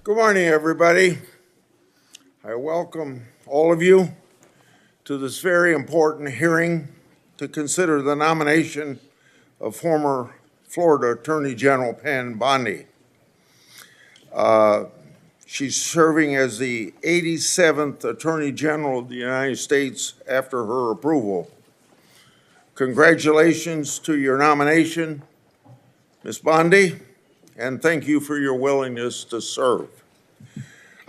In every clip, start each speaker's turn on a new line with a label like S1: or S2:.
S1: Good morning, everybody. I welcome all of you to this very important hearing to consider the nomination of former Florida Attorney General Pamela Bondi. She's serving as the 87th Attorney General of the United States after her approval. Congratulations to your nomination, Ms. Bondi, and thank you for your willingness to serve.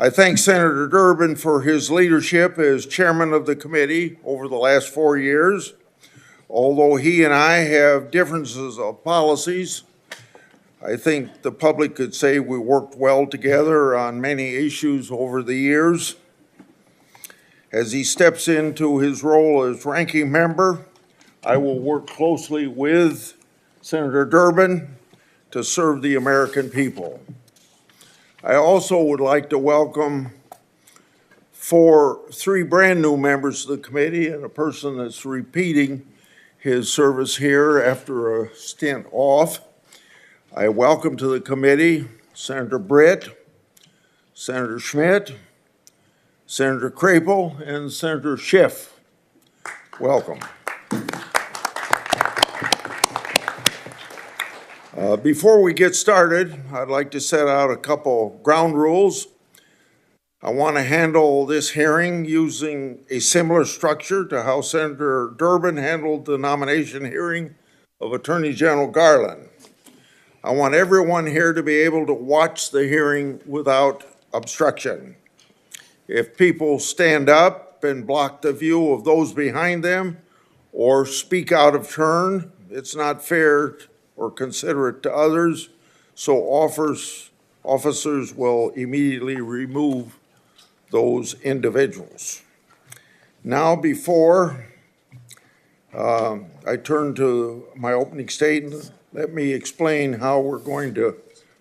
S1: I thank Senator Durbin for his leadership as chairman of the committee over the last 4 years. Although he and I have differences of policies, I think the public could say we worked well together on many issues over the years. As he steps into his role as ranking member, I will work closely with Senator Durbin to serve the American people. I also would like to welcome three brand new members of the committee and a person that's repeating his service here after a stint off. I welcome to the committee Senator Britt, Senator Schmidt, Senator Crapel, and Senator Schiff. Welcome. Before we get started, I'd like to set out a couple ground rules. I want to handle this hearing using a similar structure to how Senator Durbin handled the nomination hearing of Attorney General Garland. I want everyone here to be able to watch the hearing without obstruction. If people stand up and block the view of those behind them or speak out of turn, it's not fair or considerate to others, so officers will immediately remove those individuals. Now, before I turn to my opening statement, let me explain how we're going to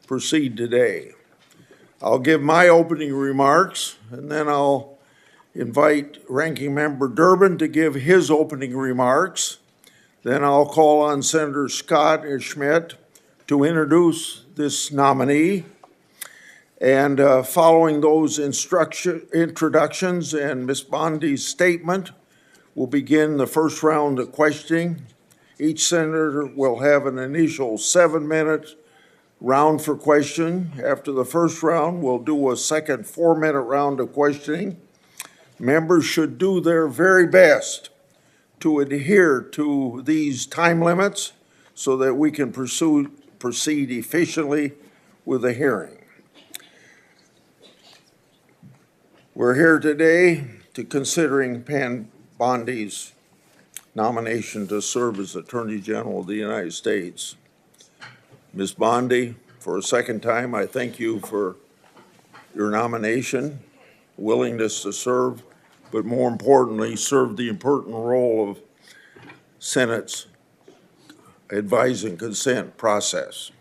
S1: proceed today. I'll give my opening remarks, and then I'll invite Ranking Member Durbin to give his opening remarks. Then I'll call on Senator Scott and Schmidt to introduce this nominee. And following those introductions and Ms. Bondi's statement, we'll begin the first round of questioning. Each senator will have an initial 7-minute round for question. After the first round, we'll do a second 4-minute round of questioning. Members should do their very best to adhere to these time limits so that we can proceed efficiently with the hearing. We're here today to considering Pam Bondi's nomination to serve as Attorney General of the United States. Ms. Bondi, for a second time, I thank you for your nomination, willingness to serve, but more importantly, serve the important role of Senate's advising consent process.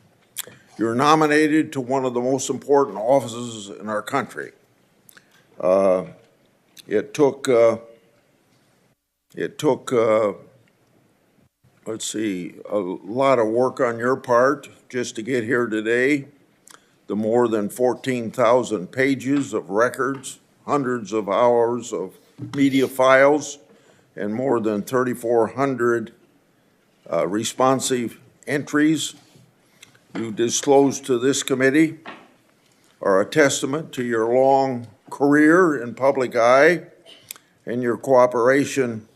S1: You're nominated to one of the most important offices in our country. It took a lot of work on your part just to get here today. The more than 14,000 pages of records, hundreds of hours of media files, and more than 3,400 responsive entries you disclosed to this committee are a testament to your long career in public eye and your cooperation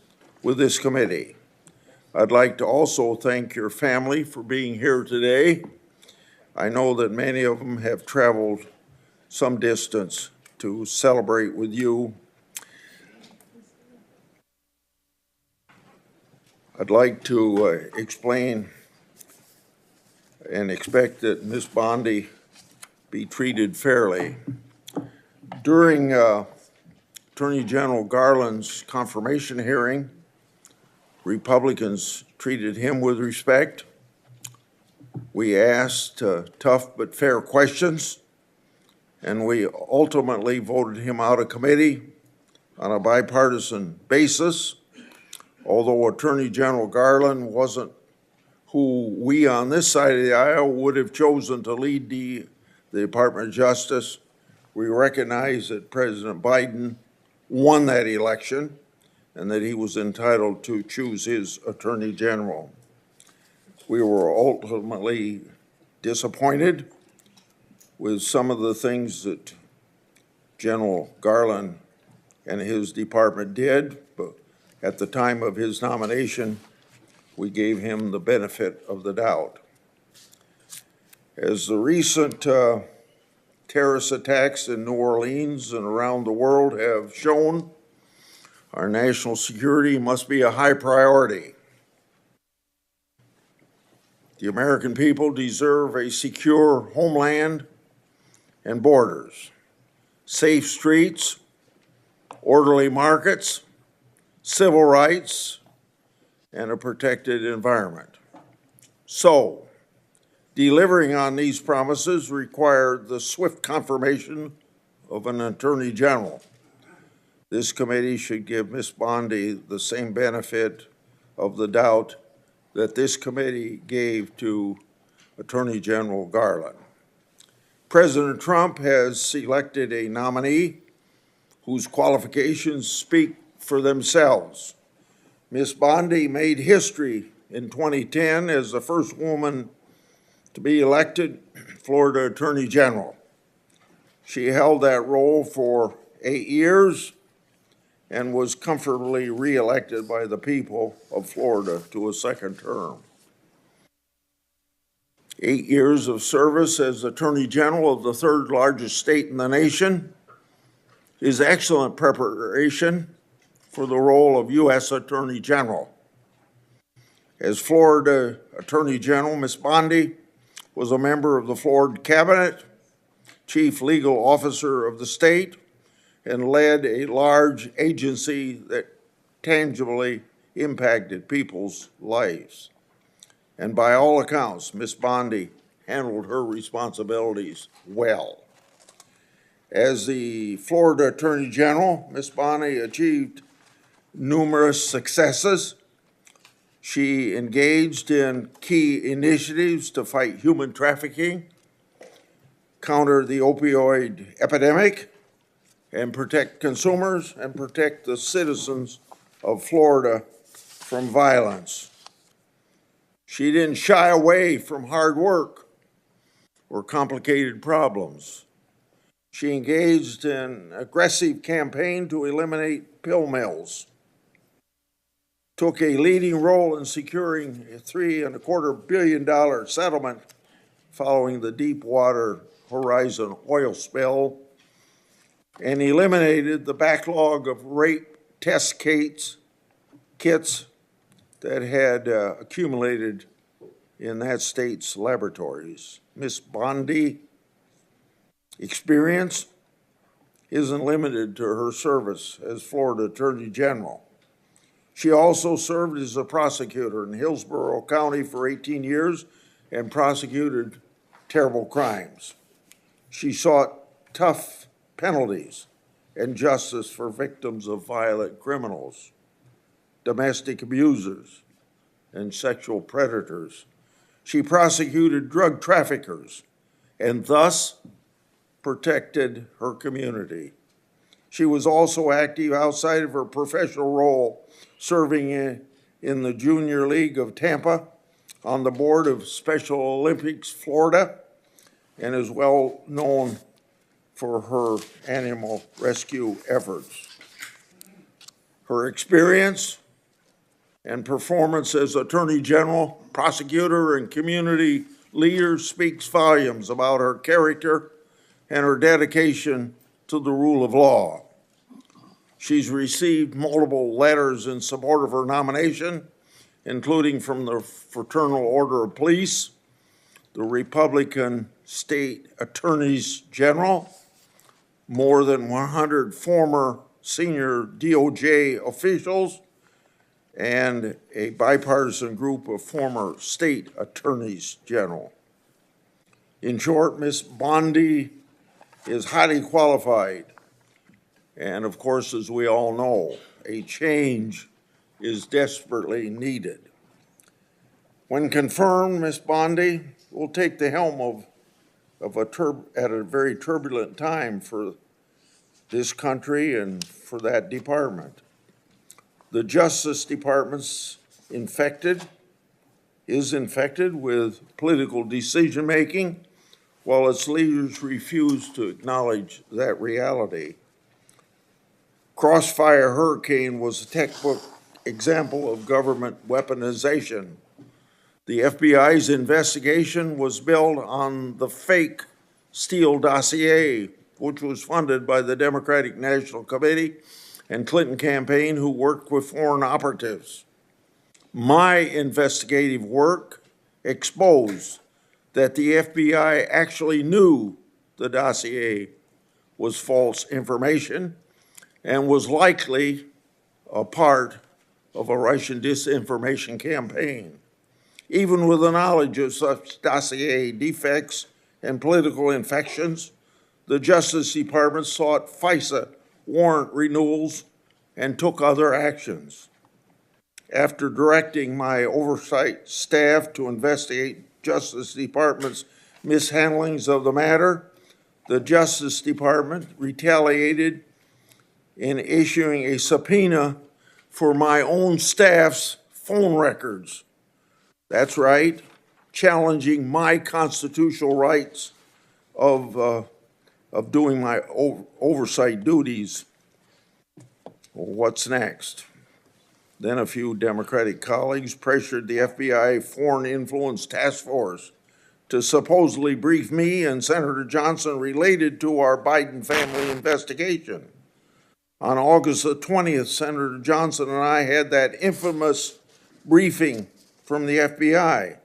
S1: with this committee. I'd like to also thank your family for being here today. I know that many of them have traveled some distance to celebrate with you. I'd like to explain and expect that Ms. Bondi be treated fairly. During Attorney General Garland's confirmation hearing, Republicans treated him with respect. We asked tough but fair questions, and we ultimately voted him out of committee on a bipartisan basis. Although Attorney General Garland wasn't who we on this side of the aisle would have chosen to lead the Department of Justice, We recognize that President Biden won that election and that he was entitled to choose his attorney general. We were ultimately disappointed with some of the things that General Garland and his department did, but at the time of his nomination, we gave him the benefit of the doubt. As the recent terrorist attacks in New Orleans and around the world have shown, our national security must be a high priority. The American people deserve a secure homeland and borders, safe streets, orderly markets, civil rights, and a protected environment. So, delivering on these promises required the swift confirmation of an attorney general. This committee should give Ms. Bondi the same benefit of the doubt that this committee gave to Attorney General Garland. President Trump has selected a nominee whose qualifications speak for themselves. Ms. Bondi made history in 2010 as the first woman to be elected Florida Attorney General. She held that role for 8 years and was comfortably reelected by the people of Florida to a second term. 8 years of service as Attorney General of the third largest state in the nation is excellent preparation for the role of U.S. Attorney General. As Florida Attorney General, Ms. Bondi was a member of the Florida Cabinet, chief legal officer of the state, and led a large agency that tangibly impacted people's lives. And by all accounts, Ms. Bondi handled her responsibilities well. As the Florida Attorney General, Ms. Bondi achieved numerous successes. She engaged in key initiatives to fight human trafficking, counter the opioid epidemic, and protect consumers and protect the citizens of Florida from violence. She didn't shy away from hard work or complicated problems. She engaged in an aggressive campaign to eliminate pill mills, took a leading role in securing a $3.25 billion settlement following the Deepwater Horizon oil spill, and eliminated the backlog of rape test kits that had accumulated in that state's laboratories. Ms. Bondi experience isn't limited to her service as Florida Attorney General. She also served as a prosecutor in Hillsborough County for 18 years and prosecuted terrible crimes. She sought tough penalties and justice for victims of violent criminals, domestic abusers, and sexual predators. She prosecuted drug traffickers and thus protected her community. She was also active outside of her professional role, serving in the Junior League of Tampa, on the board of Special Olympics Florida, and is well known for her animal rescue efforts. Her experience and performance as Attorney General, prosecutor, and community leader speaks volumes about her character and her dedication to the rule of law. She's received multiple letters in support of her nomination, including from the Fraternal Order of Police, the Republican State Attorneys General, more than 100 former senior DOJ officials, and a bipartisan group of former state attorneys general. In short, Ms. Bondi is highly qualified, and of course, as we all know, a change is desperately needed. When confirmed, Ms. Bondi will take the helm of at a very turbulent time for this country and for that department. The Justice Department's is infected with political decision-making, while its leaders refuse to acknowledge that reality. Crossfire Hurricane was a textbook example of government weaponization. The FBI's investigation was built on the fake Steele dossier, which was funded by the Democratic National Committee and Clinton campaign, who worked with foreign operatives. My investigative work exposed that the FBI actually knew the dossier was false information and was likely a part of a Russian disinformation campaign. Even with the knowledge of such dossier defects and political infections, the Justice Department sought FISA warrant renewals and took other actions. After directing my oversight staff to investigate Justice Department's mishandlings of the matter, the Justice Department retaliated in issuing a subpoena for my own staff's phone records. That's right, challenging my constitutional rights of doing my oversight duties. Well, what's next? Then a few Democratic colleagues pressured the FBI Foreign Influence Task Force to supposedly brief me and Senator Johnson related to our Biden family investigation. On August the 20th, Senator Johnson and I had that infamous briefing from the FBI.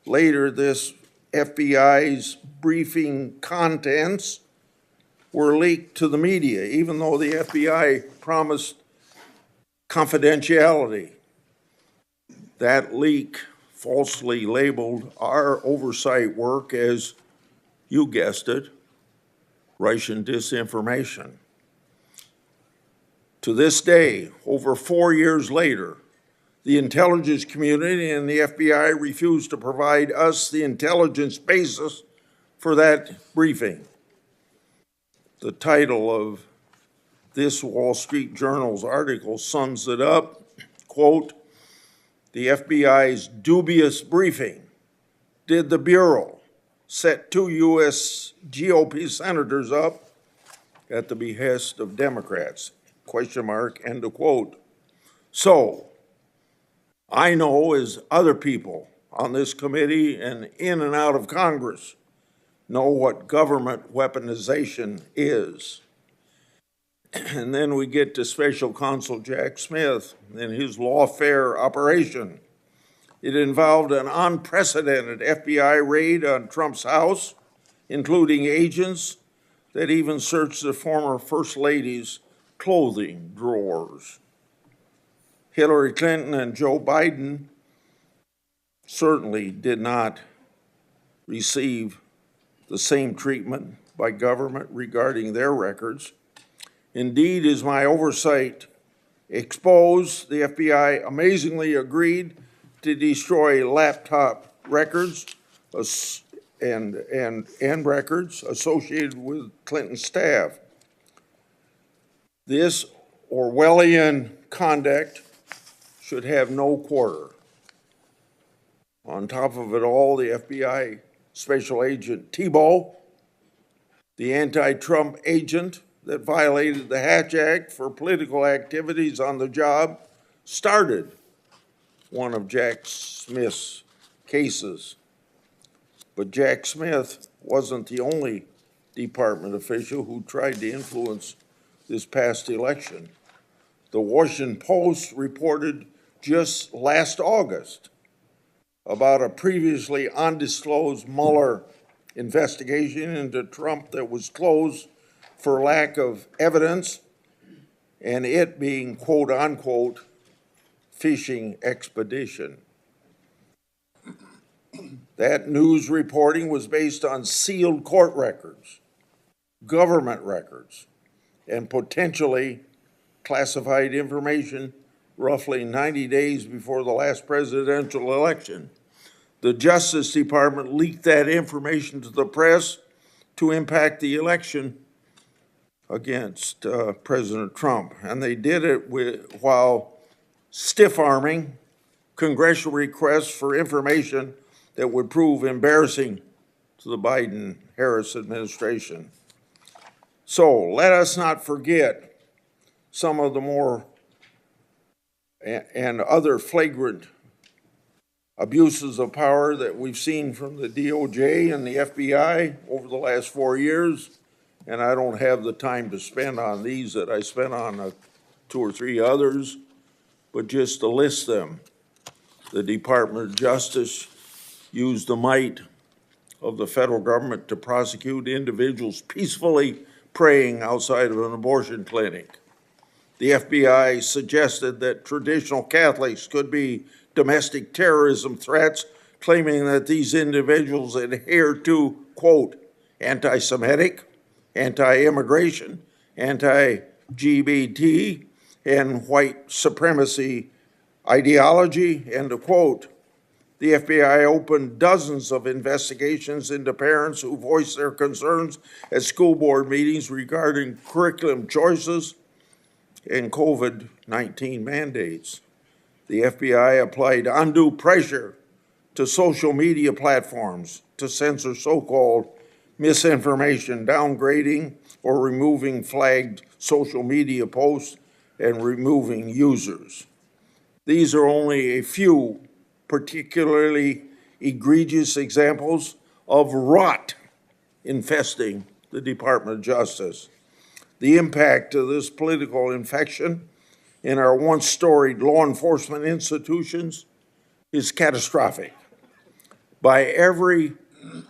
S1: Later, this FBI's briefing contents were leaked to the media, even though the FBI promised confidentiality. That leak falsely labeled our oversight work as, you guessed it, Russian disinformation. To this day, over 4 years later, the intelligence community and the FBI refused to provide us the intelligence basis for that briefing. The title of this Wall Street Journal's article sums it up, quote, "The FBI's dubious briefing. Did the Bureau set 2 U.S. GOP senators up at the behest of Democrats?" Question mark, end of quote. So, I know, as other people on this committee and in and out of Congress know, what government weaponization is. And then we get to Special Counsel Jack Smith and his lawfare operation. It involved an unprecedented FBI raid on Trump's house, including agents that even searched the former First Lady's clothing drawers. Hillary Clinton and Joe Biden certainly did not receive the same treatment by government regarding their records. Indeed, as my oversight exposed, the FBI amazingly agreed to destroy laptop records and records associated with Clinton's staff. This Orwellian conduct should have no quarter. On top of it all, the FBI Special Agent Thibault, the anti-Trump agent that violated the Hatch Act for political activities on the job, started one of Jack Smith's cases. But Jack Smith wasn't the only department official who tried to influence this past election. The Washington Post reported just last August about a previously undisclosed Mueller investigation into Trump that was closed for lack of evidence, and it being, quote unquote, fishing expedition. That news reporting was based on sealed court records, government records, and potentially classified information roughly 90 days before the last presidential election. The Justice Department leaked that information to the press to impact the election against President Trump. And they did it while stiff-arming congressional requests for information that would prove embarrassing to the Biden-Harris administration. So let us not forget some of the more and other flagrant abuses of power that we've seen from the DOJ and the FBI over the last 4 years. And I don't have the time to spend on these that I spent on 2 or 3 others, but just to list them. The Department of Justice used the might of the federal government to prosecute individuals peacefully praying outside of an abortion clinic. The FBI suggested that traditional Catholics could be domestic terrorism threats, claiming that these individuals adhere to, quote, anti-Semitic, anti-immigration, anti-LGBT, and white supremacy ideology, end of quote. The FBI opened dozens of investigations into parents who voiced their concerns at school board meetings regarding curriculum choices and COVID-19 mandates. The FBI applied undue pressure to social media platforms to censor so-called misinformation, downgrading or removing flagged social media posts and removing users. These are only a few particularly egregious examples of rot infesting the Department of Justice. The impact of this political infection in our once storied law enforcement institutions is catastrophic. By every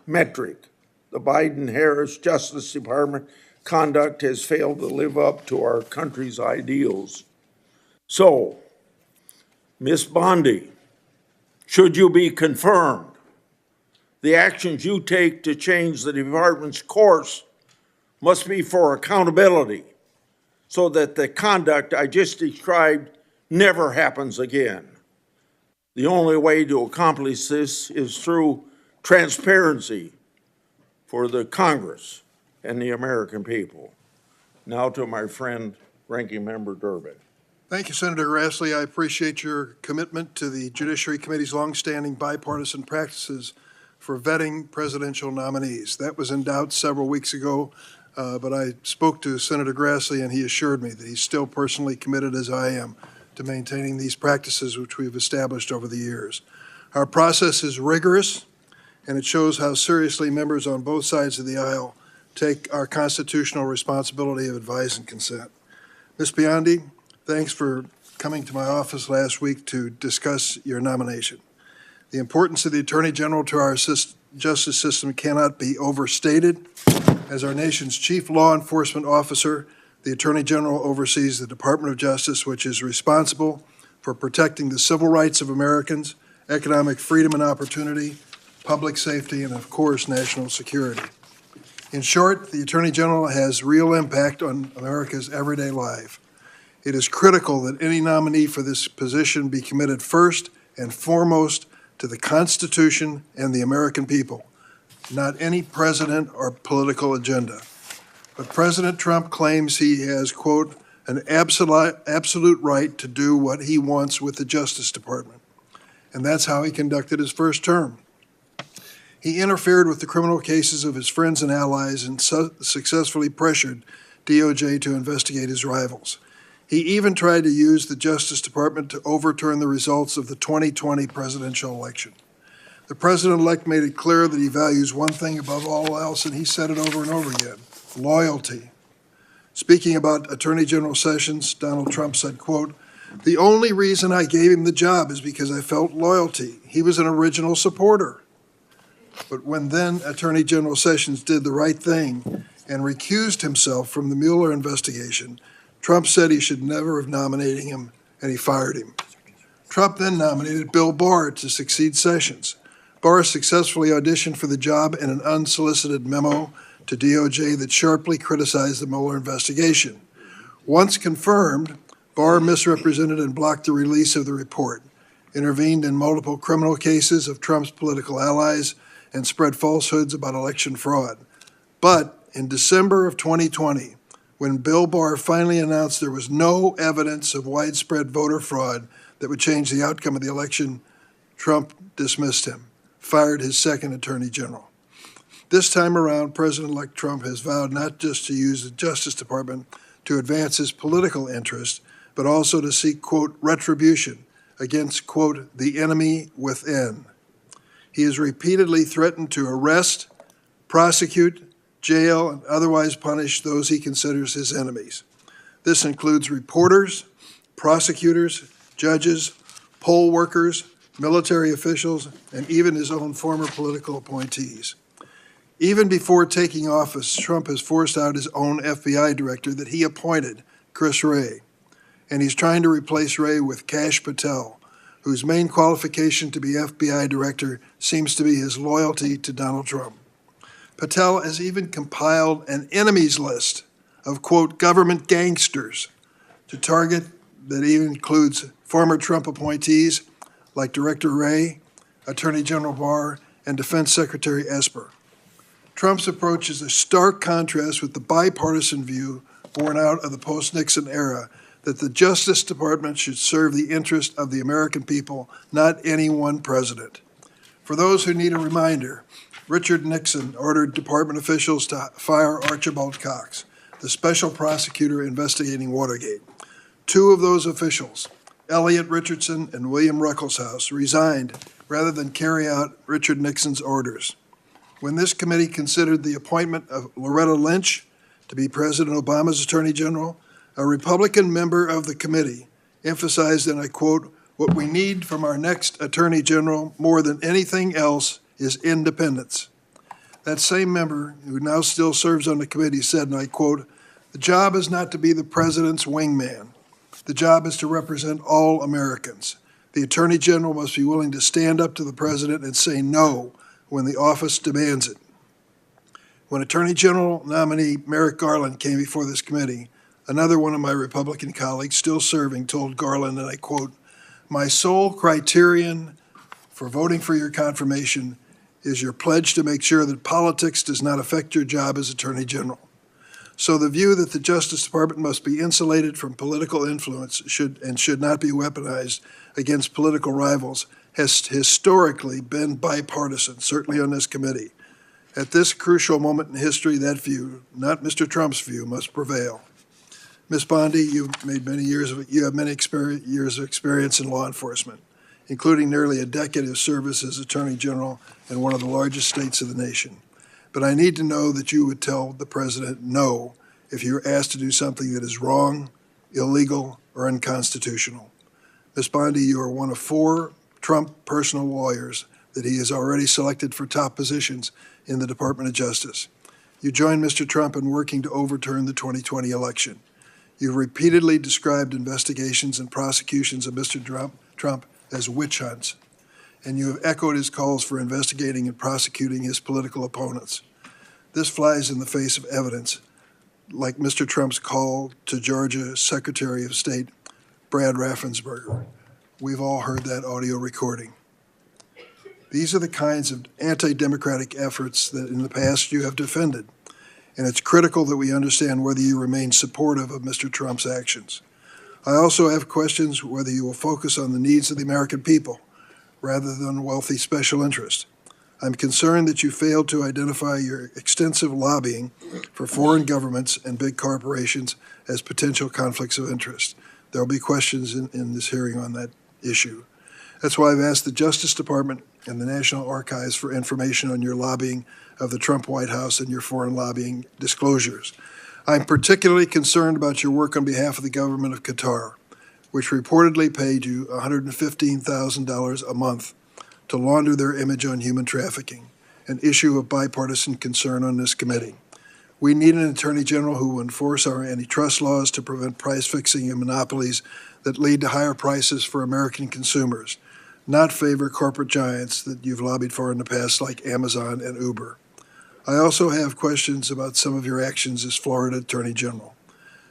S1: metric, the Biden-Harris Justice Department conduct has failed to live up to our country's ideals. So, Ms. Bondi, should you be confirmed, the actions you take to change the department's course must be for accountability so that the conduct I just described never happens again. The only way to accomplish this is through transparency for the Congress and the American people. Now to my friend, Ranking Member Durbin.
S2: Thank you, Senator Grassley. I appreciate your commitment to the Judiciary Committee's longstanding bipartisan practices for vetting presidential nominees. That was in doubt several weeks ago, but I spoke to Senator Grassley and he assured me that he's still personally committed, as I am, to maintaining these practices which we've established over the years. Our process is rigorous, and it shows how seriously members on both sides of the aisle take our constitutional responsibility of advice and consent. Ms. Bondi, thanks for coming to my office last week to discuss your nomination. The importance of the Attorney General to our justice system cannot be overstated. As our nation's chief law enforcement officer, the Attorney General oversees the Department of Justice, which is responsible for protecting the civil rights of Americans, economic freedom and opportunity, public safety, and of course, national security. In short, the Attorney General has real impact on America's everyday life. It is critical that any nominee for this position be committed first and foremost to the Constitution and the American people, not any president or political agenda. But President Trump claims he has, quote, an absolute right to do what he wants with the Justice Department. And that's how he conducted his first term. He interfered with the criminal cases of his friends and allies and successfully pressured DOJ to investigate his rivals. He even tried to use the Justice Department to overturn the results of the 2020 presidential election. The president-elect made it clear that he values one thing above all else, and he said it over and over again: loyalty. Speaking about Attorney General Sessions, Donald Trump said, quote, "The only reason I gave him the job is because I felt loyalty. He was an original supporter." But when then Attorney General Sessions did the right thing and recused himself from the Mueller investigation, Trump said he should never have nominated him, and he fired him. Trump then nominated Bill Barr to succeed Sessions. Barr successfully auditioned for the job in an unsolicited memo to DOJ that sharply criticized the Mueller investigation. Once confirmed, Barr misrepresented and blocked the release of the report. intervened in multiple criminal cases of Trump's political allies, and spread falsehoods about election fraud. But in December of 2020, when Bill Barr finally announced there was no evidence of widespread voter fraud that would change the outcome of the election, Trump dismissed him, fired his second attorney general. This time around, President-elect Trump has vowed not just to use the Justice Department to advance his political interests, but also to seek, quote, retribution against, quote, the enemy within. He has repeatedly threatened to arrest, prosecute, jail, and otherwise punish those he considers his enemies. This includes reporters, prosecutors, judges, poll workers, military officials, and even his own former political appointees. Even before taking office, Trump has forced out his own FBI director that he appointed, Chris Wray, and he's trying to replace Wray with Kash Patel, whose main qualification to be FBI director seems to be his loyalty to Donald Trump. Patel has even compiled an enemies list of, quote, government gangsters to target that even includes former Trump appointees like Director Wray, Attorney General Barr, and Defense Secretary Esper. Trump's approach is a stark contrast with the bipartisan view born out of the post-Nixon era that the Justice Department should serve the interest of the American people, not any one president. For those who need a reminder, Richard Nixon ordered department officials to fire Archibald Cox, the special prosecutor investigating Watergate. Two of those officials, Elliot Richardson and William Ruckelshaus, resigned rather than carry out Richard Nixon's orders. When this committee considered the appointment of Loretta Lynch to be President Obama's Attorney General, a Republican member of the committee emphasized, and I quote, "What we need from our next Attorney General more than anything else is independence." That same member, who now still serves on the committee, said, and I quote, "The job is not to be the president's wingman. The job is to represent all Americans. The Attorney General must be willing to stand up to the president and say no when the office demands it." When Attorney General nominee Merrick Garland came before this committee, another one of my Republican colleagues still serving told Garland, and I quote, "My sole criterion for voting for your confirmation is your pledge to make sure that politics does not affect your job as Attorney General." So the view that the Justice Department must be insulated from political influence should not be weaponized against political rivals has historically been bipartisan, certainly on this committee. At this crucial moment in history, that view, not Mr. Trump's view, must prevail. Ms. Bondi, you have many years of experience in law enforcement, including nearly a decade of service as Attorney General in one of the largest states of the nation. But I need to know that you would tell the president no if you're asked to do something that is wrong, illegal, or unconstitutional. Ms. Bondi, you are one of 4 Trump personal lawyers that he has already selected for top positions in the Department of Justice. You joined Mr. Trump in working to overturn the 2020 election. You've repeatedly described investigations and prosecutions of Mr. Trump as witch hunts, and you have echoed his calls for investigating and prosecuting his political opponents. This flies in the face of evidence, like Mr. Trump's call to Georgia Secretary of State Brad Raffensperger. We've all heard that audio recording. These are the kinds of anti-democratic efforts that in the past you have defended, and it's critical that we understand whether you remain supportive of Mr. Trump's actions. I also have questions whether you will focus on the needs of the American people rather than wealthy special interest. I'm concerned that you failed to identify your extensive lobbying for foreign governments and big corporations as potential conflicts of interest. There will be questions in this hearing on that issue. That's why I've asked the Justice Department and the National Archives for information on your lobbying of the Trump White House and your foreign lobbying disclosures. I'm particularly concerned about your work on behalf of the government of Qatar, which reportedly paid you $115,000 a month to launder their image on human trafficking, an issue of bipartisan concern on this committee. We need an Attorney General who will enforce our antitrust laws to prevent price fixing and monopolies that lead to higher prices for American consumers, not favor corporate giants that you've lobbied for in the past like Amazon and Uber. I also have questions about some of your actions as Florida Attorney General.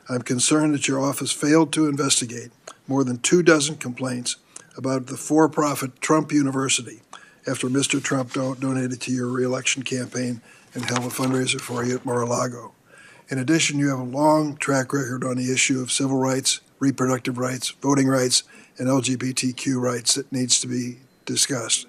S2: I'm concerned that your office failed to investigate more than 24 complaints about the for-profit Trump University after Mr. Trump donated to your reelection campaign and held a fundraiser for you at Mar-a-Lago. In addition, you have a long track record on the issue of civil rights, reproductive rights, voting rights, and LGBTQ rights that needs to be discussed.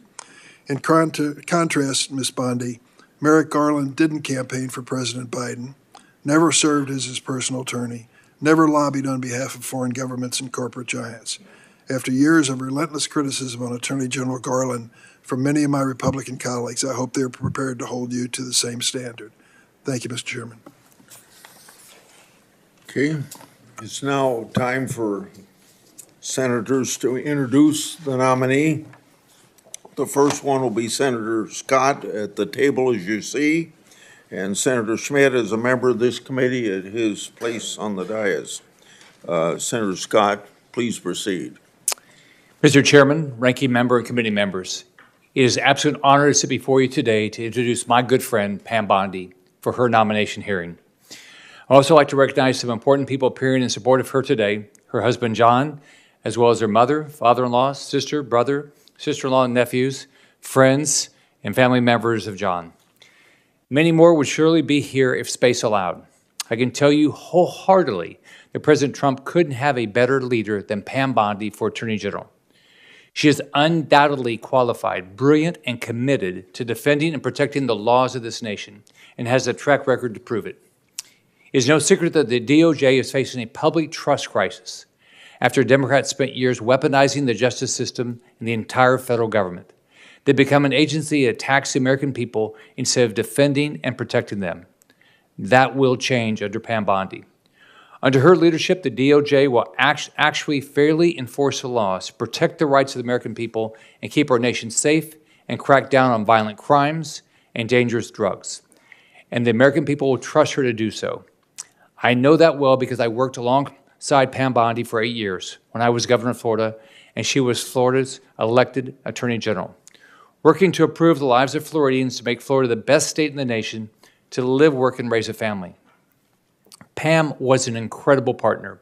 S2: In contrast, Ms. Bondi, Merrick Garland didn't campaign for President Biden, never served as his personal attorney, never lobbied on behalf of foreign governments and corporate giants. After years of relentless criticism on Attorney General Garland from many of my Republican colleagues, I hope they're prepared to hold you to the same standard. Thank you, Mr. Chairman.
S1: Okay, it's now time for senators to introduce the nominee. The first one will be Senator Scott at the table, as you see, and Senator Schmidt is a member of this committee at his place on the dais. Senator Scott, please proceed.
S3: Mr. Chairman, ranking member, and committee members, it is an absolute honor to sit before you today to introduce my good friend, Pam Bondi, for her nomination hearing. I'd also like to recognize some important people appearing in support of her today, her husband, John, as well as her mother, father-in-law, sister, brother, sister-in-law, and nephews, friends, and family members of John. Many more would surely be here if space allowed. I can tell you wholeheartedly that President Trump couldn't have a better leader than Pam Bondi for Attorney General. She is undoubtedly qualified, brilliant, and committed to defending and protecting the laws of this nation, and has a track record to prove it. It is no secret that the DOJ is facing a public trust crisis after Democrats spent years weaponizing the justice system and the entire federal government. They become an agency that attacks the American people instead of defending and protecting them. That will change under Pam Bondi. Under her leadership, the DOJ will actually fairly enforce the laws, protect the rights of the American people, and keep our nation safe, and crack down on violent crimes and dangerous drugs. And the American people will trust her to do so. I know that well because I worked alongside Pam Bondi for 8 years when I was governor of Florida, and she was Florida's elected Attorney General, working to improve the lives of Floridians to make Florida the best state in the nation to live, work, and raise a family. Pam was an incredible partner,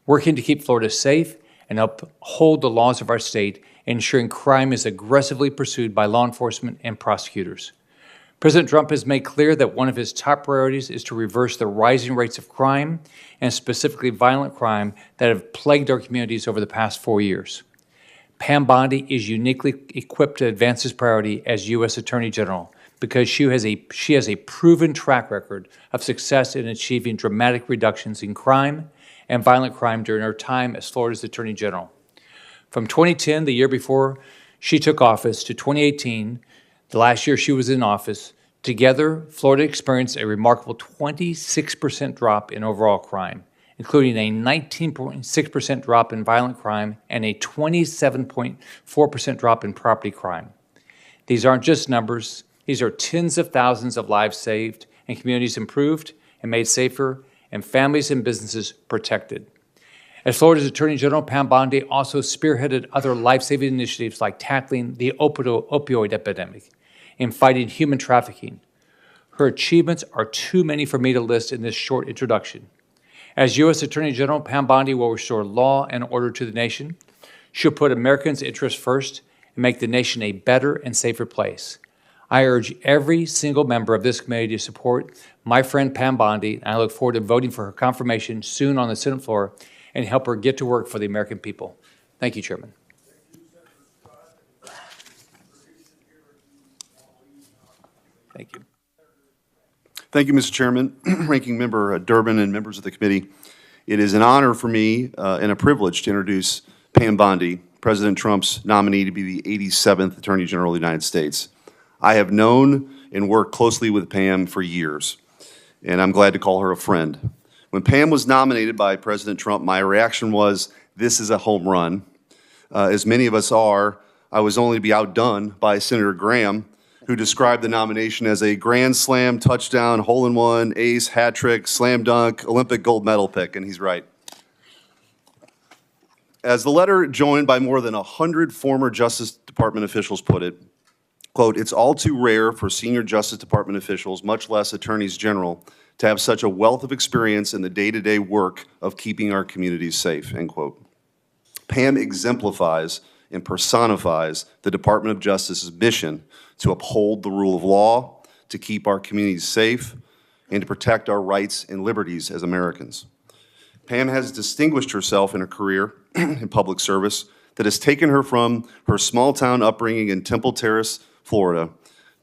S3: working to keep Florida safe and uphold the laws of our state, ensuring crime is aggressively pursued by law enforcement and prosecutors. President Trump has made clear that one of his top priorities is to reverse the rising rates of crime, and specifically violent crime, that have plagued our communities over the past 4 years. Pam Bondi is uniquely equipped to advance this priority as U.S. Attorney General because she has a proven track record of success in achieving dramatic reductions in crime and violent crime during her time as Florida's Attorney General. From 2010, the year before she took office, to 2018, the last year she was in office, together, Florida experienced a remarkable 26% drop in overall crime, including a 19.6% drop in violent crime and a 27.4% drop in property crime. These aren't just numbers. These are tens of thousands of lives saved and communities improved and made safer and families and businesses protected. As Florida's Attorney General, Pam Bondi also spearheaded other life-saving initiatives like tackling the opioid epidemic and fighting human trafficking. Her achievements are too many for me to list in this short introduction. As U.S. Attorney General, Pam Bondi will restore law and order to the nation. She'll put Americans' interests first and make the nation a better and safer place. I urge every single member of this committee to support my friend Pam Bondi, and I look forward to voting for her confirmation soon on the Senate floor and help her get to work for the American people. Thank you, Chairman. Thank you.
S4: Thank you, Mr. Chairman, Ranking Member Durbin, and members of the committee. It is an honor for me and a privilege to introduce Pam Bondi, President Trump's nominee to be the 87th Attorney General of the United States. I have known and worked closely with Pam for years, and I'm glad to call her a friend. When Pam was nominated by President Trump, my reaction was, this is a home run. As many of us are, I was only to be outdone by Senator Graham, who described the nomination as a grand slam, touchdown, hole-in-one, ace, hat trick, slam dunk, Olympic gold medal pick, and he's right. As the letter joined by more than 100 former Justice Department officials put it, quote, it's all too rare for senior Justice Department officials, much less attorneys general, to have such a wealth of experience in the day-to-day work of keeping our communities safe, end quote. Pam exemplifies and personifies the Department of Justice's mission to uphold the rule of law, to keep our communities safe, and to protect our rights and liberties as Americans. Pam has distinguished herself in a career in public service that has taken her from her small-town upbringing in Temple Terrace, Florida,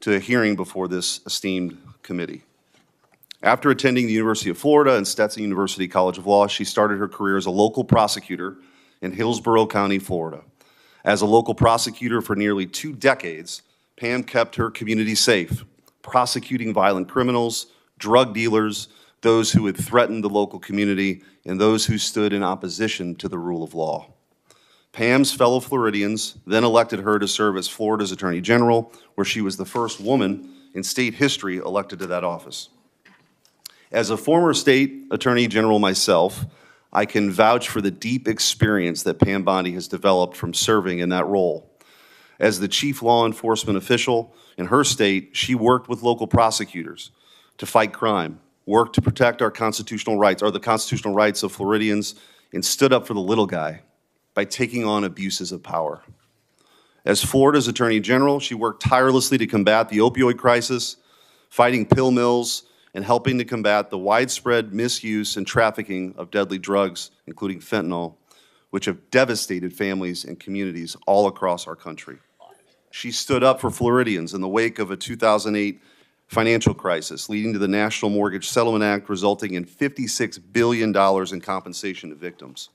S4: to a hearing before this esteemed committee. After attending the University of Florida and Stetson University College of Law, she started her career as a local prosecutor in Hillsborough County, Florida. As a local prosecutor for nearly 2 decades, Pam kept her community safe, prosecuting violent criminals, drug dealers, those who had threatened the local community, and those who stood in opposition to the rule of law. Pam's fellow Floridians then elected her to serve as Florida's Attorney General, where she was the first woman in state history elected to that office. As a former state attorney general myself, I can vouch for the deep experience that Pam Bondi has developed from serving in that role. As the chief law enforcement official in her state, she worked with local prosecutors to fight crime, worked to protect our constitutional rights, or the constitutional rights of Floridians, and stood up for the little guy by taking on abuses of power. As Florida's Attorney General, she worked tirelessly to combat the opioid crisis, fighting pill mills, and helping to combat the widespread misuse and trafficking of deadly drugs, including fentanyl, which have devastated families and communities all across our country. She stood up for Floridians in the wake of a 2008 financial crisis, leading to the National Mortgage Settlement Act, resulting in $56 billion in compensation to victims.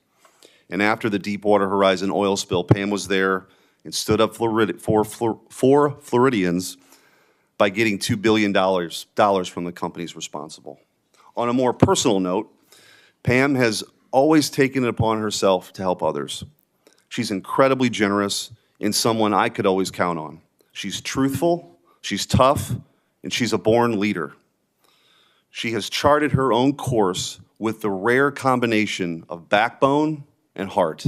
S4: And after the Deepwater Horizon oil spill, Pam was there and stood up for Floridians by getting $2 billion from the companies responsible. On a more personal note, Pam has always taken it upon herself to help others. She's incredibly generous and someone I could always count on. She's truthful, she's tough, and she's a born leader. She has charted her own course with the rare combination of backbone and heart.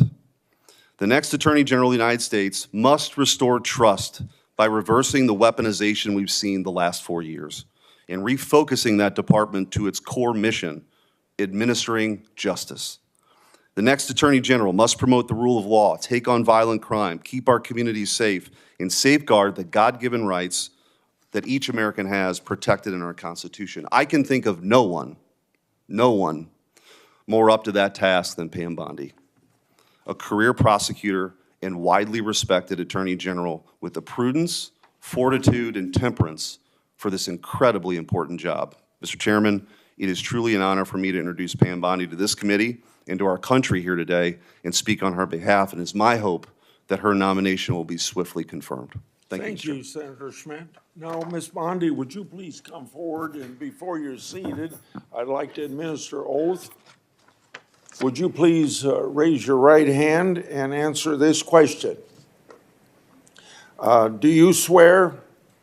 S4: The next Attorney General of the United States must restore trust by reversing the weaponization we've seen the last 4 years and refocusing that department to its core mission, administering justice. The next Attorney General must promote the rule of law, take on violent crime, keep our communities safe, and safeguard the God-given rights that each American has protected in our Constitution. I can think of no one more up to that task than Pam Bondi, a career prosecutor and widely respected Attorney General with the prudence, fortitude, and temperance for this incredibly important job. Mr. Chairman, it is truly an honor for me to introduce Pam Bondi to this committee and to our country here today and speak on her behalf, and it's my hope that her nomination will be swiftly confirmed.
S1: Thank you, Senator Schmidt. Now, Ms. Bondi, would you please come forward, and before you're seated, I'd like to administer oath. Would you please raise your right hand and answer this question? Do you swear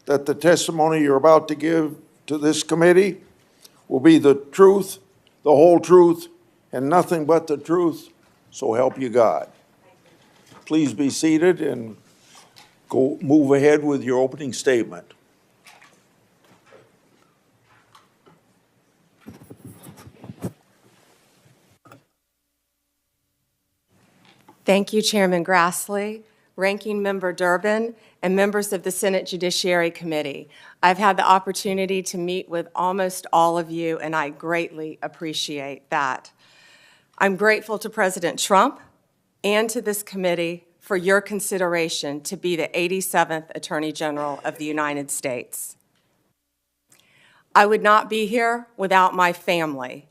S1: that the testimony you're about to give to this committee will be the truth, the whole truth, and nothing but the truth, so help you God? Please be seated and move ahead with your opening statement.
S5: Thank you, Chairman Grassley, Ranking Member Durbin, and members of the Senate Judiciary Committee. I've had the opportunity to meet with almost all of you, and I greatly appreciate that. I'm grateful to President Trump and to this committee for your consideration to be the 87th Attorney General of the United States. I would not be here without my family.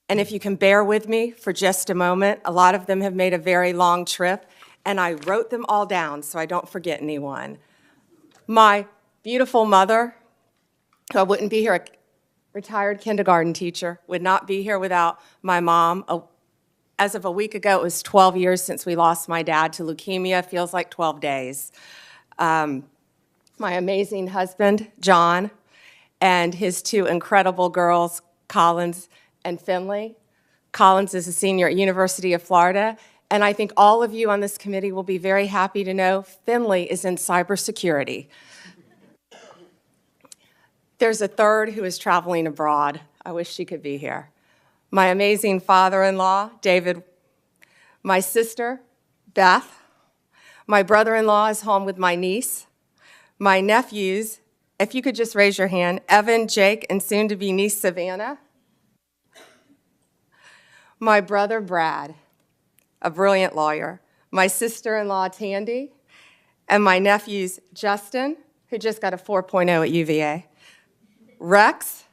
S5: And if you can bear with me for just a moment, a lot of them have made a very long trip, and I wrote them all down so I don't forget anyone. My beautiful mother, who I wouldn't be here, a retired kindergarten teacher, would not be here without my mom. As of a week ago, it was 12 years since we lost my dad to leukemia. Feels like 12 days. My amazing husband, John, and his 2 incredible girls, Collins and Finley. Collins is a senior at University of Florida, and I think all of you on this committee will be very happy to know Finley is in cybersecurity. There's a third who is traveling abroad. I wish she could be here. My amazing father-in-law, David, my sister, Beth, My brother-in-law is home with my niece. My nephews, if you could just raise your hand, Evan, Jake, and soon-to-be niece Savannah. My brother Brad, a brilliant lawyer. My sister-in-law Tandy, and my nephews Justin, who just got a 4.0 at UVA, Rex,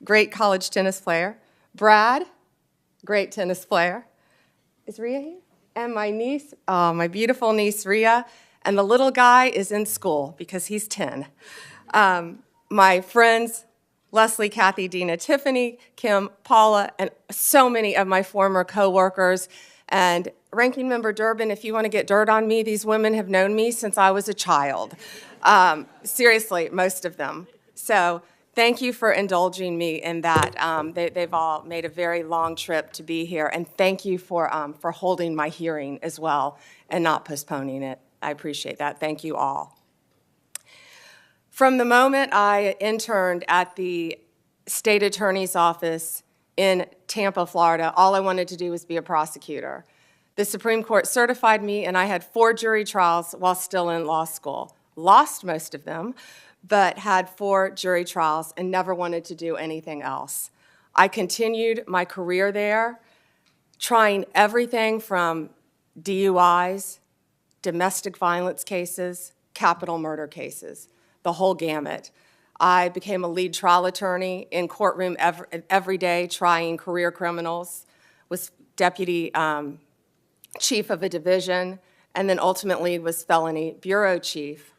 S5: great college tennis player, Brad, great tennis player. Is Rhea here? And my niece, my beautiful niece Rhea, and the little guy is in school because he's 10. My friends, Leslie, Kathy, Dina, Tiffany, Kim, Paula, and so many of my former coworkers. And Ranking Member Durbin, if you want to get dirt on me, these women have known me since I was a child. Seriously, most of them. So thank you for indulging me in that. They've all made a very long trip to be here, and thank you for holding my hearing as well and not postponing it. I appreciate that. Thank you all. From the moment I interned at the state attorney's office in Tampa, Florida, all I wanted to do was be a prosecutor. The Supreme Court certified me, and I had 4 jury trials while still in law school. Lost most of them, but had 4 jury trials and never wanted to do anything else. I continued my career there, trying everything from DUIs, domestic violence cases, capital murder cases, the whole gamut. I became a lead trial attorney in courtroom every day trying career criminals, was deputy chief of a division, and then ultimately was felony bureau chief,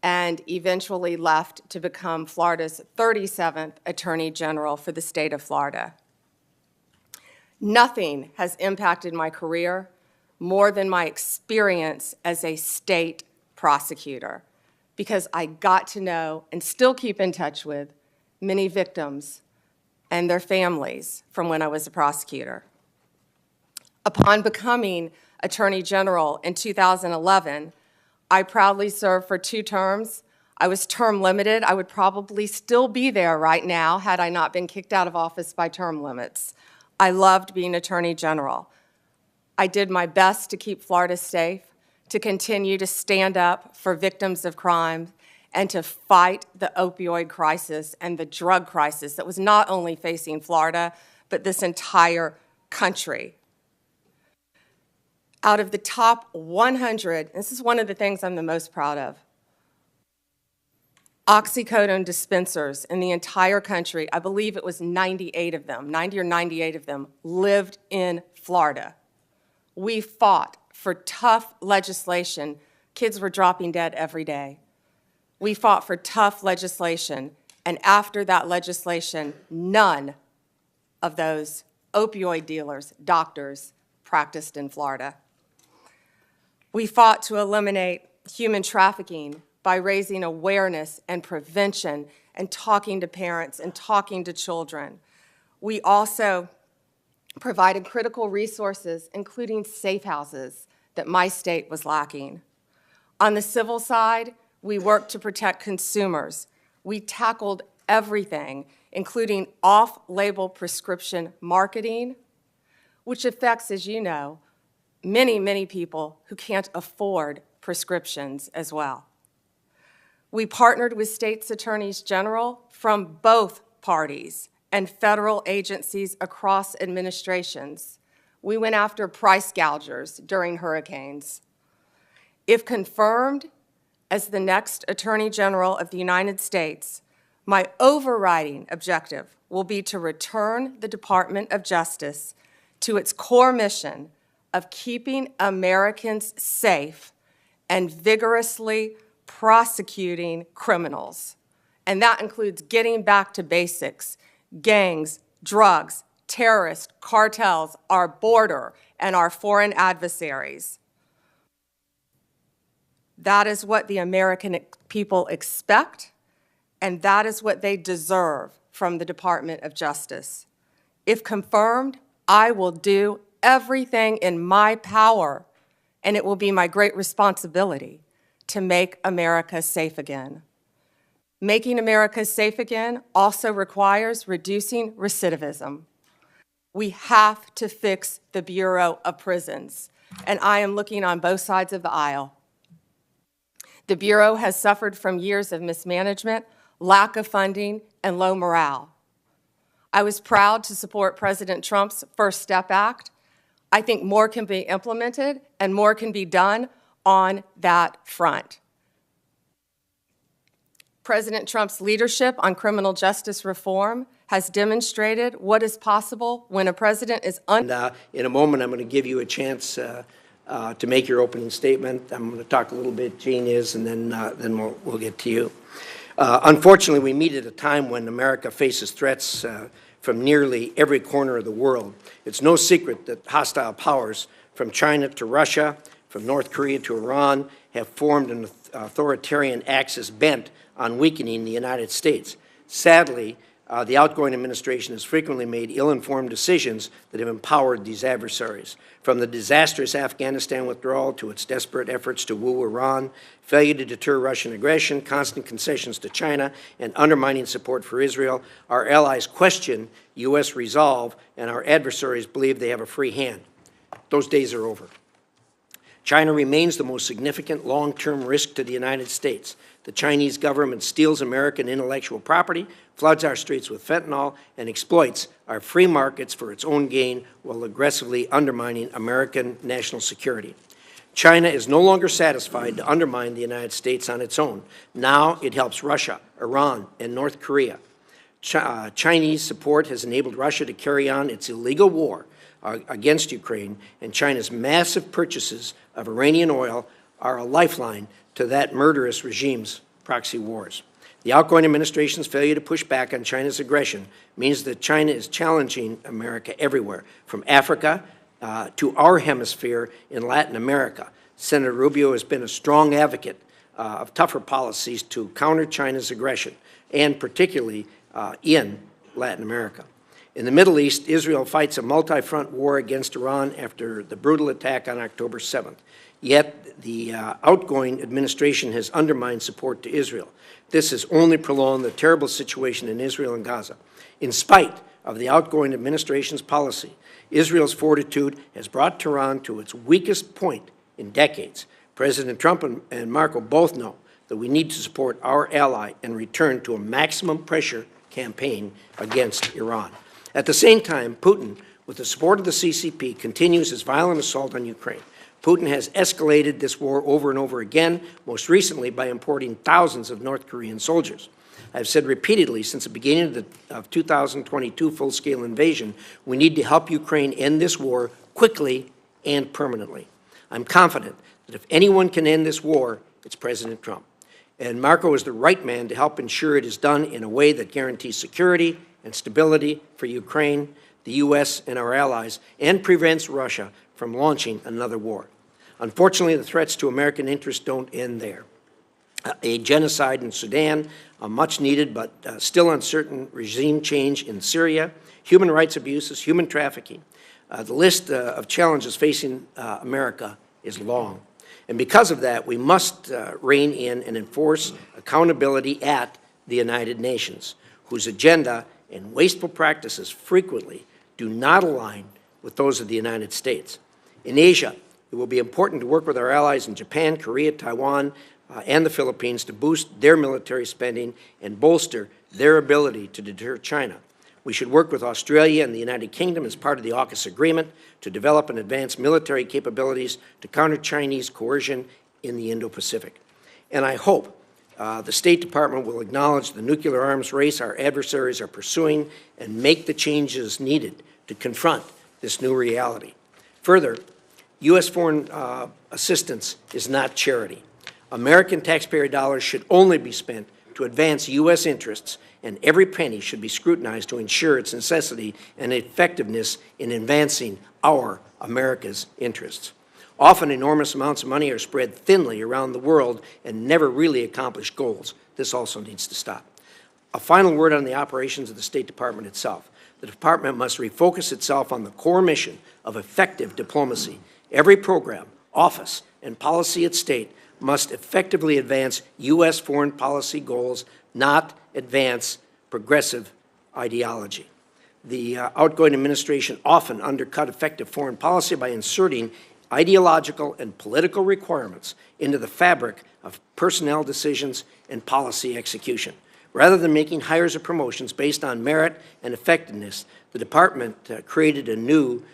S5: and eventually left to become Florida's 37th Attorney General for the state of Florida. Nothing has impacted my career more than my experience as a state prosecutor, because I got to know and still keep in touch with many victims and their families from when I was a prosecutor. Upon becoming Attorney General in 2011, I proudly served for 2 terms. I was term limited. I would probably still be there right now had I not been kicked out of office by term limits. I loved being Attorney General. I did my best to keep Florida safe, to continue to stand up for victims of crime, and to fight the opioid crisis and the drug crisis that was not only facing Florida, but this entire country. Out of the top 100, this is one of the things I'm the most proud of, oxycodone dispensers in the entire country, I believe it was 98 of them, 90 or 98 of them, lived in Florida. We fought for tough legislation. Kids were dropping dead every day. We fought for tough legislation, and after that legislation, none of those opioid dealers, doctors, practiced in Florida. We fought to eliminate human trafficking by raising awareness and prevention and talking to parents and talking to children. We also provided critical resources, including safe houses, that my state was lacking. On the civil side, we worked to protect consumers. We tackled everything, including off-label prescription marketing, which affects, as you know, many, many people who can't afford prescriptions as well. We partnered with states' attorneys general from both parties and federal agencies across administrations. We went after price gougers during hurricanes. If confirmed as the next Attorney General of the United States, my overriding objective will be to return the Department of Justice to its core mission of keeping Americans safe and vigorously prosecuting criminals. And that includes getting back to basics: gangs, drugs, terrorists, cartels, our border, and our foreign adversaries. That is what the American people expect, and that is what they deserve from the Department of Justice. If confirmed, I will do everything in my power, and it will be my great responsibility to make America safe again. Making America safe again also requires reducing recidivism. We have to fix the Bureau of Prisons. and I am looking on both sides of the aisle. The Bureau has suffered from years of mismanagement, lack of funding, and low morale. I was proud to support President Trump's First Step Act. I think more can be implemented and more can be done on that front. President Trump's leadership on criminal justice reform has demonstrated what is possible when a president is
S6: In a moment, I'm going to give you a chance to make your opening statement. I'm going to talk a little bit, Gene is, and then we'll get to you. Unfortunately, we meet at a time when America faces threats from nearly every corner of the world. It's no secret that hostile powers, from China to Russia, from North Korea to Iran, have formed an authoritarian axis bent on weakening the United States. Sadly, the outgoing administration has frequently made ill-informed decisions that have empowered these adversaries. From the disastrous Afghanistan withdrawal to its desperate efforts to woo Iran, failure to deter Russian aggression, constant concessions to China, and undermining support for Israel, our allies question U.S. resolve, and our adversaries believe they have a free hand. Those days are over. China remains the most significant long-term risk to the United States. The Chinese government steals American intellectual property, floods our streets with fentanyl, and exploits our free markets for its own gain while aggressively undermining American national security. China is no longer satisfied to undermine the United States on its own. Now it helps Russia, Iran, and North Korea. Chinese support has enabled Russia to carry on its illegal war against Ukraine, and China's massive purchases of Iranian oil are a lifeline to that murderous regime's proxy wars. The outgoing administration's failure to push back on China's aggression means that China is challenging America everywhere, from Africa to our hemisphere in Latin America. Senator Rubio has been a strong advocate of tougher policies to counter China's aggression, and particularly in Latin America. In the Middle East, Israel fights a multi-front war against Iran after the brutal attack on October 7th. Yet the outgoing administration has undermined support to Israel. This has only prolonged the terrible situation in Israel and Gaza. In spite of the outgoing administration's policy, Israel's fortitude has brought Tehran to its weakest point in decades. President Trump and Marco both know that we need to support our ally and return to a maximum pressure campaign against Iran. At the same time, Putin, with the support of the CCP, continues his violent assault on Ukraine. Putin has escalated this war over and over again, most recently by importing thousands of North Korean soldiers. I've said repeatedly since the beginning of 2022 full-scale invasion, we need to help Ukraine end this war quickly and permanently. I'm confident that if anyone can end this war, it's President Trump. And Marco is the right man to help ensure it is done in a way that guarantees security and stability for Ukraine, the U.S., and our allies, and prevents Russia from launching another war. Unfortunately, the threats to American interests don't end there. A genocide in Sudan, a much-needed but still uncertain regime change in Syria, human rights abuses, human trafficking. The list of challenges facing America is long. And because of that, we must rein in and enforce accountability at the United Nations, whose agenda and wasteful practices frequently do not align with those of the United States. In Asia, it will be important to work with our allies in Japan, Korea, Taiwan, and the Philippines to boost their military spending and bolster their ability to deter China. We should work with Australia and the United Kingdom as part of the AUKUS agreement to develop and advance military capabilities to counter Chinese coercion in the Indo-Pacific. And I hope the State Department will acknowledge the nuclear arms race our adversaries are pursuing and make the changes needed to confront this new reality. Further, U.S. foreign assistance is not charity. American taxpayer dollars should only be spent to advance U.S. interests, and every penny should be scrutinized to ensure its necessity and effectiveness in advancing America's interests. Often enormous amounts of money are spread thinly around the world and never really accomplish goals. This also needs to stop. A final word on the operations of the State Department itself. The Department must refocus itself on the core mission of effective diplomacy. Every program, office, and policy at State must effectively advance U.S. foreign policy goals, not advance progressive ideology. The outgoing administration often undercut effective foreign policy by inserting ideological and political requirements into the fabric of personnel decisions and policy execution. Rather than making hires or promotions based on merit and effectiveness, the department created a new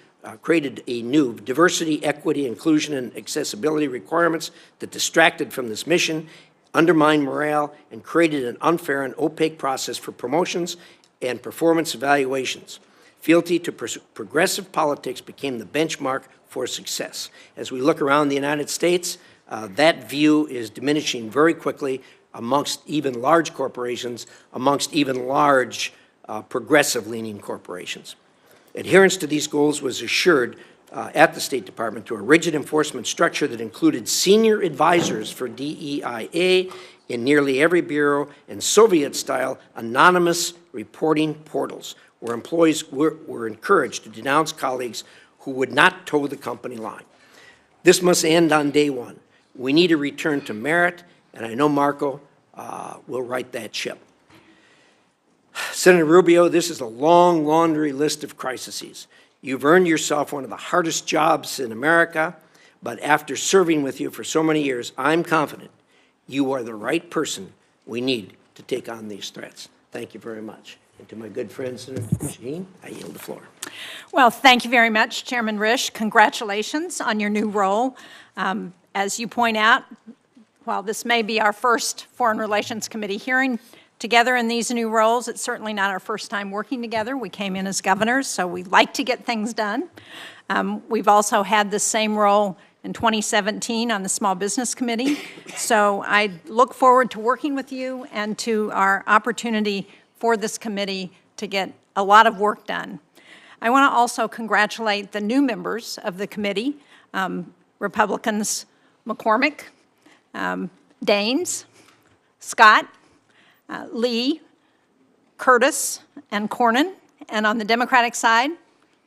S6: diversity, equity, inclusion, and accessibility requirements that distracted from this mission, undermined morale, and created an unfair and opaque process for promotions and performance evaluations. Fealty to progressive politics became the benchmark for success. As we look around the United States, that view is diminishing very quickly amongst even large corporations, amongst even large progressive-leaning corporations. Adherence to these goals was assured at the State Department through a rigid enforcement structure that included senior advisors for DEIA in nearly every bureau and Soviet-style anonymous reporting portals where employees were encouraged to denounce colleagues who would not toe the company line. This must end on day one. We need a return to merit, and I know Marco will right that ship. Senator Rubio, this is a long laundry list of crises. You've earned yourself one of the hardest jobs in America, but after serving with you for so many years, I'm confident you are the right person we need to take on these threats. Thank you very much. And to my good friend, Senator Jean, I yield the floor.
S7: Well, thank you very much, Chairman Risch. Congratulations on your new role. As you point out, while this may be our first Foreign Relations Committee hearing together in these new roles, it's certainly not our first time working together. We came in as governors, so we like to get things done. We've also had the same role in 2017 on the Small Business Committee. So I look forward to working with you and to our opportunity for this committee to get a lot of work done. I want to also congratulate the new members of the committee, Republicans McCormick, Daines, Scott, Lee, Curtis, and Cornyn, and on the Democratic side,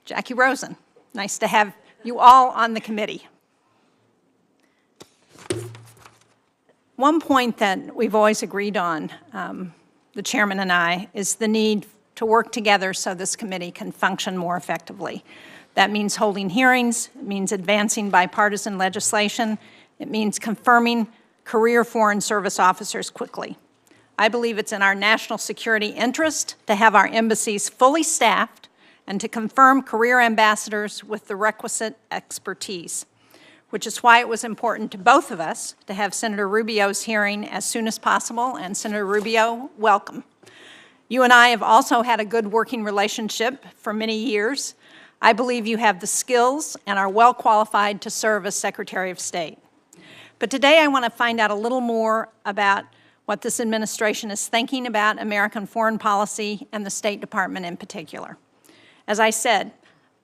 S7: Jackie Rosen. Nice to have you all on the committee. One point that we've always agreed on, the chairman and I, is the need to work together so this committee can function more effectively. That means holding hearings, it means advancing bipartisan legislation, it means confirming career Foreign Service officers quickly. I believe it's in our national security interest to have our embassies fully staffed and to confirm career ambassadors with the requisite expertise, which is why it was important to both of us to have Senator Rubio's hearing as soon as possible. And Senator Rubio, welcome. You and I have also had a good working relationship for many years. I believe you have the skills and are well qualified to serve as Secretary of State. But today I want to find out a little more about what this administration is thinking about American foreign policy and the State Department in particular. As I said,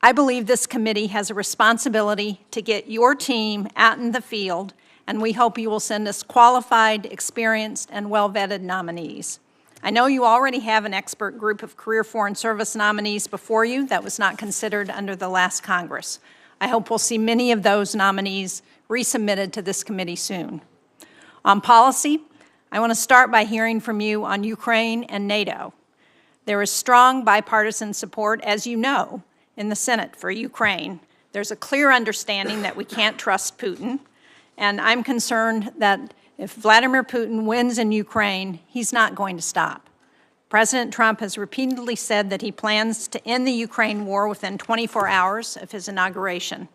S7: I believe this committee has a responsibility to get your team out in the field, and we hope you will send us qualified, experienced, and well-vetted nominees. I know you already have an expert group of career Foreign Service nominees before you that was not considered under the last Congress. I hope we'll see many of those nominees resubmitted to this committee soon. On policy, I want to start by hearing from you on Ukraine and NATO. There is strong bipartisan support, as you know, in the Senate for Ukraine. There's a clear understanding that we can't trust Putin, and I'm concerned that if Vladimir Putin wins in Ukraine, he's not going to stop. President Trump has repeatedly said that he plans to end the Ukraine war within 24 hours of his inauguration.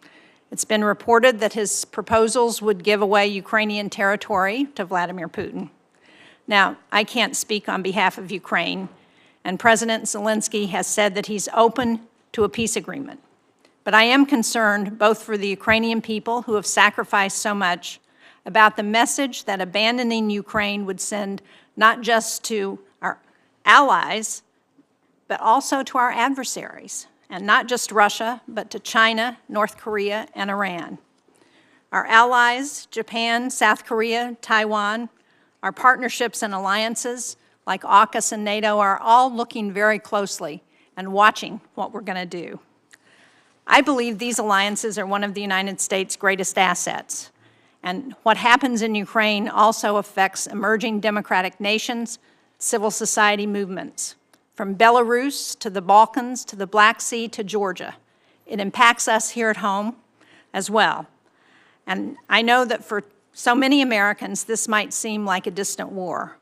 S7: It's been reported that his proposals would give away Ukrainian territory to Vladimir Putin. Now, I can't speak on behalf of Ukraine, and President Zelensky has said that he's open to a peace agreement. But I am concerned, both for the Ukrainian people who have sacrificed so much, about the message that abandoning Ukraine would send not just to our allies, but also to our adversaries, and not just Russia, but to China, North Korea, and Iran. Our allies, Japan, South Korea, Taiwan, our partnerships and alliances like AUKUS and NATO are all looking very closely and watching what we're going to do. I believe these alliances are one of the United States' greatest assets. And what happens in Ukraine also affects emerging democratic nations, civil society movements. From Belarus to the Balkans to the Black Sea to Georgia. It impacts us here at home as well. And I know that for so many Americans, this might seem like a distant war.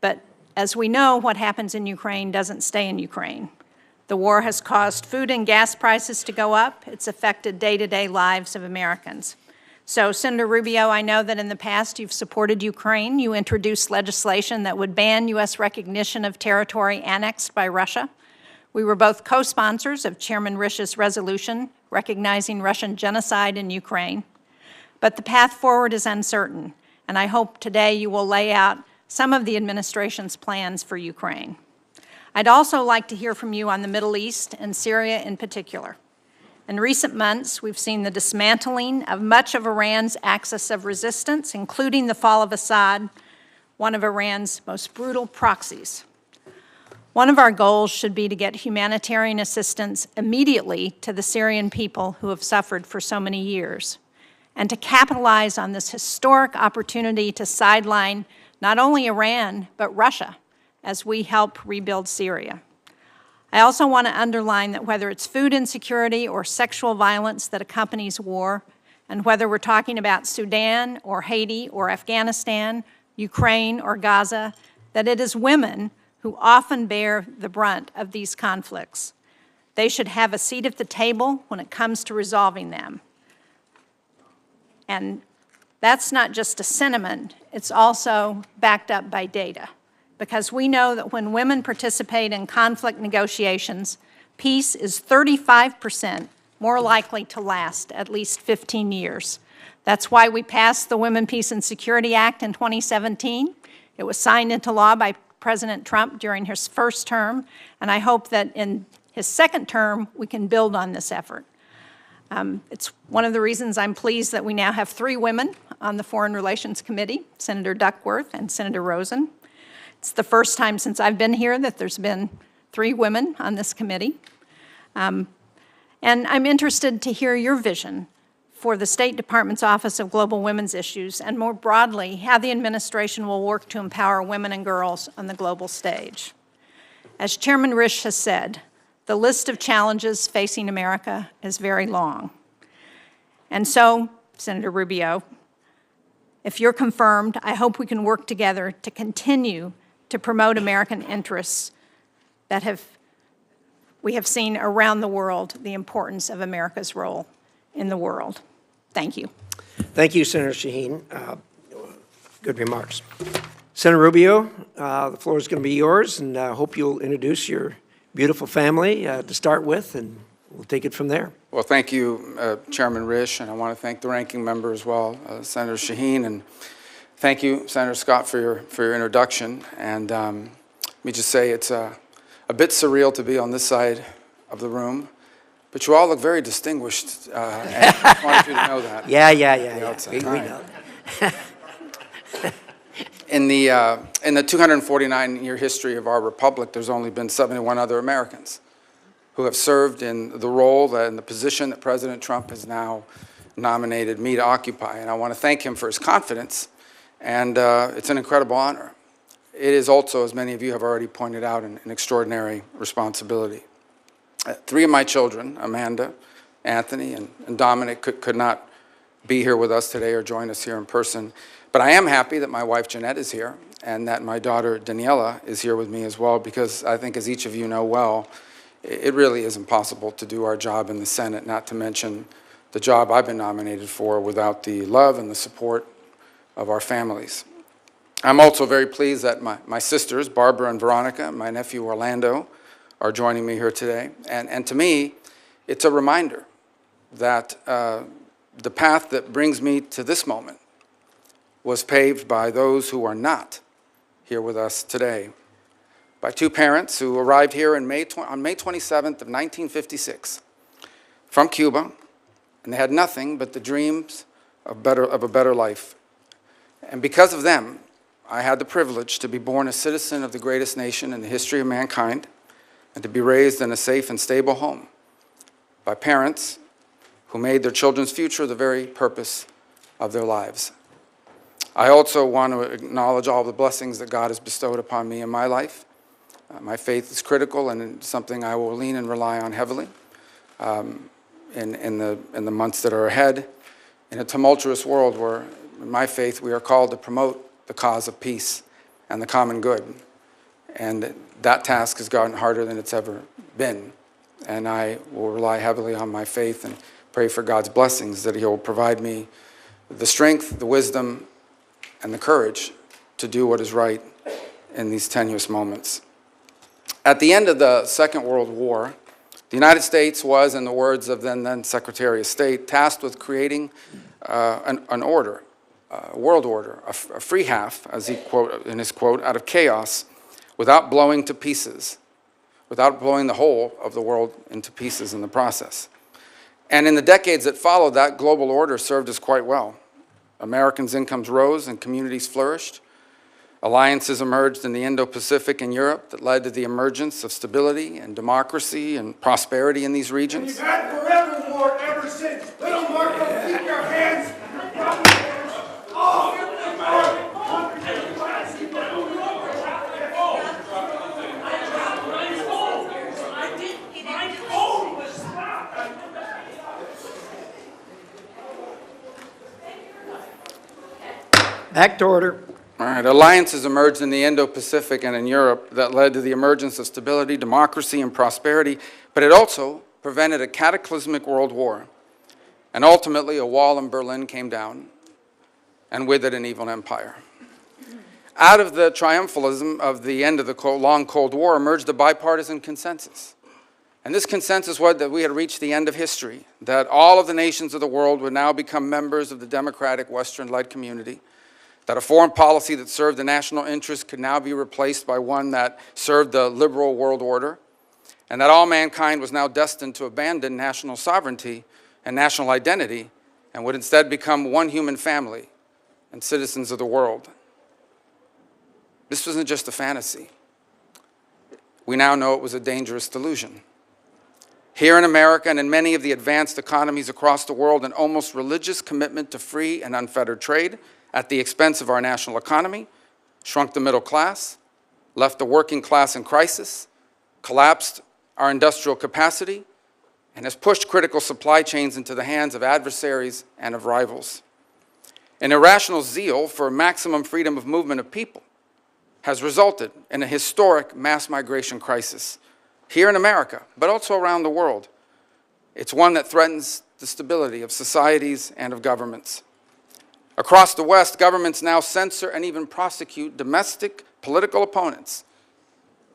S7: But as we know, what happens in Ukraine doesn't stay in Ukraine. The war has caused food and gas prices to go up. It's affected day-to-day lives of Americans. So, Senator Rubio, I know that in the past you've supported Ukraine. You introduced legislation that would ban U.S. recognition of territory annexed by Russia. We were both co-sponsors of Chairman Risch's resolution recognizing Russian genocide in Ukraine. But the path forward is uncertain, and I hope today you will lay out some of the administration's plans for Ukraine. I'd also like to hear from you on the Middle East and Syria in particular. In recent months, we've seen the dismantling of much of Iran's axis of resistance, including the fall of Assad, one of Iran's most brutal proxies. One of our goals should be to get humanitarian assistance immediately to the Syrian people who have suffered for so many years, and to capitalize on this historic opportunity to sideline not only Iran, but Russia, as we help rebuild Syria. I also want to underline that whether it's food insecurity or sexual violence that accompanies war, and whether we're talking about Sudan or Haiti or Afghanistan, Ukraine or Gaza, that it is women who often bear the brunt of these conflicts. They should have a seat at the table when it comes to resolving them. And that's not just a sentiment, it's also backed up by data. Because we know that when women participate in conflict negotiations, peace is 35% more likely to last at least 15 years. That's why we passed the Women, Peace, and Security Act in 2017. It was signed into law by President Trump during his first term, and I hope that in his second term, we can build on this effort. It's one of the reasons I'm pleased that we now have 3 women on the Foreign Relations Committee, Senator Duckworth and Senator Rosen. It's the first time since I've been here that there's been 3 women on this committee. And I'm interested to hear your vision for the State Department's Office of Global Women's Issues, and more broadly, how the administration will work to empower women and girls on the global stage. As Chairman Risch has said, the list of challenges facing America is very long. And so, Senator Rubio, if you're confirmed, I hope we can work together to continue to promote American interests that we have seen around the world the importance of America's role in the world. Thank you.
S6: Thank you, Senator Shaheen. Good remarks. Senator Rubio, the floor is going to be yours, and I hope you'll introduce your beautiful family to start with, and we'll take it from there.
S8: Well, thank you, Chairman Risch, and I want to thank the ranking member as well, Senator Shaheen, and thank you, Senator Scott, for your introduction. And let me just say it's a bit surreal to be on this side of the room, but you all look very distinguished, and I just wanted you to know that.
S6: Yeah. We know.
S8: In the 249-year history of our republic, there's only been 71 other Americans who have served in the role and the position that President Trump has now nominated me to occupy. And I want to thank him for his confidence, and it's an incredible honor. It is also, as many of you have already pointed out, an extraordinary responsibility. 3 of my children, Amanda, Anthony, and Dominic, could not be here with us today or join us here in person. But I am happy that my wife Jeanette is here and that my daughter Daniela is here with me as well, because I think, as each of you know well, it really is impossible to do our job in the Senate, not to mention the job I've been nominated for, without the love and the support of our families. I'm also very pleased that my sisters, Barbara and Veronica, and my nephew Orlando, are joining me here today. And to me, it's a reminder that the path that brings me to this moment was paved by those who are not here with us today, by 2 parents who arrived here on May 27th of 1956 from Cuba, and they had nothing but the dreams of a better life. And because of them, I had the privilege to be born a citizen of the greatest nation in the history of mankind, and to be raised in a safe and stable home by parents who made their children's future the very purpose of their lives. I also want to acknowledge all the blessings that God has bestowed upon me in my life. My faith is critical and something I will lean and rely on heavily in the months that are ahead. in a tumultuous world where, in my faith, we are called to promote the cause of peace and the common good. And that task has gotten harder than it's ever been. And I will rely heavily on my faith and pray for God's blessings, that He will provide me the strength, the wisdom, and the courage to do what is right in these tenuous moments. At the end of the Second World War, the United States was, in the words of then Secretary of State, tasked with creating an order, a world order, a free half, as he quote in his quote, out of chaos, without blowing to pieces, without blowing the whole of the world into pieces in the process. And in the decades that followed, that global order served us quite well. Americans' incomes rose and communities flourished. Alliances emerged in the Indo-Pacific and Europe that led to the emergence of stability and democracy and prosperity in these regions.
S9: We've had forever war ever since. Little Marco, keep your hands.
S6: Back to order.
S8: All right, alliances emerged in the Indo-Pacific and in Europe that led to the emergence of stability, democracy, and prosperity, but it also prevented a cataclysmic world war. And ultimately, a wall in Berlin came down, and with it, an evil empire. Out of the triumphalism of the end of the long Cold War emerged a bipartisan consensus. And this consensus was that we had reached the end of history, that all of the nations of the world would now become members of the democratic Western-led community, that a foreign policy that served the national interest could now be replaced by one that served the liberal world order, and that all mankind was now destined to abandon national sovereignty and national identity and would instead become one human family and citizens of the world. This wasn't just a fantasy. We now know it was a dangerous delusion. Here in America and in many of the advanced economies across the world, an almost religious commitment to free and unfettered trade at the expense of our national economy shrunk the middle class, left the working class in crisis, collapsed our industrial capacity, and has pushed critical supply chains into the hands of adversaries and of rivals. An irrational zeal for maximum freedom of movement of people has resulted in a historic mass migration crisis here in America, but also around the world. It's one that threatens the stability of societies and of governments. Across the West, governments now censor and even prosecute domestic political opponents.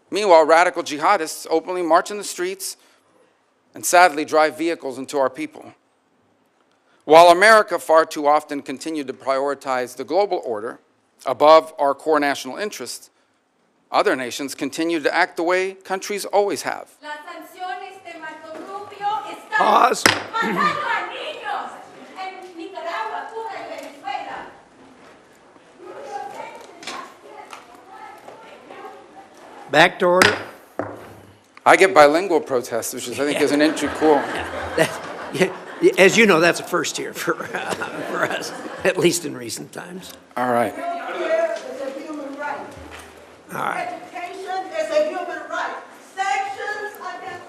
S8: Meanwhile, radical jihadists openly march in the streets and sadly drive vehicles into our people. While America far too often continued to prioritize the global order above our core national interests, other nations continue to act the way countries always have.
S6: Pause. Back to order.
S8: I get bilingual protests, which is, I think, is an entry cool.
S6: As you know, that's a first here for us, at least in recent times.
S8: All right.
S10: Healthcare is a human right.
S6: All right.
S10: Education is a human right. Sanctions against.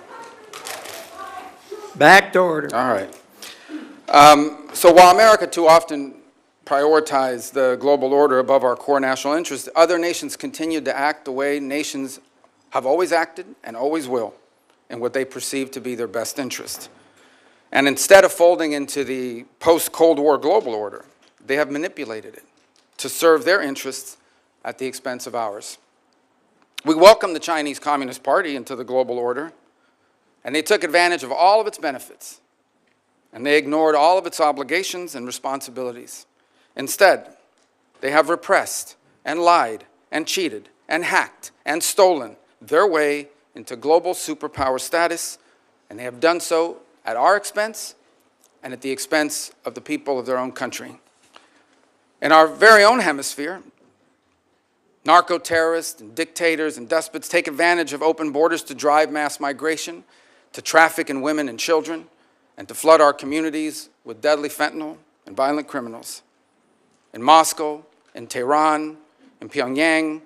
S6: Back to order.
S8: All right. So while America too often prioritized the global order above our core national interests, other nations continued to act the way nations have always acted and always will in what they perceive to be their best interest. And instead of folding into the post-Cold War global order, they have manipulated it to serve their interests at the expense of ours. We welcomed the Chinese Communist Party into the global order, and they took advantage of all of its benefits, and they ignored all of its obligations and responsibilities. Instead, they have repressed and lied and cheated and hacked and stolen their way into global superpower status, and they have done so at our expense and at the expense of the people of their own country. In our very own hemisphere, narco-terrorists and dictators and despots take advantage of open borders to drive mass migration, to traffic in women and children, and to flood our communities with deadly fentanyl and violent criminals. In Moscow, in Tehran, in Pyongyang,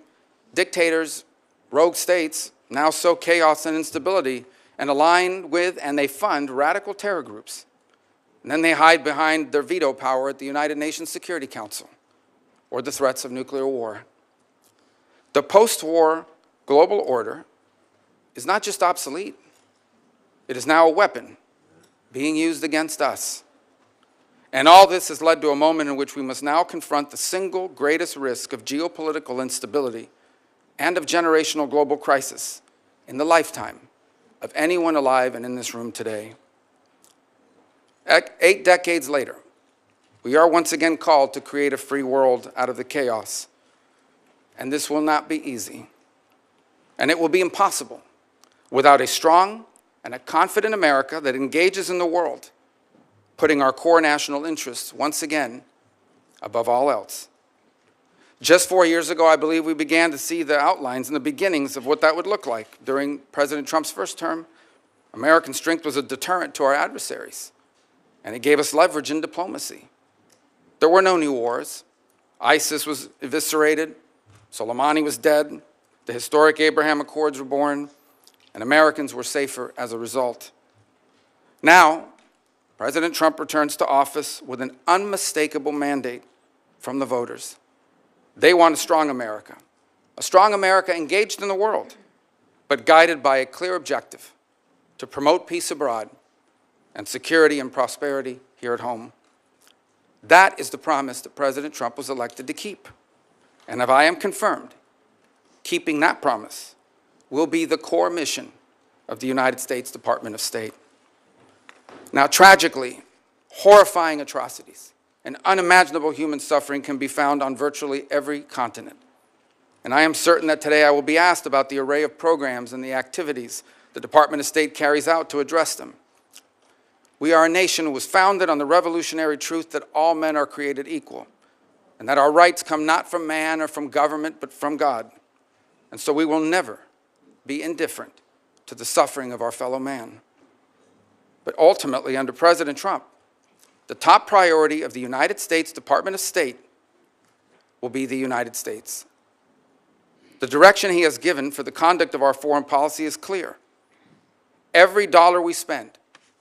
S8: dictators, rogue states now sow chaos and instability and align with and they fund radical terror groups And then they hide behind their veto power at the United Nations Security Council or the threats of nuclear war. The post-war global order is not just obsolete, it is now a weapon being used against us. And all this has led to a moment in which we must now confront the single greatest risk of geopolitical instability and of generational global crisis in the lifetime of anyone alive and in this room today. 8 decades later, we are once again called to create a free world out of the chaos. And this will not be easy. And it will be impossible without a strong and a confident America that engages in the world, putting our core national interests once again above all else. Just 4 years ago, I believe we began to see the outlines and the beginnings of what that would look like. During President Trump's first term, American strength was a deterrent to our adversaries, and it gave us leverage in diplomacy. There were no new wars. ISIS was eviscerated, Soleimani was dead, the historic Abraham Accords were born, and Americans were safer as a result. Now, President Trump returns to office with an unmistakable mandate from the voters. They want a strong America engaged in the world, but guided by a clear objective to promote peace abroad and security and prosperity here at home. That is the promise that President Trump was elected to keep. And if I am confirmed, keeping that promise will be the core mission of the United States Department of State. Now, tragically, horrifying atrocities and unimaginable human suffering can be found on virtually every continent. And I am certain that today I will be asked about the array of programs and the activities the Department of State carries out to address them. We are a nation who was founded on the revolutionary truth that all men are created equal, and that our rights come not from man or from government, but from God. And so we will never be indifferent to the suffering of our fellow man. But ultimately, under President Trump, the top priority of the United States Department of State will be the United States. The direction he has given for the conduct of our foreign policy is clear. Every dollar we spend,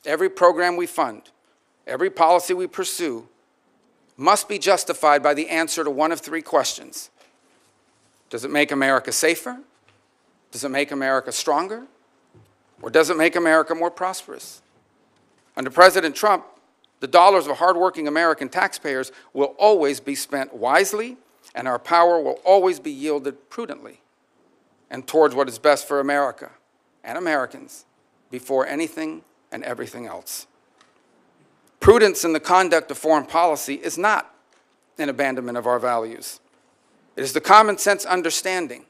S8: every program we fund, every policy we pursue must be justified by the answer to one of 3 questions. Does it make America safer? Does it make America stronger? Or does it make America more prosperous? Under President Trump, the dollars of hardworking American taxpayers will always be spent wisely, and our power will always be yielded prudently and towards what is best for America and Americans before anything and everything else. Prudence in the conduct of foreign policy is not an abandonment of our values. It is the common sense understanding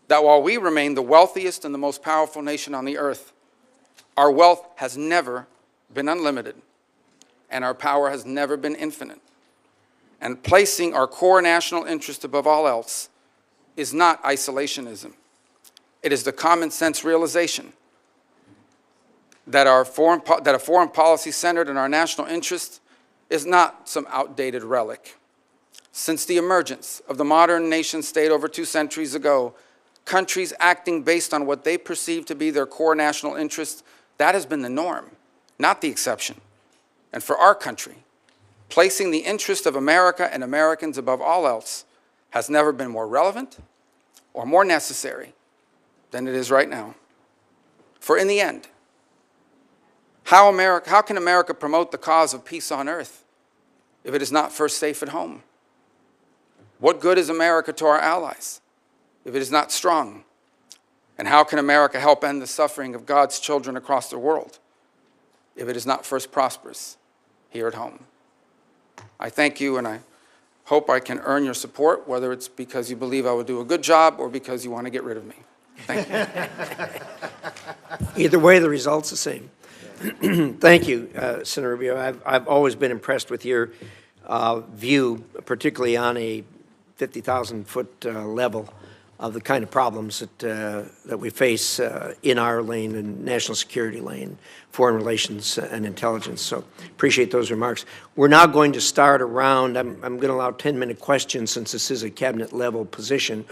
S8: that while we remain the wealthiest and the most powerful nation on the earth, our wealth has never been unlimited, and our power has never been infinite. And placing our core national interest above all else is not isolationism. It is the common sense realization that a foreign policy centered in our national interest is not some outdated relic. Since the emergence of the modern nation state over 2 centuries ago, countries acting based on what they perceive to be their core national interests, that has been the norm, not the exception. And for our country, placing the interest of America and Americans above all else has never been more relevant or more necessary than it is right now. For in the end, how can America promote the cause of peace on earth if it is not first safe at home? What good is America to our allies if it is not strong? And how can America help end the suffering of God's children across the world if it is not first prosperous here at home? I thank you, and I hope I can earn your support, whether it's because you believe I will do a good job or because you want to get rid of me. Thank you.
S6: Either way, the result's the same. Thank you, Senator Rubio. I've always been impressed with your view, particularly on a 50,000-foot level, of the kind of problems that we face in our lane, and national security lane, foreign relations and intelligence. So appreciate those remarks. We're now going to start a round. I'm going to allow 10-minute questions since this is a cabinet-level position.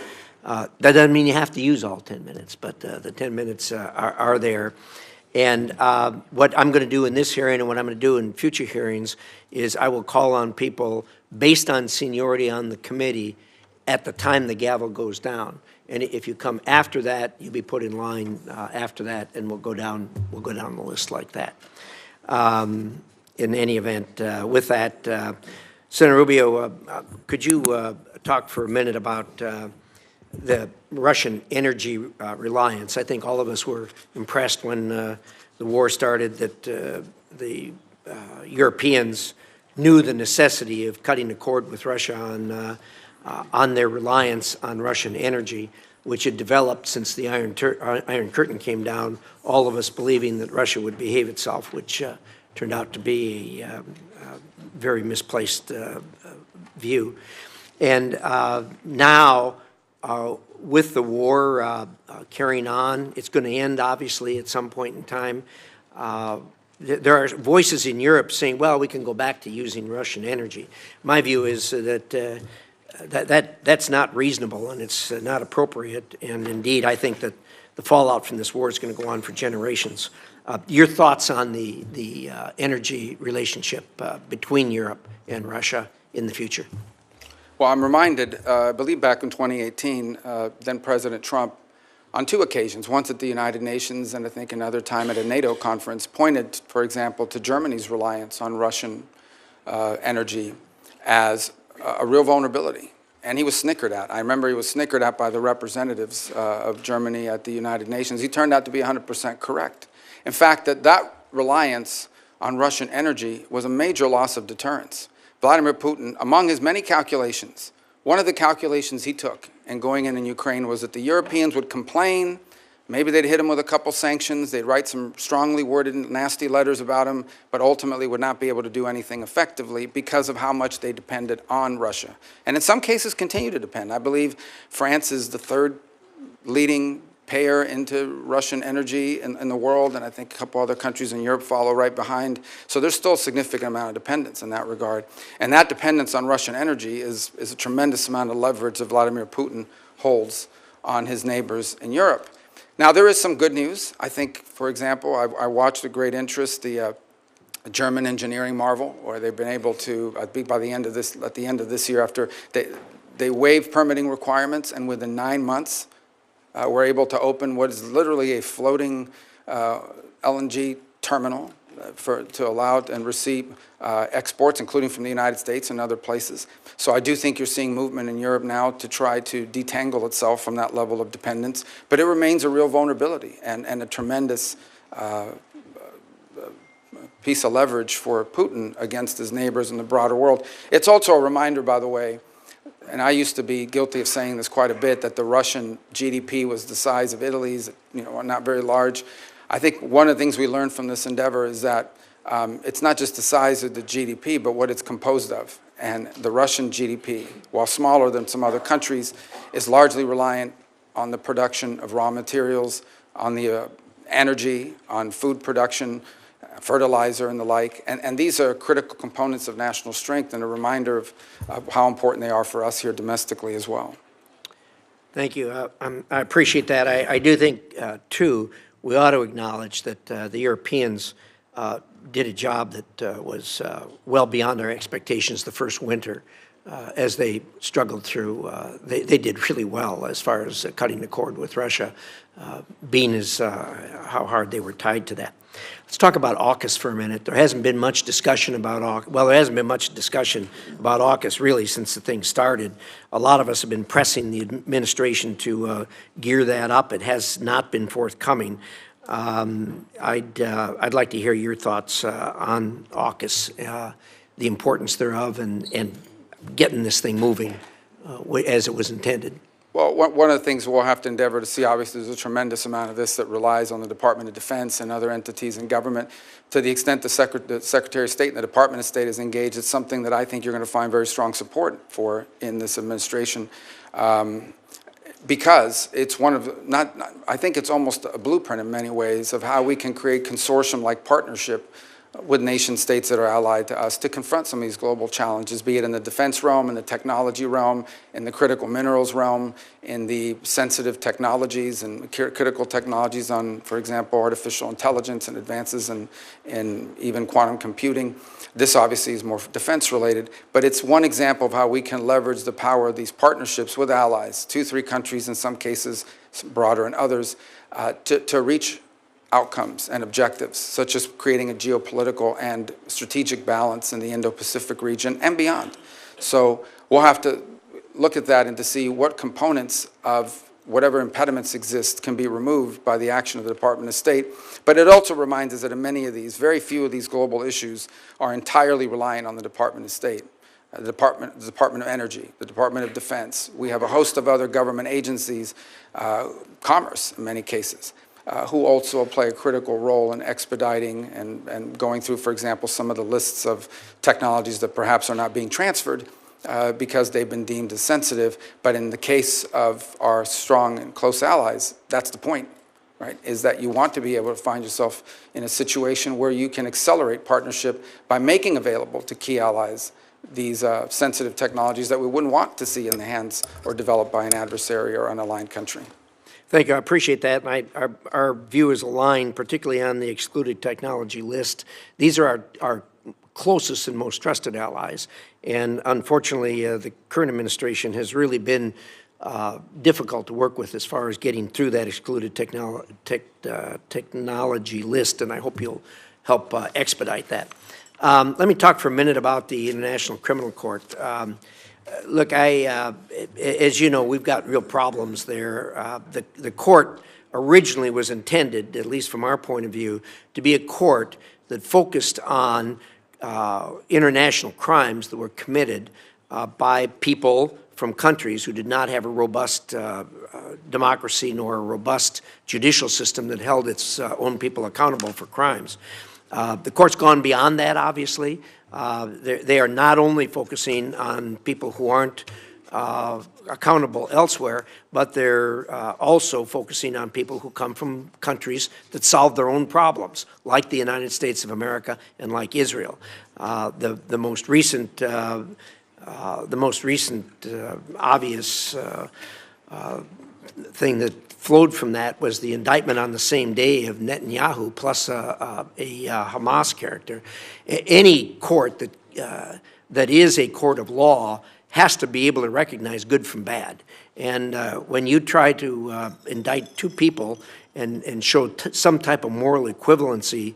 S6: That doesn't mean you have to use all 10 minutes, but the 10 minutes are there. And what I'm going to do in this hearing and what I'm going to do in future hearings is I will call on people based on seniority on the committee at the time the gavel goes down. And if you come after that, you'll be put in line after that, and we'll go down the list like that. In any event, with that, Senator Rubio, could you talk for a minute about the Russian energy reliance? I think all of us were impressed when the war started that the Europeans knew the necessity of cutting the cord with Russia on their reliance on Russian energy, which had developed since the Iron Curtain came down, all of us believing that Russia would behave itself, which turned out to be a very misplaced view. And now, with the war carrying on, it's going to end, obviously, at some point in time. There are voices in Europe saying, well, we can go back to using Russian energy. My view is that that's not reasonable and it's not appropriate. And indeed, I think that the fallout from this war is going to go on for generations. Your thoughts on the energy relationship between Europe and Russia in the future?
S8: Well, I'm reminded, I believe back in 2018, then President Trump, on 2 occasions, once at the United Nations and I think another time at a NATO conference, pointed, for example, to Germany's reliance on Russian energy as a real vulnerability. And he was snickered at. I remember he was snickered at by the representatives of Germany at the United Nations. He turned out to be 100% correct. In fact, that reliance on Russian energy was a major loss of deterrence. Vladimir Putin, among his many calculations, one of the calculations he took in going in Ukraine was that the Europeans would complain, maybe they'd hit him with a couple sanctions, they'd write some strongly worded nasty letters about him, but ultimately would not be able to do anything effectively because of how much they depended on Russia. And in some cases continue to depend. I believe France is the 3rd leading payer into Russian energy in the world, and I think a couple other countries in Europe follow right behind. So there's still a significant amount of dependence in that regard. And that dependence on Russian energy is a tremendous amount of leverage that Vladimir Putin holds on his neighbors in Europe. Now, there is some good news. I think, for example, I watched with great interest the German engineering marvel, where they've been able to, I think by the end of this year, after they waived permitting requirements, and within 9 months, we're able to open what is literally a floating LNG terminal to allow and receive exports, including from the United States and other places. So I do think you're seeing movement in Europe now to try to detangle itself from that level of dependence. But it remains a real vulnerability and a tremendous piece of leverage for Putin against his neighbors in the broader world. It's also a reminder, by the way, and I used to be guilty of saying this quite a bit, that the Russian GDP was the size of Italy's, not very large. I think one of the things we learned from this endeavor is that it's not just the size of the GDP, but what it's composed of. And the Russian GDP, while smaller than some other countries, is largely reliant on the production of raw materials, on the energy, on food production, fertilizer and the like. And these are critical components of national strength and a reminder of how important they are for us here domestically as well.
S6: Thank you. I appreciate that. I do think, too, we ought to acknowledge that the Europeans did a job that was well beyond our expectations the first winter as they struggled through. They did really well as far as cutting the cord with Russia, being as how hard they were tied to that. Let's talk about AUKUS for a minute. There hasn't been much discussion about AUKUS. Well, there hasn't been much discussion about AUKUS really since the thing started. A lot of us have been pressing the administration to gear that up. It has not been forthcoming. I'd like to hear your thoughts on AUKUS, the importance thereof, and getting this thing moving as it was intended.
S8: Well, one of the things we'll have to endeavor to see, obviously, there's a tremendous amount of this that relies on the Department of Defense and other entities in government. To the extent the Secretary of State and the Department of State is engaged, it's something that I think you're going to find very strong support for in this administration. Because it's one of, I think it's almost a blueprint in many ways of how we can create consortium-like partnership with nation states that are allied to us to confront some of these global challenges, be it in the defense realm, in the technology realm, in the critical minerals realm, in the sensitive technologies and critical technologies on, for example, artificial intelligence and advances in even quantum computing. This obviously is more defense related, but it's one example of how we can leverage the power of these partnerships with allies, 2, 3 countries in some cases, broader in others, to reach outcomes and objectives, such as creating a geopolitical and strategic balance in the Indo-Pacific region and beyond. So we'll have to look at that and to see what components of whatever impediments exist can be removed by the action of the Department of State. But it also reminds us that in many of these, very few of these global issues are entirely reliant on the Department of State. The Department of Energy, the Department of Defense. We have a host of other government agencies, commerce in many cases, who also play a critical role in expediting and going through, for example, some of the lists of technologies that perhaps are not being transferred because they've been deemed as sensitive. But in the case of our strong and close allies, that's the point, right? Is that you want to be able to find yourself in a situation where you can accelerate partnership by making available to key allies these sensitive technologies that we wouldn't want to see in the hands or developed by an adversary or unaligned country.
S6: Thank you. I appreciate that. And our view is aligned, particularly on the excluded technology list. These are our closest and most trusted allies. And unfortunately, the current administration has really been difficult to work with as far as getting through that excluded technology list. And I hope you'll help expedite that. Let me talk for a minute about the International Criminal Court. Look, as you know, we've got real problems there. The court originally was intended, at least from our point of view, to be a court that focused on international crimes that were committed by people from countries who did not have a robust democracy nor a robust judicial system that held its own people accountable for crimes. The court's gone beyond that, obviously. They are not only focusing on people who aren't accountable elsewhere, but they're also focusing on people who come from countries that solve their own problems, like the United States of America and like Israel. The most recent obvious thing that flowed from that was the indictment on the same day of Netanyahu plus a Hamas character. Any court that is a court of law has to be able to recognize good from bad. And when you try to indict 2 people and show some type of moral equivalency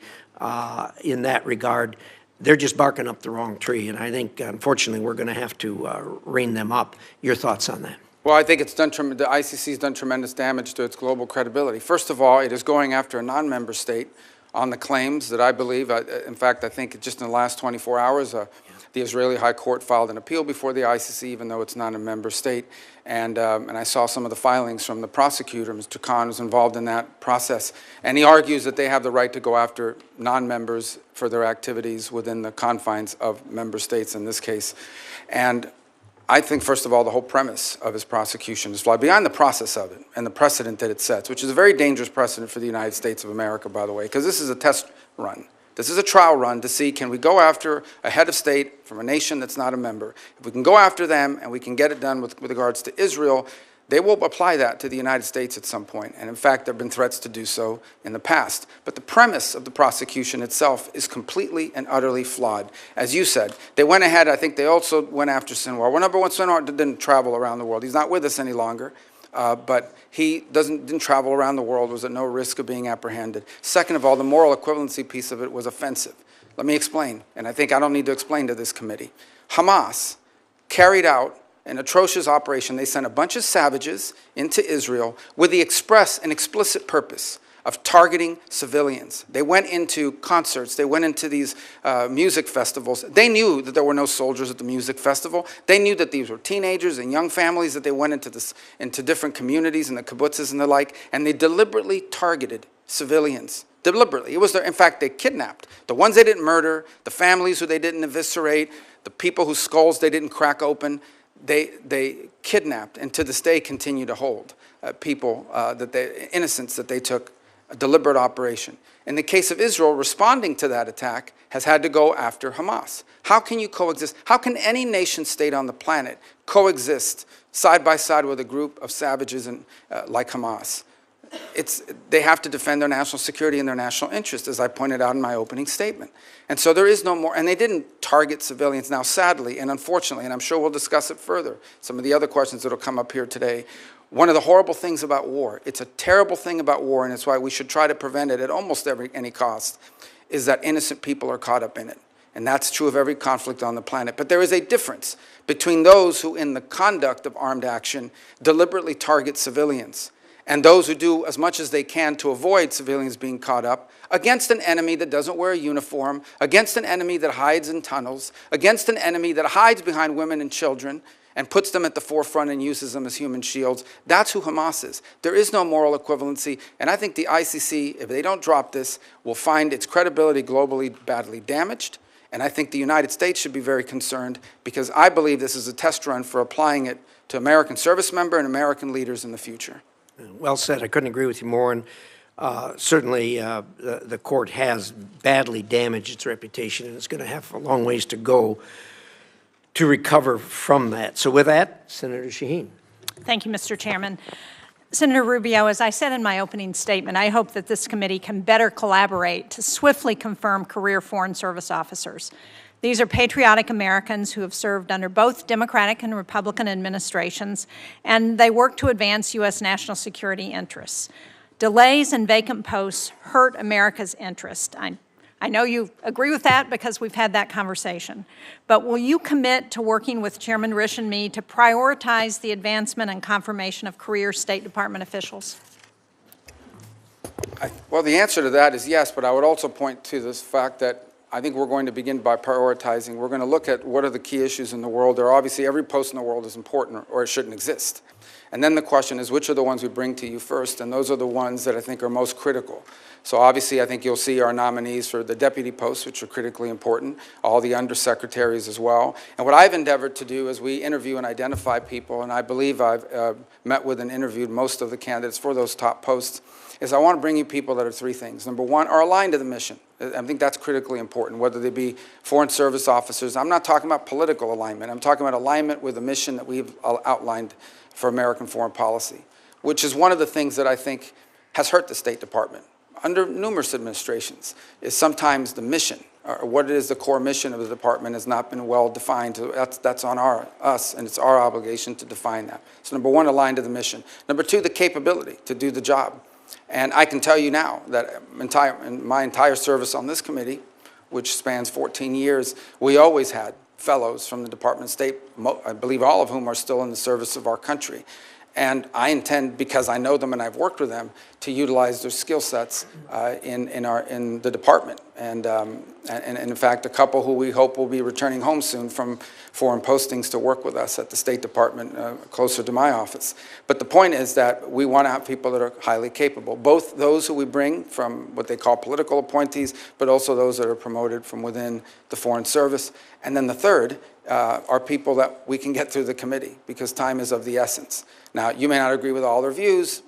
S6: in that regard, they're just barking up the wrong tree. And I think, unfortunately, we're going to have to rein them up. Your thoughts on that?
S8: Well, I think the ICC has done tremendous damage to its global credibility. First of all, it is going after a non-member state on the claims that I believe, in fact, I think just in the last 24 hours, the Israeli High Court filed an appeal before the ICC, even though it's not a member state. And I saw some of the filings from the prosecutor, Mr. Khan, was involved in that process. And he argues that they have the right to go after non-members for their activities within the confines of member states in this case. And I think, first of all, the whole premise of his prosecution is flawed, beyond the process of it and the precedent that it sets, which is a very dangerous precedent for the United States of America, by the way, because this is a test run. This is a trial run to see, can we go after a head of state from a nation that's not a member? If we can go after them and we can get it done with regards to Israel, they will apply that to the United States at some point. And in fact, there have been threats to do so in the past. But the premise of the prosecution itself is completely and utterly flawed. As you said, they went ahead, I think they also went after Sinwar. Well, number one, Sinwar didn't travel around the world. He's not with us any longer. But he didn't travel around the world, was at no risk of being apprehended. Second of all, the moral equivalency piece of it was offensive. Let me explain, and I think I don't need to explain to this committee. Hamas carried out an atrocious operation. They sent a bunch of savages into Israel with the express and explicit purpose of targeting civilians. They went into concerts. They went into these music festivals. They knew that there were no soldiers at the music festival. They knew that these were teenagers and young families, that they went into different communities and the kibbutzes and the like, and they deliberately targeted civilians. Deliberately. It was in fact, they kidnapped the ones they didn't murder, the families who they didn't eviscerate, the people whose skulls they didn't crack open. They kidnapped and to this day continue to hold people, innocents that they took a deliberate operation. In the case of Israel, responding to that attack has had to go after Hamas. How can you coexist? How can any nation state on the planet coexist side by side with a group of savages like Hamas? They have to defend their national security and their national interest, as I pointed out in my opening statement. And so there is no more, and they didn't target civilians. Now, sadly and unfortunately, and I'm sure we'll discuss it further, some of the other questions that will come up here today, one of the horrible things about war, it's a terrible thing about war, and it's why we should try to prevent it at almost any cost, is that innocent people are caught up in it. And that's true of every conflict on the planet. But there is a difference between those who, in the conduct of armed action, deliberately target civilians, and those who do as much as they can to avoid civilians being caught up against an enemy that doesn't wear a uniform, against an enemy that hides in tunnels, against an enemy that hides behind women and children and puts them at the forefront and uses them as human shields. That's who Hamas is. There is no moral equivalency, and I think the ICC, if they don't drop this, will find its credibility globally badly damaged, and I think the United States should be very concerned because I believe this is a test run for applying it to American service members and American leaders in the future.
S6: Well said. I couldn't agree with you more. And certainly the court has badly damaged its reputation, and it's going to have a long ways to go to recover from that. So with that, Senator Shaheen.
S7: Thank you, Mr. Chairman. Senator Rubio, as I said in my opening statement, I hope that this committee can better collaborate to swiftly confirm career Foreign Service officers. These are patriotic Americans who have served under both Democratic and Republican administrations, and they work to advance U.S. national security interests. Delays and vacant posts hurt America's interest. I know you agree with that because we've had that conversation. But will you commit to working with Chairman Risch and me to prioritize the advancement and confirmation of career State Department officials?
S8: Well, the answer to that is yes, but I would also point to this fact that I think we're going to begin by prioritizing. We're going to look at what are the key issues in the world. There are obviously every post in the world is important or it shouldn't exist. And then the question is which are the ones we bring to you first, and those are the ones that I think are most critical. So obviously I think you'll see our nominees for the deputy posts, which are critically important, all the undersecretaries as well. And what I've endeavored to do is we interview and identify people, and I believe I've met with and interviewed most of the candidates for those top posts, is I want to bring you people that are three things. Number one, are aligned to the mission. I think that's critically important, whether they be Foreign Service officers. I'm not talking about political alignment. I'm talking about alignment with the mission that we've outlined for American foreign policy, which is one of the things that I think has hurt the State Department under numerous administrations, is sometimes the mission, or what it is the core mission of the department has not been well defined. That's on us, and it's our obligation to define that. So number one, aligned to the mission. Number two, the capability to do the job. And I can tell you now that in my entire service on this committee, which spans 14 years, we always had fellows from the Department of State, I believe all of whom are still in the service of our country. And I intend, because I know them and I've worked with them, to utilize their skill sets in the department. And in fact, a couple who we hope will be returning home soon from foreign postings to work with us at the State Department closer to my office. But the point is that we want to have people that are highly capable, both those who we bring from what they call political appointees, but also those that are promoted from within the Foreign Service. And then the third are people that we can get through the committee, because time is of the essence. Now, you may not agree with all their views,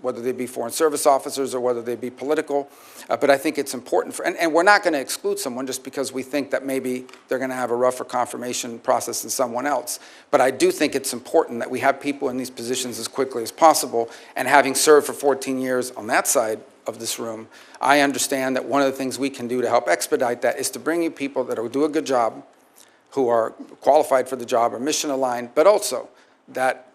S8: whether they be Foreign Service officers or whether they be political, but I think it's important and we're not going to exclude someone just because we think that maybe they're going to have a rougher confirmation process than someone else. But I do think it's important that we have people in these positions as quickly as possible, and having served for 14 years on that side of this room, I understand that one of the things we can do to help expedite that is to bring you people that will do a good job, who are qualified for the job or mission aligned, but also that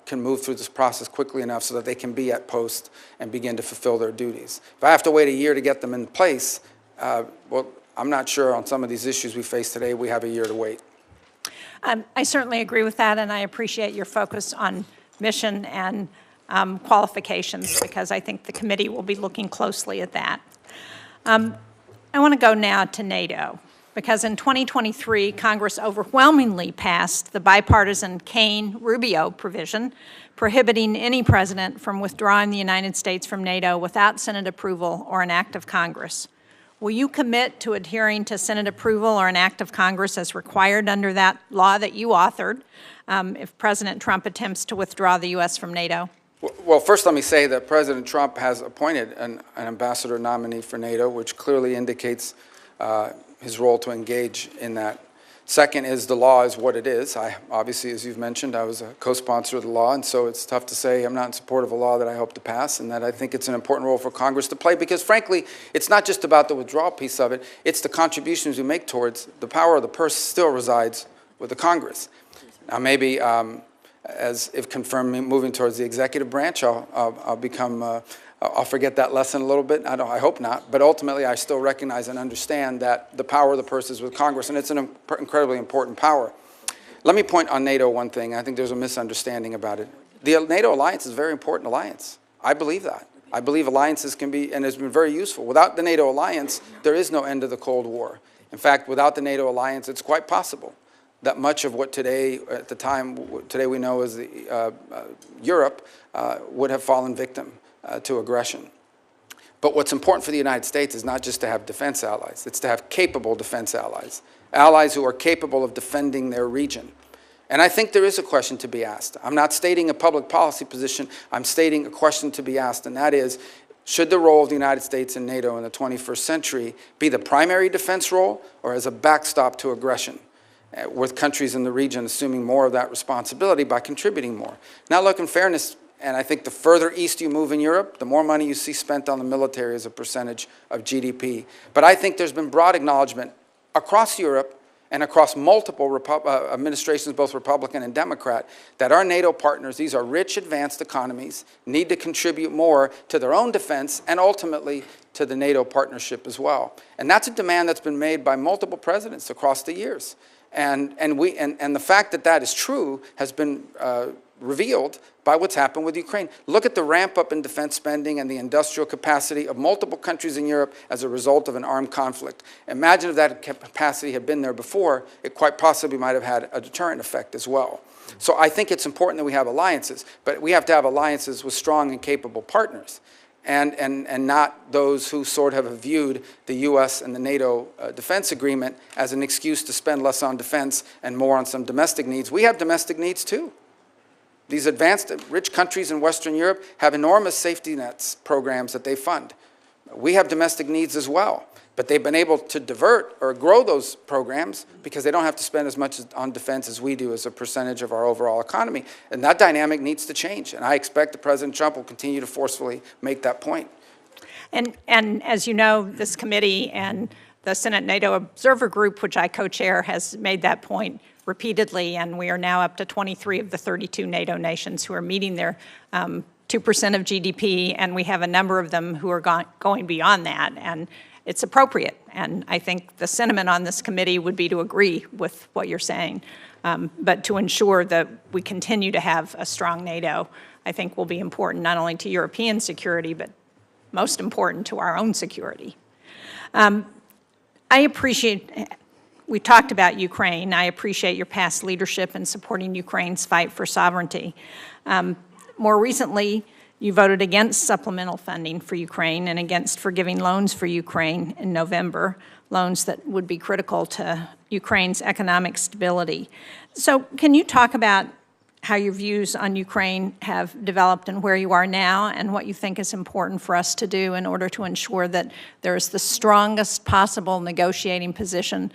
S8: can move through this process quickly enough so that they can be at post and begin to fulfill their duties. If I have to wait a year to get them in place, well, I'm not sure on some of these issues we face today, we have a year to wait.
S7: I certainly agree with that, and I appreciate your focus on mission and qualifications, because I think the committee will be looking closely at that. I want to go now to NATO, because in 2023, Congress overwhelmingly passed the bipartisan Kane-Rubio provision prohibiting any president from withdrawing the United States from NATO without Senate approval or an act of Congress. Will you commit to adhering to Senate approval or an act of Congress as required under that law that you authored if President Trump attempts to withdraw the U.S. from NATO?
S8: Well, first let me say that President Trump has appointed an ambassador nominee for NATO, which clearly indicates his role to engage in that. Second is the law is what it is. Obviously, as you've mentioned, I was a co-sponsor of the law, and so it's tough to say I'm not in support of a law that I hope to pass, and that I think it's an important role for Congress to play, because frankly, it's not just about the withdrawal piece of it, it's the contributions we make towards the power of the purse still resides with the Congress. Now maybe, as if confirmed, moving towards the executive branch, I'll become I'll forget that lesson a little bit. I hope not. But ultimately, I still recognize and understand that the power of the purse is with Congress, and it's an incredibly important power. Let me point on NATO one thing. I think there's a misunderstanding about it. The NATO alliance is a very important alliance. I believe that. I believe alliances can be, and has been very useful. Without the NATO alliance, there is no end to the Cold War. In fact, without the NATO alliance, it's quite possible that much of what today, at the time, today we know as Europe, would have fallen victim to aggression. But what's important for the United States is not just to have defense allies, it's to have capable defense allies, allies who are capable of defending their region. And I think there is a question to be asked. I'm not stating a public policy position, I'm stating a question to be asked, and that is, should the role of the United States in NATO in the 21st century be the primary defense role or as a backstop to aggression, with countries in the region assuming more of that responsibility by contributing more? Now look, in fairness, and I think the further east you move in Europe, the more money you see spent on the military as a percentage of GDP. But I think there's been broad acknowledgement across Europe and across multiple administrations, both Republican and Democrat, that our NATO partners, these are rich, advanced economies, need to contribute more to their own defense and ultimately to the NATO partnership as well. And that's a demand that's been made by multiple presidents across the years. And the fact that that is true has been revealed by what's happened with Ukraine. Look at the ramp up in defense spending and the industrial capacity of multiple countries in Europe as a result of an armed conflict. Imagine if that capacity had been there before, it quite possibly might have had a deterrent effect as well. So I think it's important that we have alliances, but we have to have alliances with strong and capable partners, and not those who sort of have viewed the U.S. and the NATO defense agreement as an excuse to spend less on defense and more on some domestic needs. We have domestic needs too. These advanced, rich countries in Western Europe have enormous safety nets programs that they fund. We have domestic needs as well, but they've been able to divert or grow those programs because they don't have to spend as much on defense as we do as a percentage of our overall economy. And that dynamic needs to change, and I expect that President Trump will continue to forcefully make that point.
S7: And as you know, this committee and the Senate NATO Observer Group, which I co-chair, has made that point repeatedly, and we are now up to 23 of the 32 NATO nations who are meeting their 2% of GDP, and we have a number of them who are going beyond that, and it's appropriate. And I think the sentiment on this committee would be to agree with what you're saying, but to ensure that we continue to have a strong NATO, I think will be important not only to European security, but most important to our own security. I appreciate, we talked about Ukraine. I appreciate your past leadership in supporting Ukraine's fight for sovereignty. More recently, you voted against supplemental funding for Ukraine and against forgiving loans for Ukraine in November, loans that would be critical to Ukraine's economic stability. So can you talk about how your views on Ukraine have developed and where you are now, and what you think is important for us to do in order to ensure that there is the strongest possible negotiating position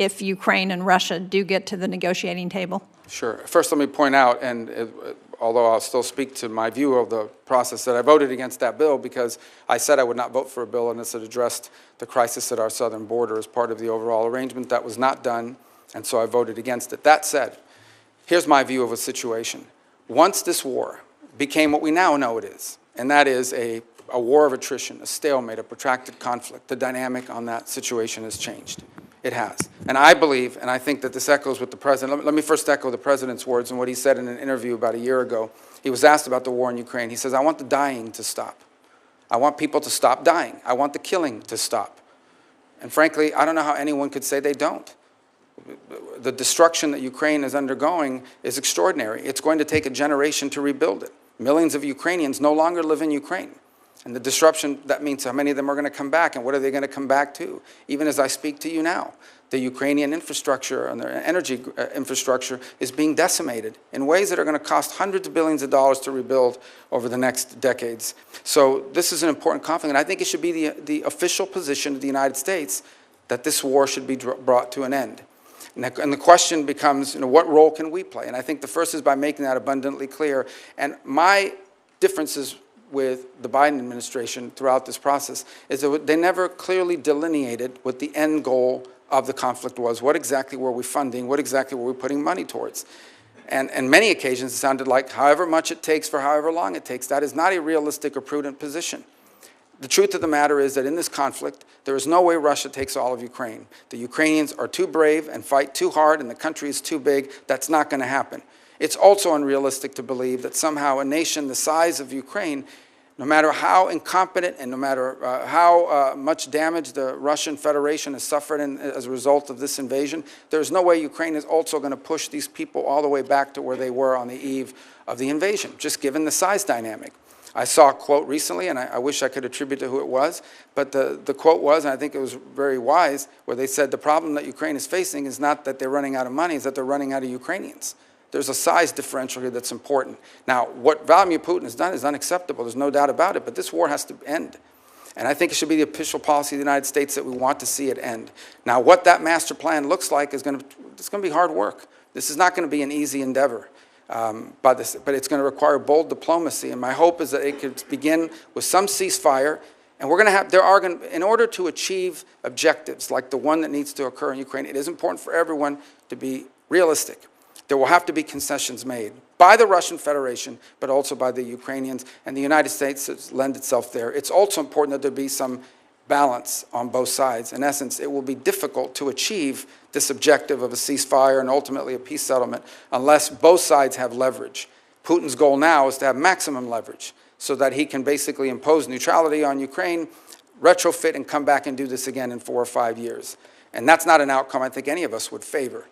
S7: if Ukraine and Russia do get to the negotiating table?
S8: Sure. First, let me point out, and although I'll still speak to my view of the process, that I voted against that bill because I said I would not vote for a bill unless it addressed the crisis at our southern border as part of the overall arrangement. That was not done, and so I voted against it. That said, here's my view of a situation. Once this war became what we now know it is, and that is a war of attrition, a stalemate, a protracted conflict, the dynamic on that situation has changed. It has. And I believe, and I think that this echoes with the president. Let me first echo the president's words and what he said in an interview about a year ago. He was asked about the war in Ukraine. He says, I want the dying to stop. I want people to stop dying. I want the killing to stop. And frankly, I don't know how anyone could say they don't. The destruction that Ukraine is undergoing is extraordinary. It's going to take a generation to rebuild it. Millions of Ukrainians no longer live in Ukraine. And the disruption, that means how many of them are going to come back, and what are they going to come back to? Even as I speak to you now, the Ukrainian infrastructure and their energy infrastructure is being decimated in ways that are going to cost hundreds of billions of dollars to rebuild over the next decades. So this is an important conflict, and I think it should be the official position of the United States that this war should be brought to an end. And the question becomes, what role can we play? And I think the first is by making that abundantly clear. And my differences with the Biden administration throughout this process is that they never clearly delineated what the end goal of the conflict was. What exactly were we funding? What exactly were we putting money towards? And on many occasions, it sounded like however much it takes for however long it takes. That is not a realistic or prudent position. The truth of the matter is that in this conflict, there is no way Russia takes all of Ukraine. The Ukrainians are too brave and fight too hard, and the country is too big. That's not going to happen. It's also unrealistic to believe that somehow a nation the size of Ukraine, no matter how incompetent and no matter how much damage the Russian Federation has suffered as a result of this invasion, there's no way Ukraine is also going to push these people all the way back to where they were on the eve of the invasion, just given the size dynamic. I saw a quote recently, and I wish I could attribute to who it was, but the quote was, and I think it was very wise, where they said the problem that Ukraine is facing is not that they're running out of money, it's that they're running out of Ukrainians. There's a size differential here that's important. Now, what Vladimir Putin has done is unacceptable. There's no doubt about it, but this war has to end. And I think it should be the official policy of the United States that we want to see it end. Now, what that master plan looks like is it's going to be hard work. This is not going to be an easy endeavor. But it's going to require bold diplomacy, and my hope is that it could begin with some ceasefire, and in order to achieve objectives like the one that needs to occur in Ukraine, it is important for everyone to be realistic. There will have to be concessions made by the Russian Federation, but also by the Ukrainians, and the United States has lent itself there. It's also important that there be some balance on both sides. In essence, it will be difficult to achieve this objective of a ceasefire and ultimately a peace settlement unless both sides have leverage. Putin's goal now is to have maximum leverage so that he can basically impose neutrality on Ukraine, retrofit, and come back and do this again in 4 or 5 years. And that's not an outcome I think any of us would favor.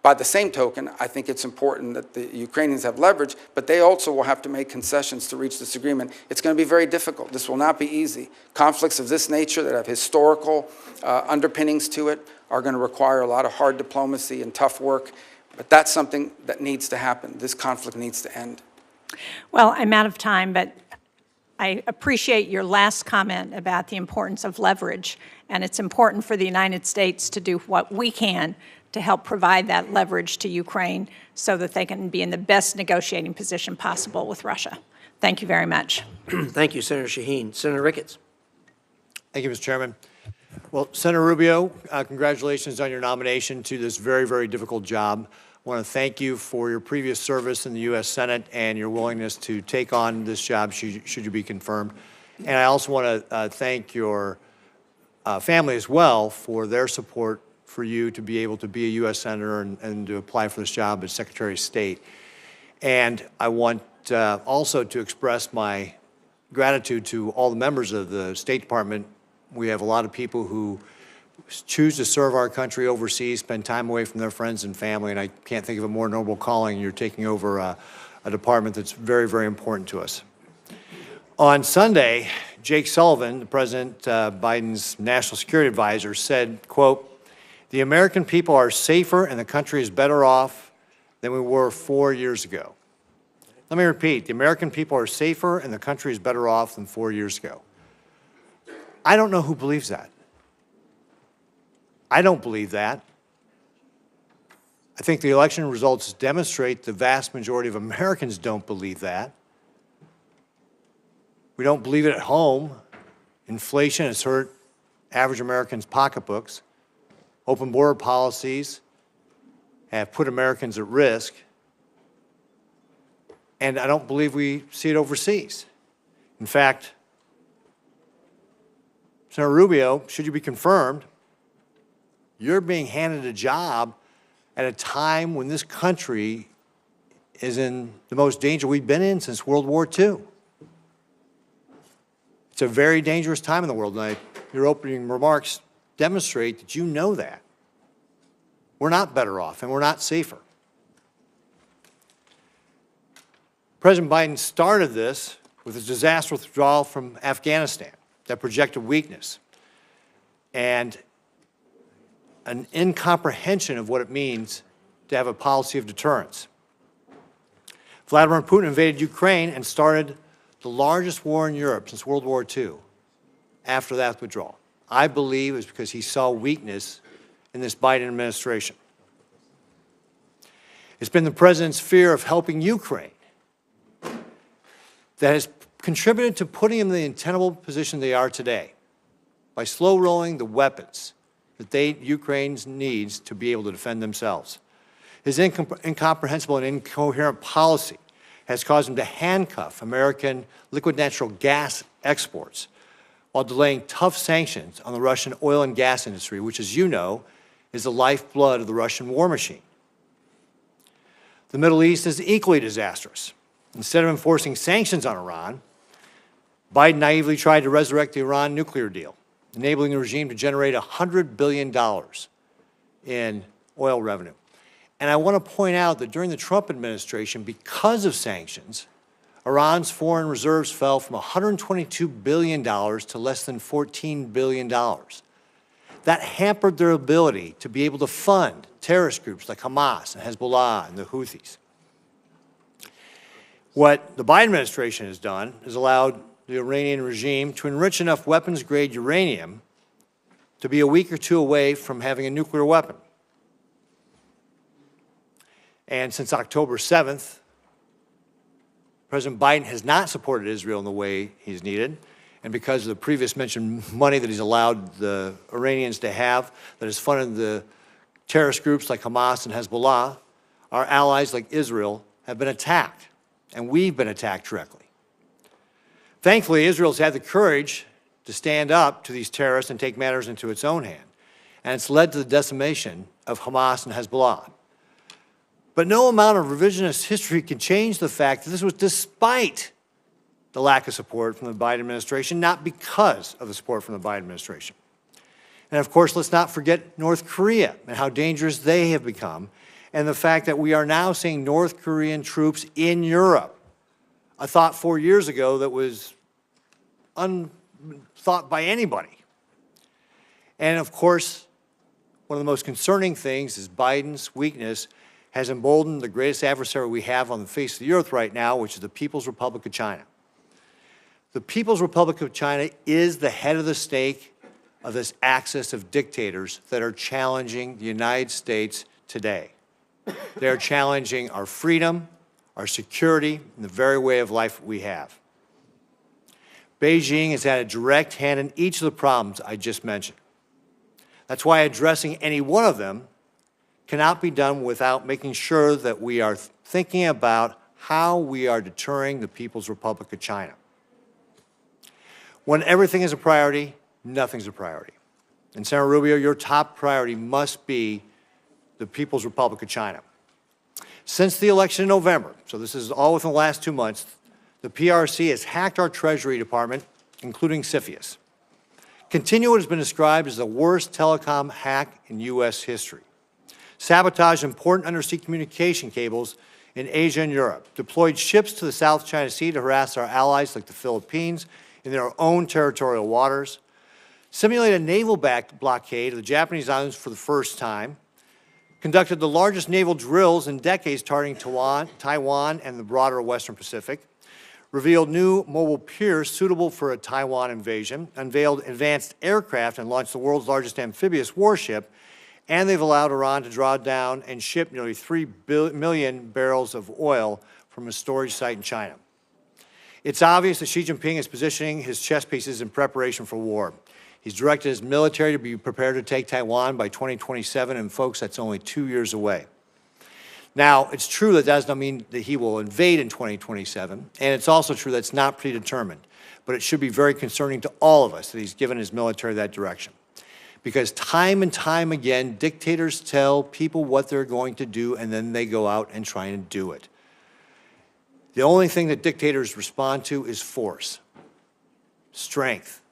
S8: By the same token, I think it's important that the Ukrainians have leverage, but they also will have to make concessions to reach this agreement. It's going to be very difficult. This will not be easy. Conflicts of this nature that have historical underpinnings to it are going to require a lot of hard diplomacy and tough work, but that's something that needs to happen. This conflict needs to end.
S7: Well, I'm out of time, but I appreciate your last comment about the importance of leverage, and it's important for the United States to do what we can to help provide that leverage to Ukraine so that they can be in the best negotiating position possible with Russia. Thank you very much.
S6: Thank you, Senator Shaheen. Senator Ricketts.
S11: Thank you, Mr. Chairman. Well, Senator Rubio, congratulations on your nomination to this very, very difficult job. I want to thank you for your previous service in the U.S. Senate and your willingness to take on this job should you be confirmed. And I also want to thank your family as well for their support for you to be able to be a U.S. Senator and to apply for this job as Secretary of State. And I want also to express my gratitude to all the members of the State Department. We have a lot of people who choose to serve our country overseas, spend time away from their friends and family, and I can't think of a more noble calling. You're taking over a department that's very, very important to us. On Sunday, Jake Sullivan, the President Biden's National Security Advisor, said, quote, "The American people are safer and the country is better off than we were 4 years ago." Let me repeat, the American people are safer and the country is better off than 4 years ago. I don't know who believes that. I don't believe that. I think the election results demonstrate the vast majority of Americans don't believe that. We don't believe it at home. Inflation has hurt average Americans' pocketbooks. Open border policies have put Americans at risk. And I don't believe we see it overseas. In fact, Senator Rubio, should you be confirmed, you're being handed a job at a time when this country is in the most danger we've been in since World War II. It's a very dangerous time in the world, and your opening remarks demonstrate that you know that. We're not better off, and we're not safer. President Biden started this with a disastrous withdrawal from Afghanistan that projected weakness and an incomprehension of what it means to have a policy of deterrence. Vladimir Putin invaded Ukraine and started the largest war in Europe since World War II after that withdrawal. I believe it's because he saw weakness in this Biden administration. It's been the president's fear of helping Ukraine that has contributed to putting them in the untenable position they are today by slow rolling the weapons that Ukraine needs to be able to defend themselves. His incomprehensible and incoherent policy has caused him to handcuff American liquid natural gas exports while delaying tough sanctions on the Russian oil and gas industry, which, as you know, is the lifeblood of the Russian war machine. The Middle East is equally disastrous. Instead of enforcing sanctions on Iran, Biden naively tried to resurrect the Iran nuclear deal, enabling the regime to generate $100 billion in oil revenue. And I want to point out that during the Trump administration, because of sanctions, Iran's foreign reserves fell from $122 billion to less than $14 billion. That hampered their ability to be able to fund terrorist groups like Hamas and Hezbollah and the Houthis. What the Biden administration has done is allowed the Iranian regime to enrich enough weapons-grade uranium to be a week or two away from having a nuclear weapon. And since October 7th, President Biden has not supported Israel in the way he's needed. And because of the previous mentioned money that he's allowed the Iranians to have, that has funded the terrorist groups like Hamas and Hezbollah, our allies like Israel have been attacked, and we've been attacked directly. Thankfully, Israel's had the courage to stand up to these terrorists and take matters into its own hand, and it's led to the decimation of Hamas and Hezbollah. But no amount of revisionist history can change the fact that this was despite the lack of support from the Biden administration, not because of the support from the Biden administration. And of course, let's not forget North Korea and how dangerous they have become, and the fact that we are now seeing North Korean troops in Europe. A thought 4 years ago that was unthought by anybody. And of course, one of the most concerning things is Biden's weakness has emboldened the greatest adversary we have on the face of the earth right now, which is the People's Republic of China. The People's Republic of China is the head of the stake of this axis of dictators that are challenging the United States today. They are challenging our freedom, our security, and the very way of life we have. Beijing has had a direct hand in each of the problems I just mentioned. That's why addressing any one of them cannot be done without making sure that we are thinking about how we are deterring the People's Republic of China. When everything is a priority, nothing's a priority. And Senator Rubio, your top priority must be the People's Republic of China. Since the election in November, so this is all within the last 2 months, the PRC has hacked our Treasury Department, including CFIUS. Continuo has been described as the worst telecom hack in U.S. history. Sabotaged important undersea communication cables in Asia and Europe, deployed ships to the South China Sea to harass our allies like the Philippines in their own territorial waters, simulated a naval blockade of the Japanese islands for the first time, conducted the largest naval drills in decades targeting Taiwan and the broader Western Pacific, revealed new mobile piers suitable for a Taiwan invasion, unveiled advanced aircraft, and launched the world's largest amphibious warship, and they've allowed Iran to draw down and ship nearly 3 million barrels of oil from a storage site in China. It's obvious that Xi Jinping is positioning his chess pieces in preparation for war. He's directed his military to be prepared to take Taiwan by 2027, and folks, that's only 2 years away. Now, it's true that does not mean that he will invade in 2027, and it's also true that it's not predetermined, but it should be very concerning to all of us that he's given his military that direction. Because time and time again, dictators tell people what they're going to do, and then they go out and try and do it. The only thing that dictators respond to is force, strength,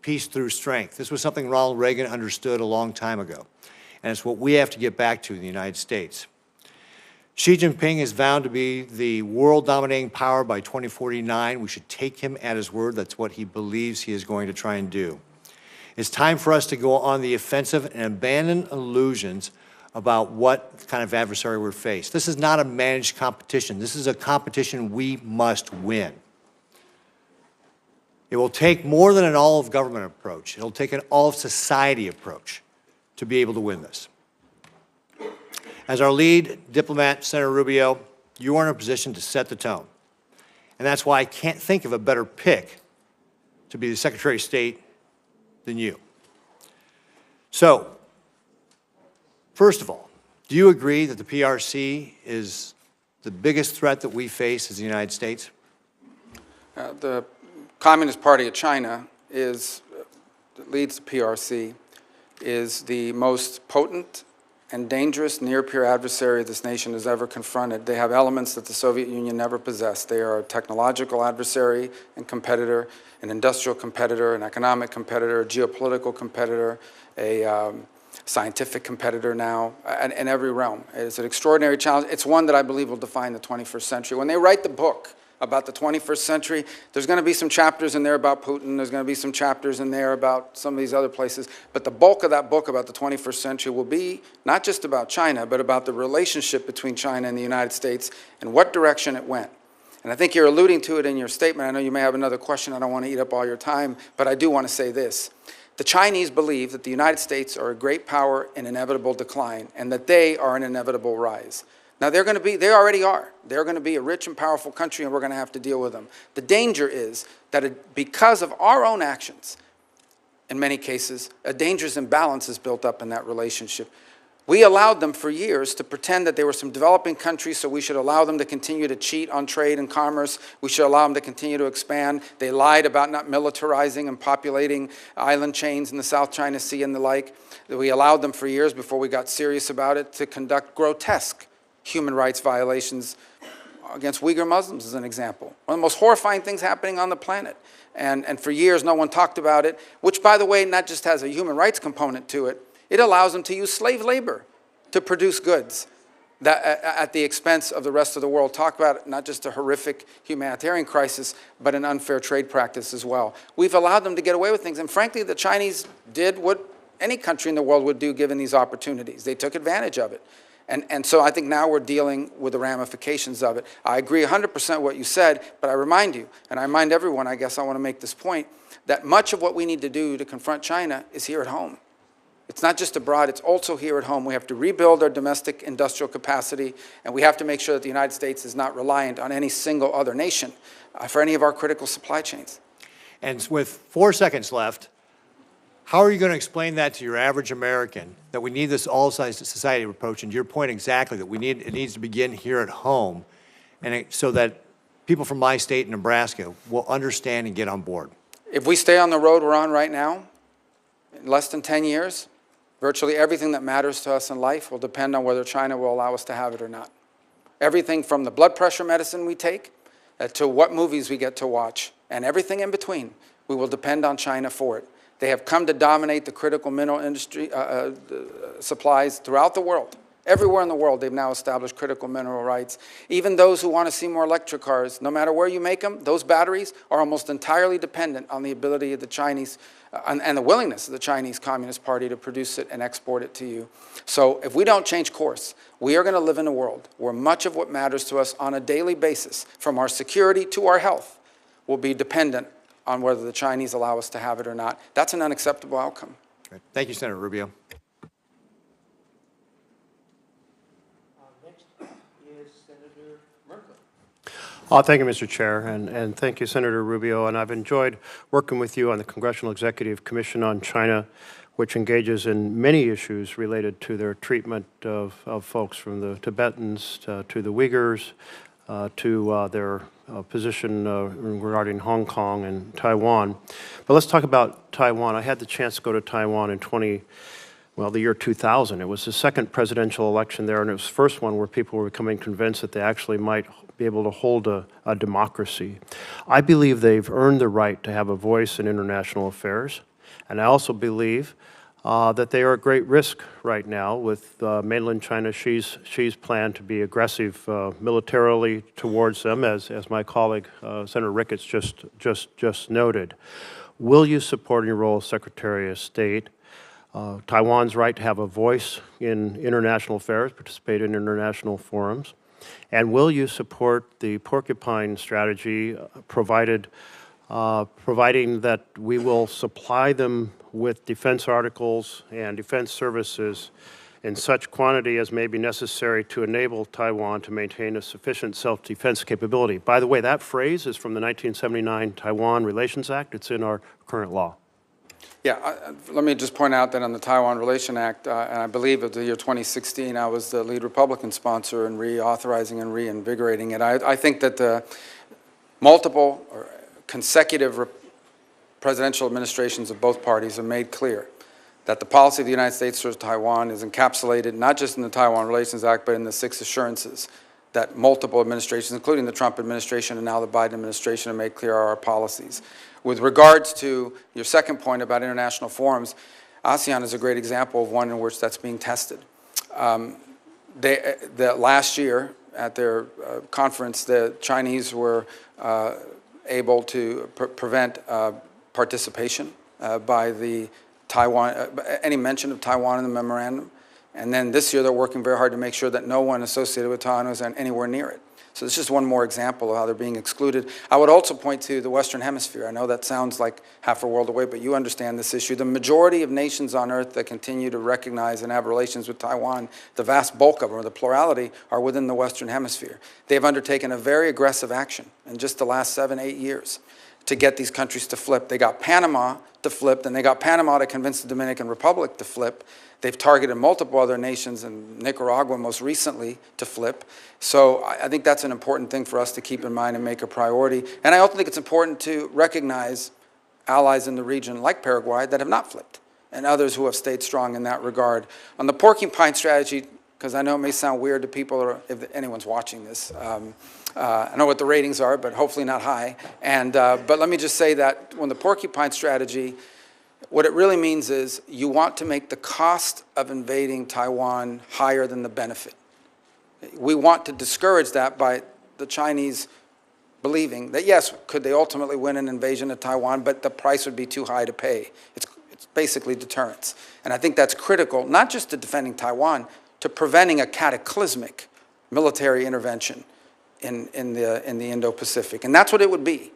S11: peace through strength. This was something Ronald Reagan understood a long time ago, and it's what we have to get back to in the United States. Xi Jinping is vowed to be the world dominating power by 2049. We should take him at his word. That's what he believes he is going to try and do. It's time for us to go on the offensive and abandon illusions about what kind of adversary we're faced. This is not a managed competition. This is a competition we must win. It will take more than an all-of-government approach. It'll take an all-of-society approach to be able to win this. As our lead diplomat, Senator Rubio, you are in a position to set the tone. And that's why I can't think of a better pick to be the Secretary of State than you. So, first of all, do you agree that the PRC is the biggest threat that we face as the United States?
S8: The Communist Party of China that leads the PRC, is the most potent and dangerous near-peer adversary this nation has ever confronted. They have elements that the Soviet Union never possessed. They are a technological adversary and competitor, an industrial competitor, an economic competitor, a geopolitical competitor, a scientific competitor now, in every realm. It's an extraordinary challenge. It's one that I believe will define the 21st century. When they write the book about the 21st century, there's going to be some chapters in there about Putin, there's going to be some chapters in there about some of these other places, but the bulk of that book about the 21st century will be not just about China, but about the relationship between China and the United States and what direction it went. And I think you're alluding to it in your statement. I know you may have another question. I don't want to eat up all your time, but I do want to say this. The Chinese believe that the United States are a great power in inevitable decline and that they are an inevitable rise. Now, they already are. They're going to be a rich and powerful country, and we're going to have to deal with them. The danger is that because of our own actions, in many cases, a dangerous imbalance is built up in that relationship. We allowed them for years to pretend that they were some developing countries, so we should allow them to continue to cheat on trade and commerce. We should allow them to continue to expand. They lied about not militarizing and populating island chains in the South China Sea and the like. We allowed them for years, before we got serious about it, to conduct grotesque human rights violations against Uyghur Muslims, as an example. One of the most horrifying things happening on the planet. And for years, no one talked about it, which, by the way, not just has a human rights component to it, it allows them to use slave labor to produce goods that, at the expense of the rest of the world. Talk about not just a horrific humanitarian crisis, but an unfair trade practice as well. We've allowed them to get away with things. And frankly, the Chinese did what any country in the world would do given these opportunities. They took advantage of it. And so I think now we're dealing with the ramifications of it. I agree 100% what you said, but I remind you, and I remind everyone, I guess I want to make this point, that much of what we need to do to confront China is here at home. It's not just abroad, it's also here at home. We have to rebuild our domestic industrial capacity, and we have to make sure that the United States is not reliant on any single other nation for any of our critical supply chains.
S11: And with 4 seconds left, how are you going to explain that to your average American, that we need this all-society approach, and to your point exactly, that it needs to begin here at home, and so that people from my state, Nebraska, will understand and get on board?
S8: If we stay on the road we're on right now, in less than 10 years, virtually everything that matters to us in life will depend on whether China will allow us to have it or not. Everything from the blood pressure medicine we take to what movies we get to watch, and everything in between, we will depend on China for it. They have come to dominate the critical mineral industry supplies throughout the world. Everywhere in the world, they've now established critical mineral rights. Even those who want to see more electric cars, no matter where you make them, those batteries are almost entirely dependent on the ability of the Chinese and the willingness of the Chinese Communist Party to produce it and export it to you. So if we don't change course, we are going to live in a world where much of what matters to us on a daily basis, from our security to our health, will be dependent on whether the Chinese allow us to have it or not. That's an unacceptable outcome.
S11: Great. Thank you, Senator Rubio.
S12: Next is Senator Merkley.
S13: Thank you, Mr. Chair, and thank you, Senator Rubio. And I've enjoyed working with you on the Congressional Executive Commission on China, which engages in many issues related to their treatment of folks from the Tibetans to the Uyghurs, to their position regarding Hong Kong and Taiwan. But let's talk about Taiwan. I had the chance to go to Taiwan in the year 2000. It was the second presidential election there, and it was the first one where people were becoming convinced that they actually might be able to hold a democracy. I believe they've earned the right to have a voice in international affairs, and I also believe that they are at great risk right now with mainland China, Xi's plan to be aggressive militarily towards them, as my colleague Senator Ricketts just noted. Will you support in your role as Secretary of State Taiwan's right to have a voice in international affairs, participate in international forums? And will you support the porcupine strategy providing that we will supply them with defense articles and defense services in such quantity as may be necessary to enable Taiwan to maintain a sufficient self-defense capability? By the way, that phrase is from the 1979 Taiwan Relations Act. It's in our current law.
S8: Yeah, let me just point out that on the Taiwan Relation Act, and I believe of the year 2016, I was the lead Republican sponsor in reauthorizing and reinvigorating it. I think that the multiple or consecutive presidential administrations of both parties have made clear that the policy of the United States towards Taiwan is encapsulated not just in the Taiwan Relations Act, but in the 6 assurances that multiple administrations, including the Trump administration and now the Biden administration, have made clear are our policies. With regards to your second point about international forums, ASEAN is a great example of one in which that's being tested. Last year at their conference, the Chinese were able to prevent participation by the any mention of Taiwan in the memorandum. And then this year they're working very hard to make sure that no one associated with Taiwan was anywhere near it. So it's just one more example of how they're being excluded. I would also point to the Western Hemisphere. I know that sounds like half a world away, but you understand this issue. The majority of nations on earth that continue to recognize and have relations with Taiwan, the vast bulk of them, or the plurality, are within the Western Hemisphere. They've undertaken a very aggressive action in just the last 7-8 years to get these countries to flip. They got Panama to flip, and they got Panama to convince the Dominican Republic to flip. They've targeted multiple other nations, and Nicaragua most recently, to flip. So I think that's an important thing for us to keep in mind and make a priority. And I also think it's important to recognize allies in the region like Paraguay that have not flipped, and others who have stayed strong in that regard. On the porcupine strategy, because I know it may sound weird to people, or if anyone's watching this, I know what the ratings are, but hopefully not high. But let me just say that when the porcupine strategy, what it really means is you want to make the cost of invading Taiwan higher than the benefit. We want to discourage that by the Chinese believing that, yes, could they ultimately win an invasion of Taiwan, but the price would be too high to pay. It's basically deterrence. And I think that's critical, not just to defending Taiwan, to preventing a cataclysmic military intervention in the Indo-Pacific. And that's what it would be.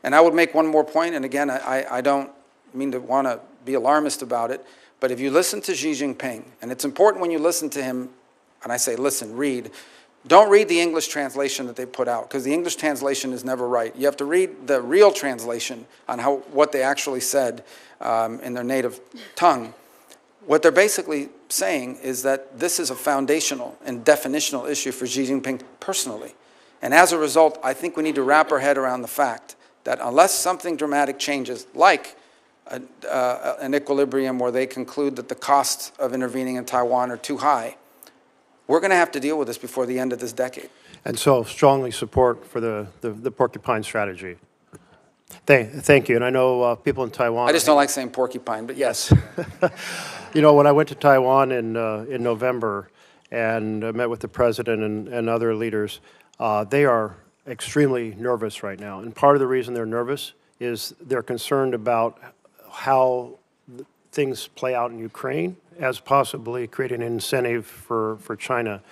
S8: And I would make one more point, and again, I don't mean to want to be alarmist about it, but if you listen to Xi Jinping, and it's important when you listen to him, and I say listen, read, don't read the English translation that they put out, because the English translation is never right. You have to read the real translation on what they actually said in their native tongue. What they're basically saying is that this is a foundational and definitional issue for Xi Jinping personally. And as a result, I think we need to wrap our head around the fact that unless something dramatic changes, like an equilibrium where they conclude that the costs of intervening in Taiwan are too high, we're going to have to deal with this before the end of this decade.
S13: And so strongly support for the porcupine strategy. Thank you. And I know people in Taiwan.
S8: I just don't like saying porcupine, but yes.
S13: You know, when I went to Taiwan in November and met with the president and other leaders, they are extremely nervous right now. And part of the reason they're nervous is they're concerned about how things play out in Ukraine as possibly creating an incentive for China.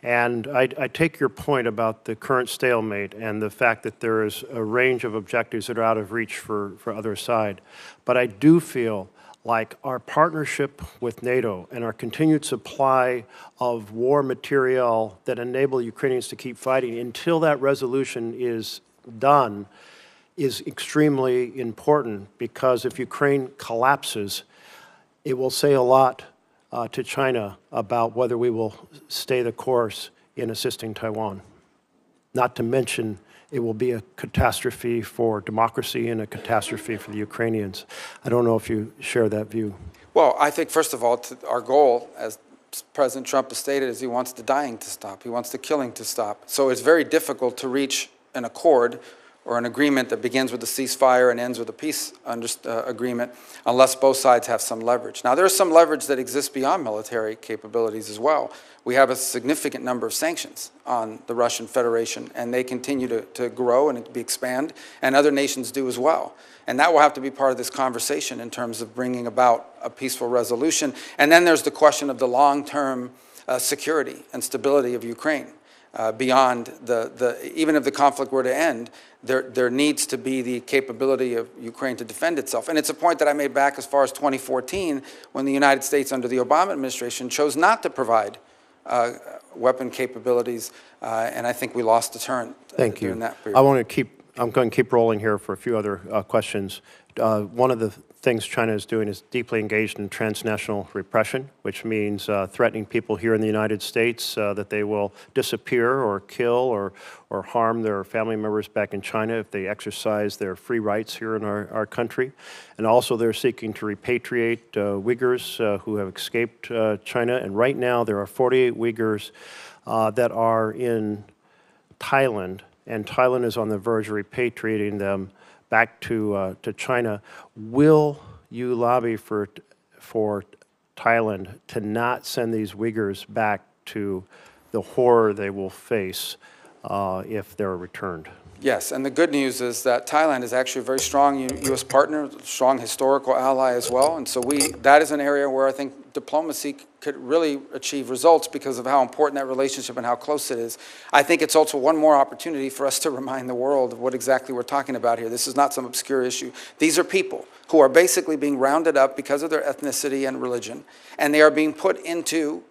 S13: And I take your point about the current stalemate and the fact that there is a range of objectives that are out of reach for other side. But I do feel like our partnership with NATO and our continued supply of war material that enable Ukrainians to keep fighting until that resolution is done is extremely important, because if Ukraine collapses, it will say a lot to China about whether we will stay the course in assisting Taiwan. Not to mention, it will be a catastrophe for democracy and a catastrophe for the Ukrainians. I don't know if you share that view.
S8: Well, I think, first of all, our goal, as President Trump has stated, is he wants the dying to stop. He wants the killing to stop. So it's very difficult to reach an accord or an agreement that begins with a ceasefire and ends with a peace agreement unless both sides have some leverage. Now, there's some leverage that exists beyond military capabilities as well. We have a significant number of sanctions on the Russian Federation, and they continue to grow and expand, and other nations do as well. And that will have to be part of this conversation in terms of bringing about a peaceful resolution. And then there's the question of the long-term security and stability of Ukraine. Beyond even if the conflict were to end, there needs to be the capability of Ukraine to defend itself. And it's a point that I made back as far as 2014, when the United States under the Obama administration chose not to provide weapon capabilities, and I think we lost a turn during that period.
S13: I'm going to keep rolling here for a few other questions. One of the things China is doing is deeply engaged in transnational repression, which means threatening people here in the United States that they will disappear or kill or harm their family members back in China if they exercise their free rights here in our country. And also they're seeking to repatriate Uyghurs who have escaped China. And right now there are 48 Uyghurs that are in Thailand, and Thailand is on the verge of repatriating them back to China. Will you lobby for Thailand to not send these Uyghurs back to the horror they will face if they're returned?
S8: Yes, and the good news is that Thailand is actually a very strong U.S. partner, strong historical ally as well, and so that is an area where I think diplomacy could really achieve results because of how important that relationship and how close it is. I think it's also one more opportunity for us to remind the world of what exactly we're talking about here. This is not some obscure issue. These are people who are basically being rounded up because of their ethnicity and religion, and they are being put into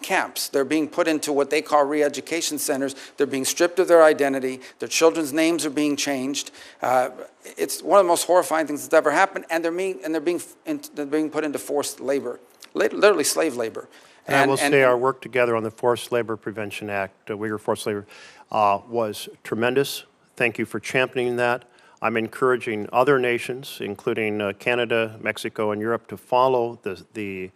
S8: camps. They're being put into what they call re-education centers. They're being stripped of their identity. Their children's names are being changed. It's one of the most horrifying things that's ever happened, and they're being put into forced labor, literally slave labor.
S13: And I will say our work together on the Forced Labor Prevention Act, Uyghur Forced Labor, was tremendous. Thank you for championing that. I'm encouraging other nations, including Canada, Mexico, and Europe, to follow the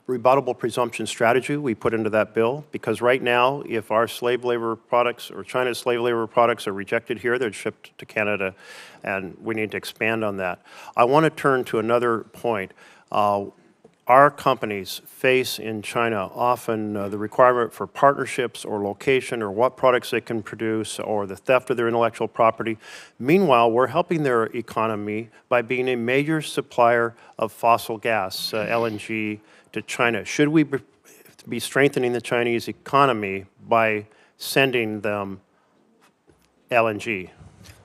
S13: rebuttable presumption strategy we put into that bill, because right now, if our slave labor products or China's slave labor products are rejected here, they're shipped to Canada, and we need to expand on that. I want to turn to another point. Our companies face in China often the requirement for partnerships or location or what products they can produce or the theft of their intellectual property. Meanwhile, we're helping their economy by being a major supplier of fossil gas, LNG, to China. Should we be strengthening the Chinese economy by sending them LNG?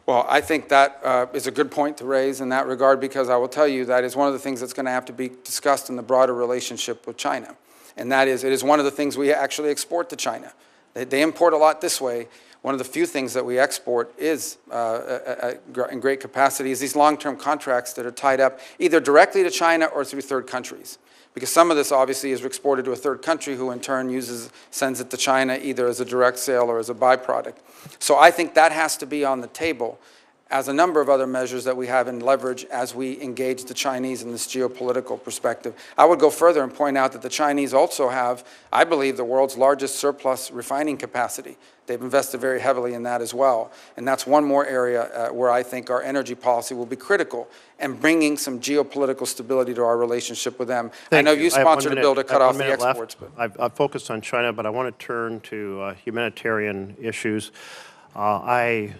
S8: Well, I think that is a good point to raise in that regard, because I will tell you that is one of the things that's going to have to be discussed in the broader relationship with China. And that is, it is one of the things we actually export to China. They import a lot this way. One of the few things that we export is, in great capacity, is these long-term contracts that are tied up either directly to China or through third countries. Because some of this obviously is exported to a third country who in turn sends it to China either as a direct sale or as a byproduct. So I think that has to be on the table as a number of other measures that we have in leverage as we engage the Chinese in this geopolitical perspective. I would go further and point out that the Chinese also have, I believe, the world's largest surplus refining capacity. They've invested very heavily in that as well. And that's one more area where I think our energy policy will be critical and bringing some geopolitical stability to our relationship with them. I know you sponsored a bill to cut off the exports.
S13: I've focused on China, but I want to turn to humanitarian issues. I,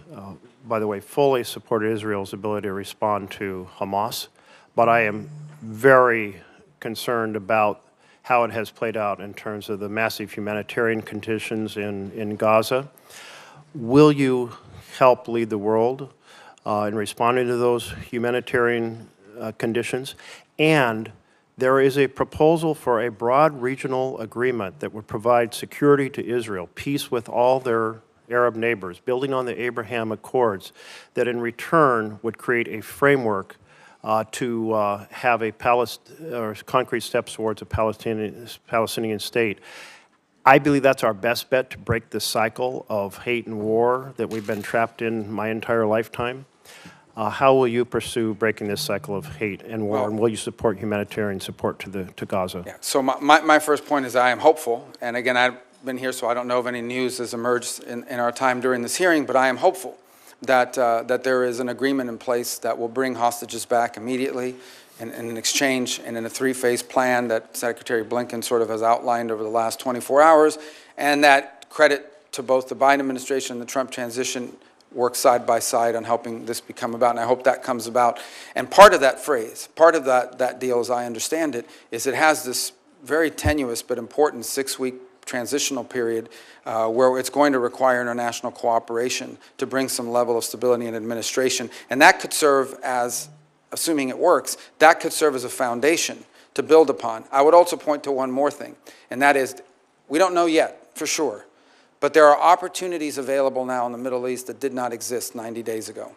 S13: by the way, fully support Israel's ability to respond to Hamas, but I am very concerned about how it has played out in terms of the massive humanitarian conditions in Gaza. Will you help lead the world in responding to those humanitarian conditions? And there is a proposal for a broad regional agreement that would provide security to Israel, peace with all their Arab neighbors, building on the Abraham Accords, that in return would create a framework to have concrete steps towards a Palestinian state. I believe that's our best bet to break the cycle of hate and war that we've been trapped in my entire lifetime. How will you pursue breaking this cycle of hate and war, and will you support humanitarian support to Gaza?
S8: Yeah. So my first point is I am hopeful, and again, I've been here, so I don't know if any news has emerged in our time during this hearing, but I am hopeful that there is an agreement in place that will bring hostages back immediately in an exchange and in a three-phase plan that Secretary Blinken sort of has outlined over the last 24 hours, and that credit to both the Biden administration and the Trump transition work side by side on helping this become about, and I hope that comes about. And part of that phrase, part of that deal, as I understand it, is it has this very tenuous but important 6-week transitional period where it's going to require international cooperation to bring some level of stability and administration. And that could serve as, assuming it works, that could serve as a foundation to build upon. I would also point to one more thing, and that is, we don't know yet for sure, but there are opportunities available now in the Middle East that did not exist 90 days ago.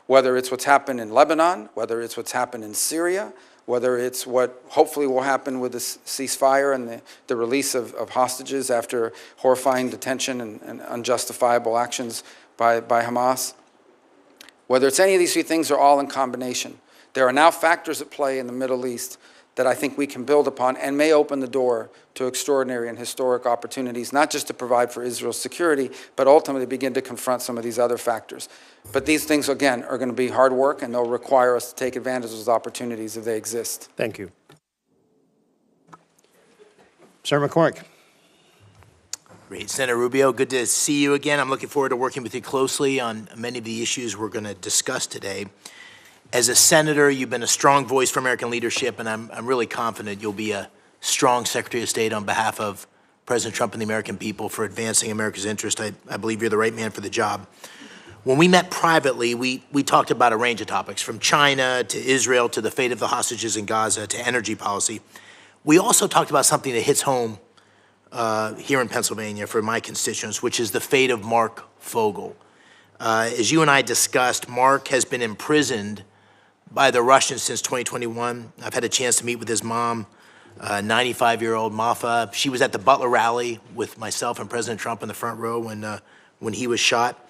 S8: Whether it's what's happened in Lebanon, whether it's what's happened in Syria, whether it's what hopefully will happen with the ceasefire and the release of hostages after horrifying detention and unjustifiable actions by Hamas. Whether it's any of these three things or all in combination, there are now factors at play in the Middle East that I think we can build upon and may open the door to extraordinary and historic opportunities, not just to provide for Israel's security, but ultimately begin to confront some of these other factors. But these things, again, are going to be hard work, and they'll require us to take advantage of those opportunities if they exist.
S13: Thank you. Senator McCormick.
S14: Great. Senator Rubio, good to see you again. I'm looking forward to working with you closely on many of the issues we're going to discuss today. As a senator, you've been a strong voice for American leadership, and I'm really confident you'll be a strong Secretary of State on behalf of President Trump and the American people for advancing America's interest. I believe you're the right man for the job. When we met privately, we talked about a range of topics, from China to Israel to the fate of the hostages in Gaza to energy policy. We also talked about something that hits home here in Pennsylvania for my constituents, which is the fate of Mark Fogel. As you and I discussed, Mark has been imprisoned by the Russians since 2021. I've had a chance to meet with his mom, 95-year-old Mafa. She was at the Butler rally with myself and President Trump in the front row when he was shot.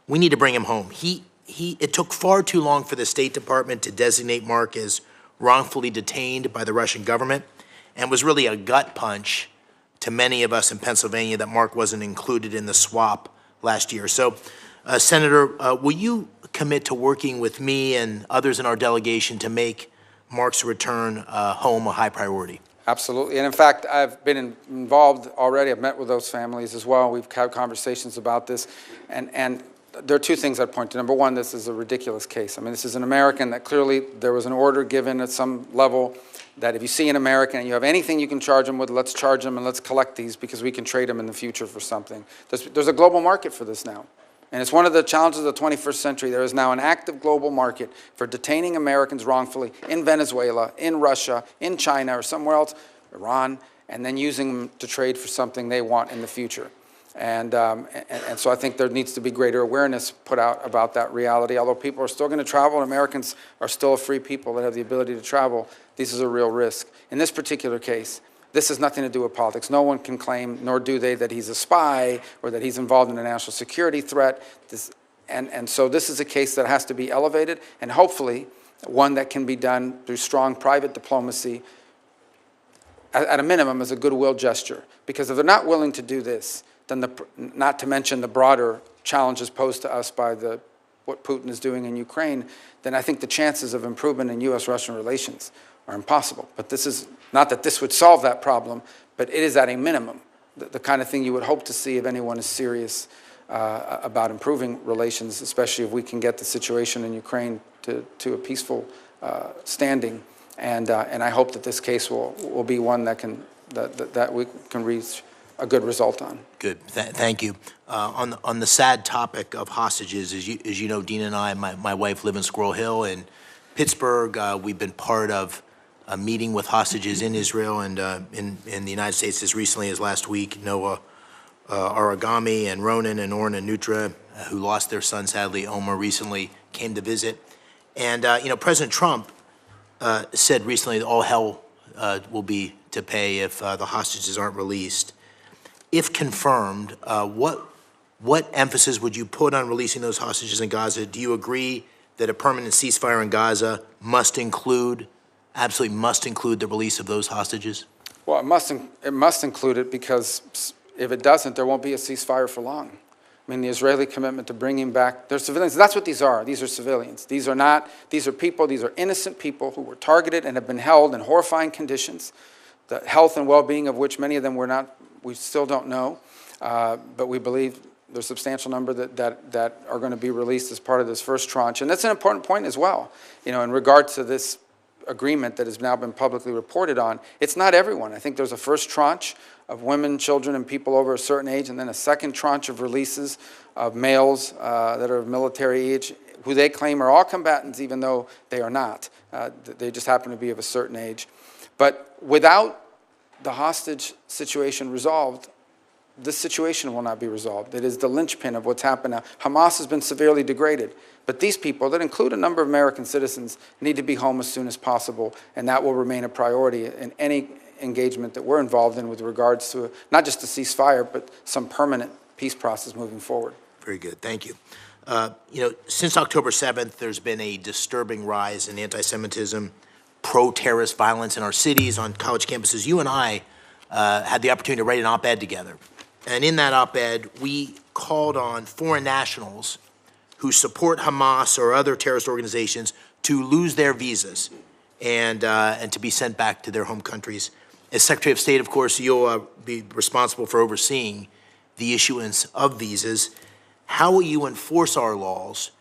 S14: We need to bring him home. It took far too long for the State Department to designate Mark as wrongfully detained by the Russian government, and was really a gut punch to many of us in Pennsylvania that Mark wasn't included in the swap last year. So, Senator, will you commit to working with me and others in our delegation to make Mark's return home a high priority?
S8: Absolutely. And in fact, I've been involved already. I've met with those families as well. We've had conversations about this. And there are two things I'd point to. Number one, this is a ridiculous case. I mean, this is an American that clearly there was an order given at some level that if you see an American and you have anything you can charge them with, let's charge them and let's collect these because we can trade them in the future for something. There's a global market for this now. And it's one of the challenges of the 21st century. There is now an active global market for detaining Americans wrongfully in Venezuela, in Russia, in China, or somewhere else, Iran, and then using them to trade for something they want in the future. And so I think there needs to be greater awareness put out about that reality. Although people are still going to travel, and Americans are still a free people that have the ability to travel, this is a real risk. In this particular case, this has nothing to do with politics. No one can claim, nor do they, that he's a spy or that he's involved in a national security threat. And so this is a case that has to be elevated, and hopefully one that can be done through strong private diplomacy, at a minimum as a goodwill gesture. Because if they're not willing to do this, then not to mention the broader challenges posed to us by what Putin is doing in Ukraine, then I think the chances of improvement in U.S.-Russian relations are impossible. But this is not that this would solve that problem, but it is at a minimum the kind of thing you would hope to see if anyone is serious about improving relations, especially if we can get the situation in Ukraine to a peaceful standing. And I hope that this case will be one that we can reach a good result on.
S14: Good. Thank you. On the sad topic of hostages, as you know, Dean and I, my wife, live in Squirrel Hill in Pittsburgh. We've been part of a meeting with hostages in Israel and in the United States as recently as last week. Noah Aragami and Ronan and Orrin and Nutra, who lost their son, sadly, Omer, recently came to visit. And, President Trump said recently that all hell will be to pay if the hostages aren't released. If confirmed, what emphasis would you put on releasing those hostages in Gaza? Do you agree that a permanent ceasefire in Gaza absolutely must include the release of those hostages?
S8: Well, it must include it because if it doesn't, there won't be a ceasefire for long. I mean, the Israeli commitment to bringing back their civilians, that's what these are. These are civilians. These are people, these are innocent people who were targeted and have been held in horrifying conditions, the health and well-being of which many of them we still don't know, but we believe there's a substantial number that are going to be released as part of this first tranche. And that's an important point as well, in regard to this agreement that has now been publicly reported on. It's not everyone. I think there's a first tranche of women, children, and people over a certain age, and then a second tranche of releases of males that are of military age, who they claim are all combatants, even though they are not. They just happen to be of a certain age. But without the hostage situation resolved, this situation will not be resolved. It is the linchpin of what's happened now. Hamas has been severely degraded, but these people, that include a number of American citizens, need to be home as soon as possible, and that will remain a priority in any engagement that we're involved in with regards to not just a ceasefire, but some permanent peace process moving forward.
S14: Very good, thank you. Since October 7th, there's been a disturbing rise in anti-Semitism, pro-terrorist violence in our cities, on college campuses. You and I had the opportunity to write an op-ed together. And in that op-ed, we called on foreign nationals who support Hamas or other terrorist organizations to lose their visas and to be sent back to their home countries. As Secretary of State, of course, you'll be responsible for overseeing the issuance of visas. How will you enforce our laws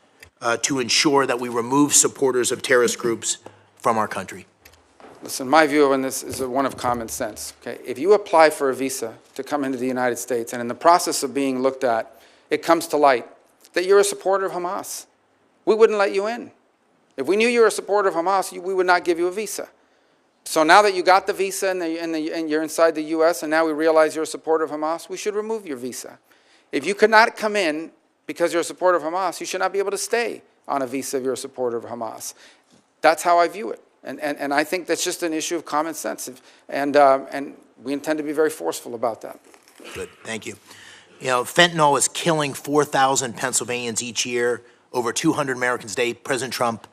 S14: to ensure that we remove supporters of terrorist groups from our country?
S8: Listen, my view on this is one of common sense. Okay? If you apply for a visa to come into the United States, and in the process of being looked at, it comes to light that you're a supporter of Hamas, we wouldn't let you in. If we knew you were a supporter of Hamas, we would not give you a visa. So now that you got the visa and you're inside the U.S., and now we realize you're a supporter of Hamas, we should remove your visa. If you could not come in because you're a supporter of Hamas, you should not be able to stay on a visa if you're a supporter of Hamas. That's how I view it. And I think that's just an issue of common sense. And we intend to be very forceful about that.
S14: Good, thank you. Fentanyl is killing 4,000 Pennsylvanians each year, over 200 Americans a day. President Trump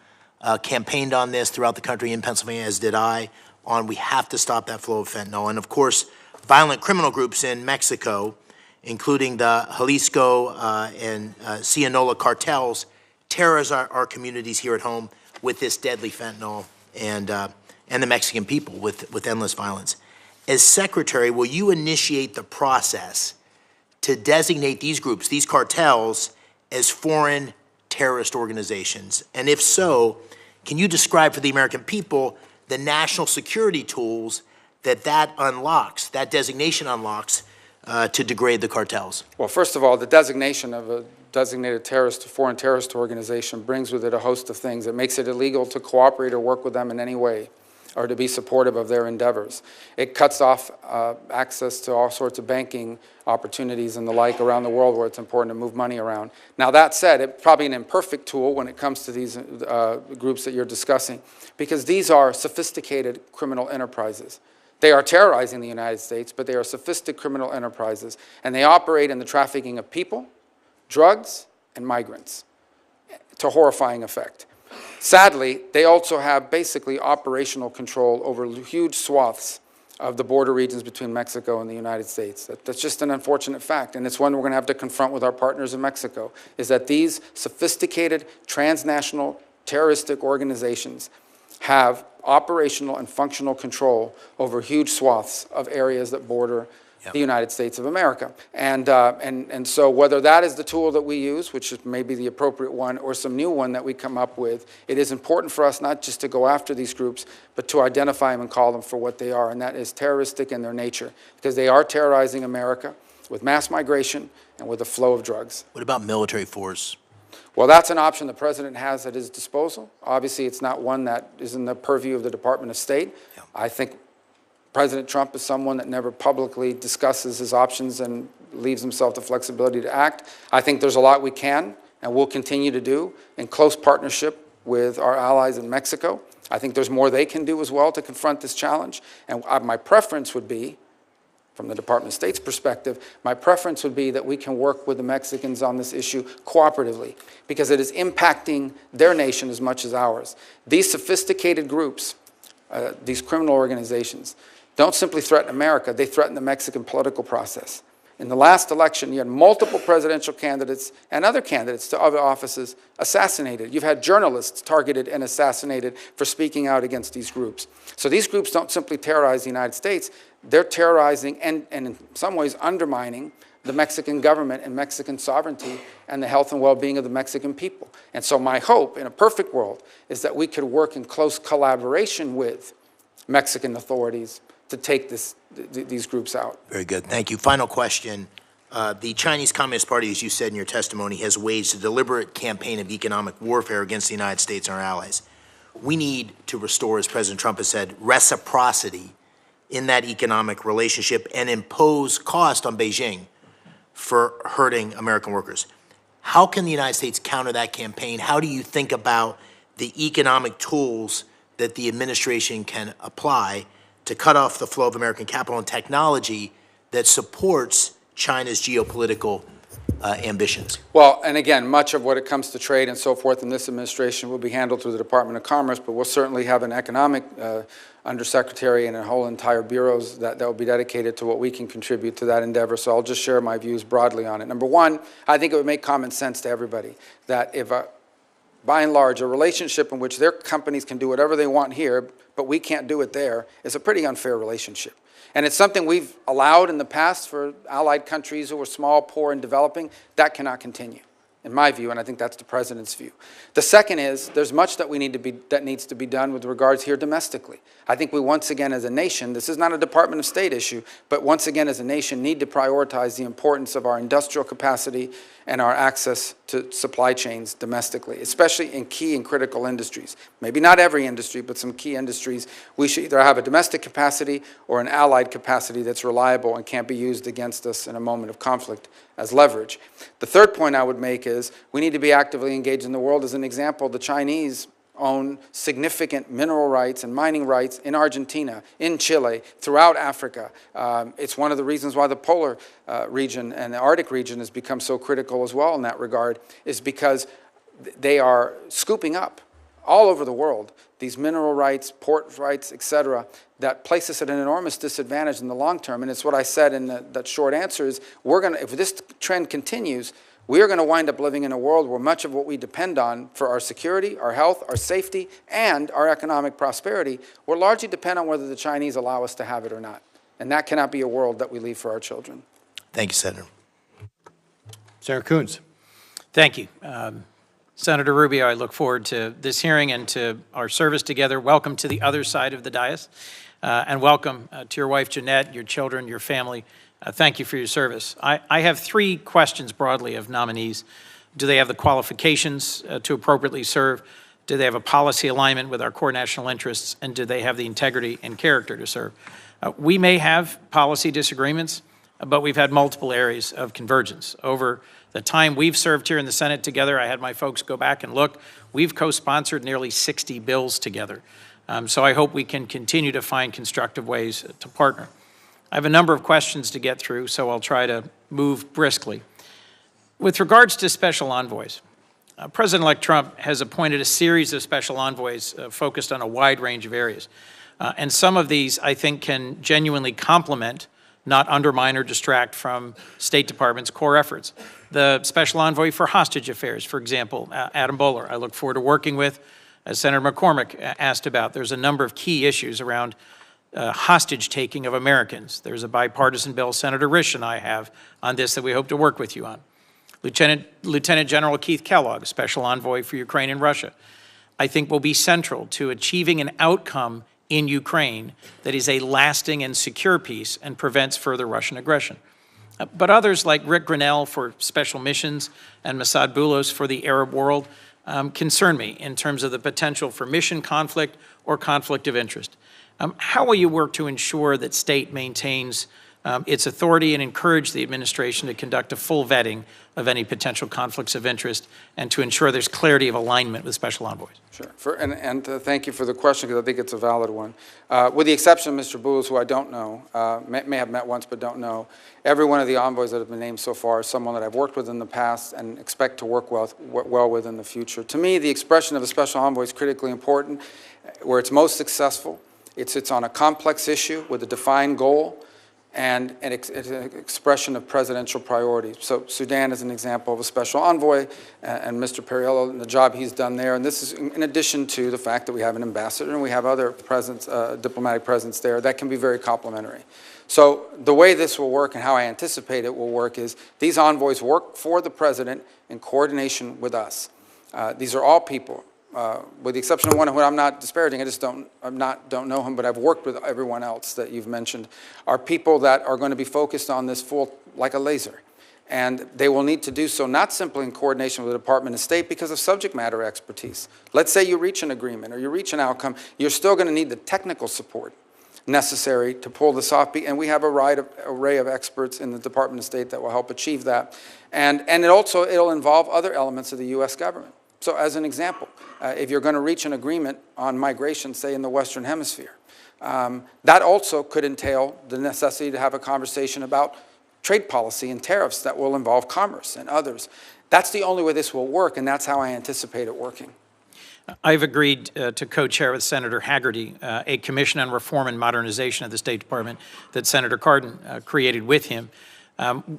S14: campaigned on this throughout the country, in Pennsylvania, as did I, on we have to stop that flow of fentanyl. And of course, violent criminal groups in Mexico, including the Jalisco and Sinaloa cartels, terrorize our communities here at home with this deadly fentanyl, and the Mexican people with endless violence. As Secretary, will you initiate the process to designate these groups, these cartels, as foreign terrorist organizations? And if so, can you describe for the American people the national security tools that unlocks, that designation unlocks, to degrade the cartels?
S8: Well, first of all, the designation of a designated foreign terrorist organization brings with it a host of things. It makes it illegal to cooperate or work with them in any way, or to be supportive of their endeavors. It cuts off access to all sorts of banking opportunities and the like around the world where it's important to move money around. Now, that said, it's probably an imperfect tool when it comes to these groups that you're discussing, because these are sophisticated criminal enterprises. They are terrorizing the United States, but they are sophisticated criminal enterprises, and they operate in the trafficking of people, drugs, and migrants to horrifying effect. Sadly, they also have basically operational control over huge swaths of the border regions between Mexico and the United States. That's just an unfortunate fact, and it's one we're going to have to confront with our partners in Mexico, is that these sophisticated transnational terroristic organizations have operational and functional control over huge swaths of areas that border the United States of America. And so whether that is the tool that we use, which is maybe the appropriate one, or some new one that we come up with, it is important for us not just to go after these groups, but to identify them and call them for what they are, and that is terroristic in their nature, because they are terrorizing America with mass migration and with a flow of drugs.
S14: What about military force?
S8: Well, that's an option the president has at his disposal. Obviously, it's not one that is in the purview of the Department of State. I think President Trump is someone that never publicly discusses his options and leaves himself the flexibility to act. I think there's a lot we can and will continue to do in close partnership with our allies in Mexico. I think there's more they can do as well to confront this challenge. And my preference would be, from the Department of State's perspective, my preference would be that we can work with the Mexicans on this issue cooperatively, because it is impacting their nation as much as ours. These sophisticated groups, these criminal organizations, don't simply threaten America, they threaten the Mexican political process. In the last election, you had multiple presidential candidates and other candidates to other offices assassinated. You've had journalists targeted and assassinated for speaking out against these groups. So these groups don't simply terrorize the United States, they're terrorizing and in some ways undermining the Mexican government and Mexican sovereignty and the health and well-being of the Mexican people. And so my hope, in a perfect world, is that we could work in close collaboration with Mexican authorities to take these groups out.
S14: Very good. Thank you. Final question. The Chinese Communist Party, as you said in your testimony, has waged a deliberate campaign of economic warfare against the United States and our allies. We need to restore, as President Trump has said, reciprocity in that economic relationship and impose cost on Beijing for hurting American workers. How can the United States counter that campaign? How do you think about the economic tools that the administration can apply to cut off the flow of American capital and technology that supports China's geopolitical ambitions?
S8: Well, and again, much of what it comes to trade and so forth in this administration will be handled through the Department of Commerce, but we'll certainly have an economic undersecretary and a whole entire bureaus that will be dedicated to what we can contribute to that endeavor. So I'll just share my views broadly on it. Number one, I think it would make common sense to everybody that if, by and large, a relationship in which their companies can do whatever they want here, but we can't do it there, is a pretty unfair relationship. And it's something we've allowed in the past for allied countries who are small, poor, and developing. That cannot continue, in my view, and I think that's the President's view. The second is there's much that needs to be done with regards here domestically. I think we once again as a nation, this is not a Department of State issue, but once again as a nation need to prioritize the importance of our industrial capacity and our access to supply chains domestically, especially in key and critical industries. Maybe not every industry, but some key industries. We should either have a domestic capacity or an allied capacity that's reliable and can't be used against us in a moment of conflict as leverage. The third point I would make is we need to be actively engaged in the world. As an example, the Chinese own significant mineral rights and mining rights in Argentina, in Chile, throughout Africa. It's one of the reasons why the polar region and the Arctic region has become so critical as well in that regard, is because they are scooping up all over the world these mineral rights, port rights, et cetera, that place us at an enormous disadvantage in the long term. And it's what I said in that short answer is, if this trend continues, we are going to wind up living in a world where much of what we depend on for our security, our health, our safety, and our economic prosperity will largely depend on whether the Chinese allow us to have it or not. And that cannot be a world that we leave for our children.
S14: Thank you, Senator.
S11: Senator Coons.
S15: Thank you. Senator Rubio, I look forward to this hearing and to our service together. Welcome to the other side of the dais, and welcome to your wife, Jeanette, your children, your family. Thank you for your service. I have three questions broadly of nominees. Do they have the qualifications to appropriately serve? Do they have a policy alignment with our core national interests? And do they have the integrity and character to serve? We may have policy disagreements, but we've had multiple areas of convergence. Over the time we've served here in the Senate together, I had my folks go back and look. We've co-sponsored nearly 60 bills together. So I hope we can continue to find constructive ways to partner. I have a number of questions to get through, so I'll try to move briskly. With regards to special envoys, President-elect Trump has appointed a series of special envoys focused on a wide range of areas. And some of these, I think, can genuinely complement, not undermine or distract from State Department's core efforts. The special envoy for hostage affairs, for example, Adam Bowler, I look forward to working with. As Senator McCormick asked about, there's a number of key issues around hostage taking of Americans. There's a bipartisan bill Senator Risch and I have on this that we hope to work with you on. Lieutenant General Keith Kellogg, Special Envoy for Ukraine and Russia, I think will be central to achieving an outcome in Ukraine that is a lasting and secure peace and prevents further Russian aggression. But others like Rick Grinnell for special missions and Masad Boulos for the Arab world concern me in terms of the potential for mission conflict or conflict of interest. How will you work to ensure that state maintains its authority and encourage the administration to conduct a full vetting of any potential conflicts of interest and to ensure there's clarity of alignment with special envoys?
S8: Sure. And thank you for the question, because I think it's a valid one. With the exception of Mr. Boulos, who I don't know, may have met once but don't know, every one of the envoys that have been named so far is someone that I've worked with in the past and expect to work well with in the future. To me, the expression of a special envoy is critically important. Where it's most successful, it's on a complex issue with a defined goal and it's an expression of presidential priorities. So Sudan is an example of a special envoy, and Mr. Perriello and the job he's done there. And this is in addition to the fact that we have an ambassador and we have other diplomatic presence there that can be very complementary. So the way this will work and how I anticipate it will work is these envoys work for the president in coordination with us. These are all people, with the exception of one who I'm not disparaging, I just don't know him, but I've worked with everyone else that you've mentioned, are people that are going to be focused on this like a laser. And they will need to do so not simply in coordination with the Department of State because of subject matter expertise. Let's say you reach an agreement or you reach an outcome, you're still going to need the technical support necessary to pull this off, and we have a wide array of experts in the Department of State that will help achieve that. And it'll involve other elements of the U.S. government. So as an example, if you're going to reach an agreement on migration, say in the Western Hemisphere, that also could entail the necessity to have a conversation about trade policy and tariffs that will involve commerce and others. That's the only way this will work, and that's how I anticipate it working.
S15: I've agreed to co-chair with Senator Haggerty a Commission on Reform and Modernization of the State Department that Senator Cardin created with him.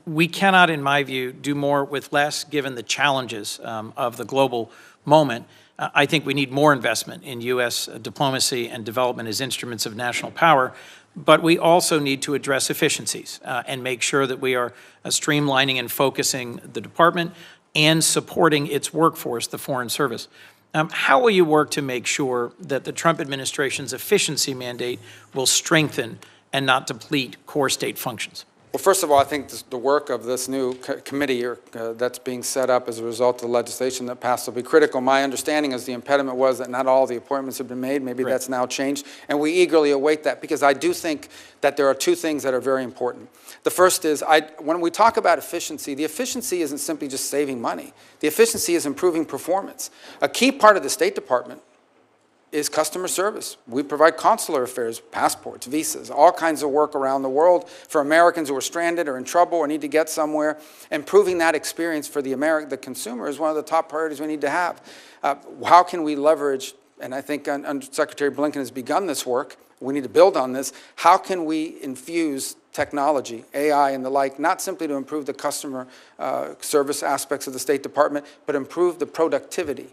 S15: We cannot, in my view, do more with less given the challenges of the global moment. I think we need more investment in U.S. diplomacy and development as instruments of national power, but we also need to address efficiencies and make sure that we are streamlining and focusing the department and supporting its workforce, the Foreign Service. How will you work to make sure that the Trump administration's efficiency mandate will strengthen and not deplete core state functions?
S8: Well, first of all, I think the work of this new committee that's being set up as a result of the legislation that passed will be critical. My understanding is the impediment was that not all the appointments have been made. Maybe that's now changed, and we eagerly await that because I do think that there are two things that are very important. The first is, when we talk about efficiency, the efficiency isn't simply just saving money. The efficiency is improving performance. A key part of the State Department is customer service. We provide consular affairs, passports, visas, all kinds of work around the world for Americans who are stranded or in trouble or need to get somewhere. Improving that experience for the consumer is one of the top priorities we need to have. How can we leverage, and I think Secretary Blinken has begun this work, we need to build on this, how can we infuse technology, AI and the like, not simply to improve the customer service aspects of the State Department, but improve the productivity.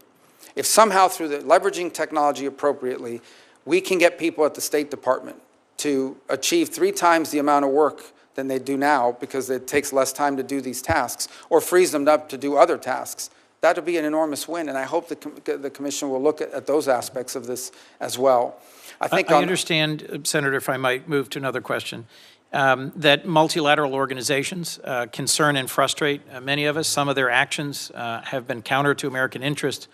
S8: If somehow through leveraging technology appropriately, we can get people at the State Department to achieve 3 times the amount of work than they do now because it takes less time to do these tasks, or frees them up to do other tasks, that would be an enormous win, and I hope the Commission will look at those aspects of this as well.
S15: I understand, Senator, if I might move to another question, that multilateral organizations concern and frustrate many of us. Some of their actions have been counter to American interest.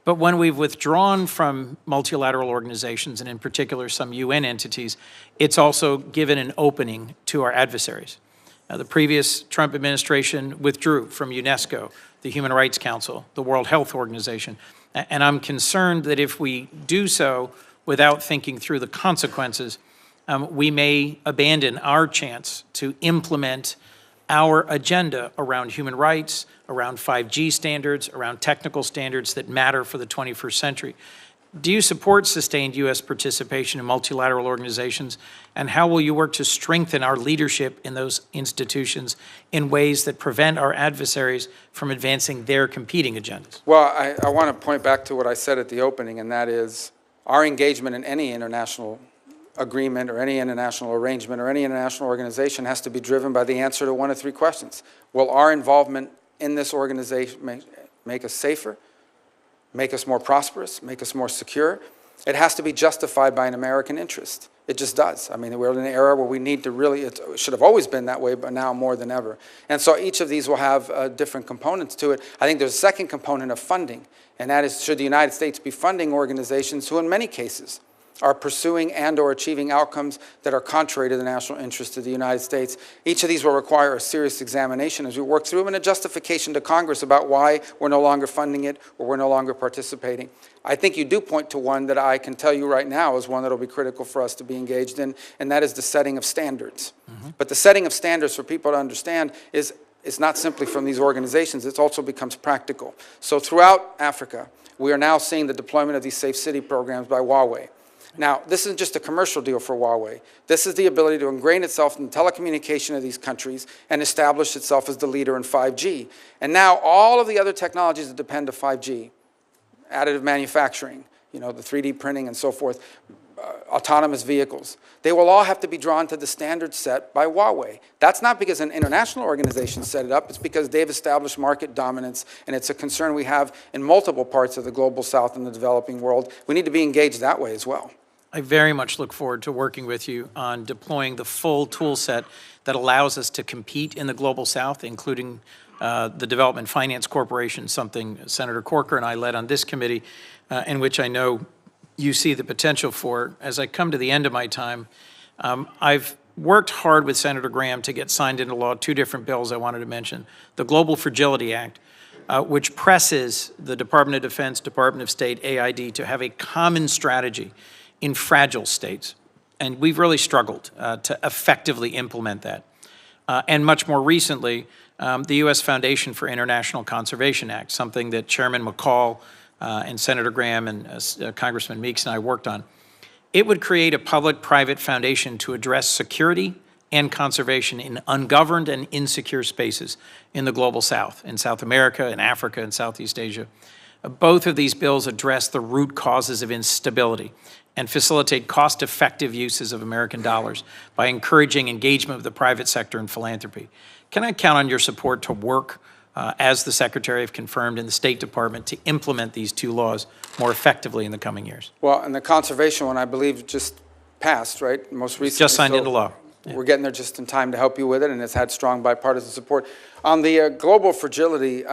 S15: But when we've withdrawn from multilateral organizations, and in particular some UN entities, it's also given an opening to our adversaries. The previous Trump administration withdrew from UNESCO, the Human Rights Council, the World Health Organization, and I'm concerned that if we do so without thinking through the consequences, we may abandon our chance to implement our agenda around human rights, around 5G standards, around technical standards that matter for the 21st century. Do you support sustained U.S. participation in multilateral organizations, and how will you work to strengthen our leadership in those institutions in ways that prevent our adversaries from advancing their competing agendas?
S8: Well, I want to point back to what I said at the opening, and that is our engagement in any international agreement or any international arrangement or any international organization has to be driven by the answer to one of 3 questions. Will our involvement in this organization make us safer, make us more prosperous, make us more secure? It has to be justified by an American interest. It just does. I mean, we're in an era where we need to really, it should have always been that way, but now more than ever. And so each of these will have different components to it. I think there's a second component of funding, and that is, should the United States be funding organizations who in many cases are pursuing and or achieving outcomes that are contrary to the national interest of the United States. Each of these will require a serious examination as we work through them, and a justification to Congress about why we're no longer funding it or we're no longer participating. I think you do point to one that I can tell you right now is one that will be critical for us to be engaged in, and that is the setting of standards. But the setting of standards for people to understand is it's not simply from these organizations, it also becomes practical. So throughout Africa, we are now seeing the deployment of these safe city programs by Huawei. Now, this isn't just a commercial deal for Huawei. This is the ability to ingrain itself in the telecommunication of these countries and establish itself as the leader in 5G. And now all of the other technologies that depend on 5G, additive manufacturing, the 3D printing and so forth, autonomous vehicles, they will all have to be drawn to the standards set by Huawei. That's not because an international organization set it up, it's because they've established market dominance, and it's a concern we have in multiple parts of the global south and the developing world. We need to be engaged that way as well.
S15: I very much look forward to working with you on deploying the full tool set that allows us to compete in the global south, including the Development Finance Corporation, something Senator Corker and I led on this committee, in which I know you see the potential for. As I come to the end of my time, I've worked hard with Senator Graham to get signed into law 2 different bills I wanted to mention. The Global Fragility Act, which presses the Department of Defense, Department of State, AID to have a common strategy in fragile states. And we've really struggled to effectively implement that. And much more recently, the U.S. Foundation for International Conservation Act, something that Chairman McCall and Senator Graham and Congressman Meeks and I worked on. It would create a public-private foundation to address security and conservation in ungoverned and insecure spaces in the global south, in South America, in Africa, and Southeast Asia. Both of these bills address the root causes of instability and facilitate cost-effective uses of American dollars by encouraging engagement with the private sector and philanthropy. Can I count on your support to work, as the Secretary have confirmed in the State Department, to implement these 2 laws more effectively in the coming years?
S8: Well, and the conservation one, I believe, just passed, right? Most recently.
S15: Just signed into law.
S8: Yeah. We're getting there just in time to help you with it, and it's had strong bipartisan support. On the global fragility,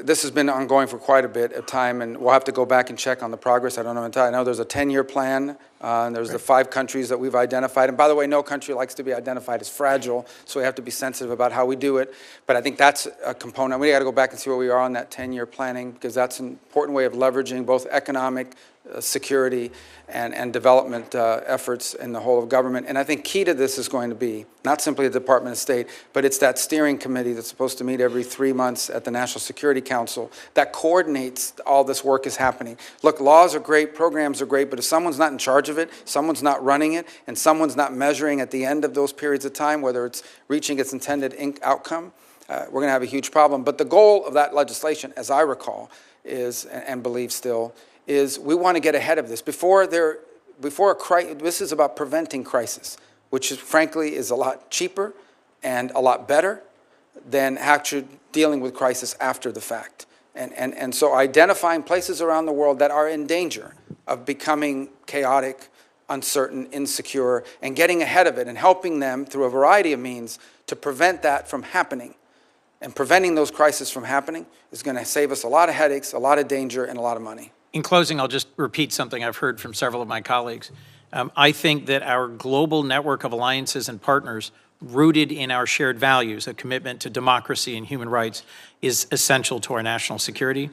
S8: this has been ongoing for quite a bit of time, and we'll have to go back and check on the progress. I don't know entirely. I know there's a 10-year plan, and there's the 5 countries that we've identified. And by the way, no country likes to be identified as fragile, so we have to be sensitive about how we do it. But I think that's a component. We got to go back and see where we are on that 10-year planning, because that's an important way of leveraging both economic security and development efforts in the whole of government. And I think key to this is going to be not simply the Department of State, but it's that steering committee that's supposed to meet every 3 months at the National Security Council that coordinates all this work is happening. Look, laws are great, programs are great, but if someone's not in charge of it, someone's not running it, and someone's not measuring at the end of those periods of time whether it's reaching its intended outcome, we're going to have a huge problem. But the goal of that legislation, as I recall, is, and believe still, is we want to get ahead of this before a crisis. This is about preventing crisis, which is, frankly, is a lot cheaper and a lot better than actually dealing with crisis after the fact. And so identifying places around the world that are in danger of becoming chaotic, uncertain, insecure, and getting ahead of it and helping them through a variety of means to prevent that from happening. And preventing those crises from happening is going to save us a lot of headaches, a lot of danger, and a lot of money.
S15: In closing, I'll just repeat something I've heard from several of my colleagues. I think that our global network of alliances and partners rooted in our shared values, a commitment to democracy and human rights, is essential to our national security.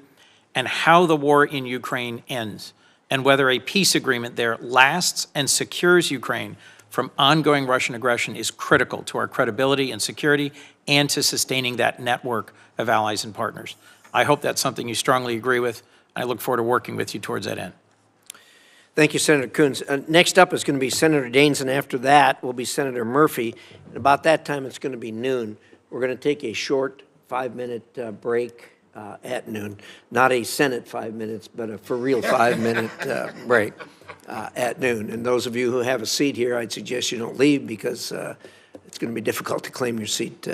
S15: And how the war in Ukraine ends, and whether a peace agreement there lasts and secures Ukraine from ongoing Russian aggression, is critical to our credibility and security and to sustaining that network of allies and partners. I hope that's something you strongly agree with. I look forward to working with you towards that end.
S6: Thank you, Senator Coons. Next up is going to be Senator Daines, and after that will be Senator Murphy. And about that time, it's going to be noon. We're going to take a short 5-minute break at noon. Not a Senate 5 minutes, but a for real 5-minute break at noon. And those of you who have a seat here, I'd suggest you don't leave, because it's going to be difficult to claim your seat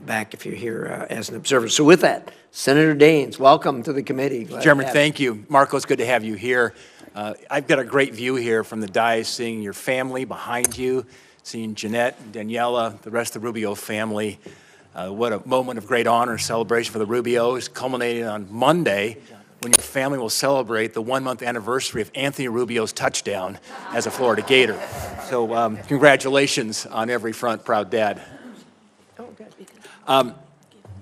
S6: back if you're here as an observer. So with that, Senator Daines, welcome to the committee.
S16: Chairman, thank you. Marco, it's good to have you here. I've got a great view here from the dais, seeing your family behind you, seeing Jeanette, Daniela, the rest of the Rubio family. What a moment of great honor, celebration for the Rubios, culminating on Monday, when your family will celebrate the 1-month anniversary of Anthony Rubio's touchdown as a Florida Gator. So congratulations on every front, proud dad.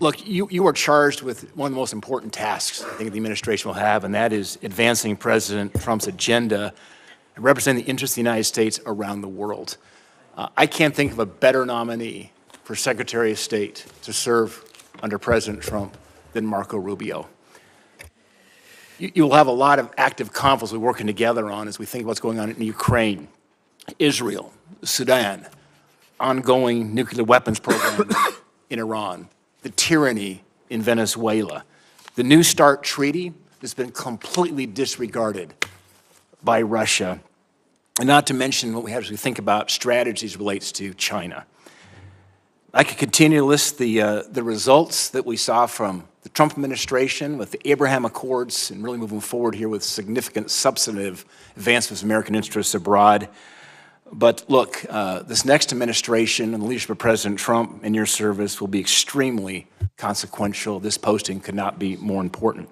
S16: Look, you are charged with one of the most important tasks I think the administration will have, and that is advancing President Trump's agenda and representing the interests of the United States around the world. I can't think of a better nominee for Secretary of State to serve under President Trump than Marco Rubio. You'll have a lot of active conflicts we're working together on as we think about what's going on in Ukraine, Israel, Sudan, ongoing nuclear weapons programs in Iran, the tyranny in Venezuela. The New START treaty has been completely disregarded by Russia, and not to mention what we have as we think about strategies relates to China. I could continue to list the results that we saw from the Trump administration with the Abraham Accords and really moving forward here with significant substantive advancements of American interests abroad. But look, this next administration and the leadership of President Trump and your service will be extremely consequential. This posting could not be more important.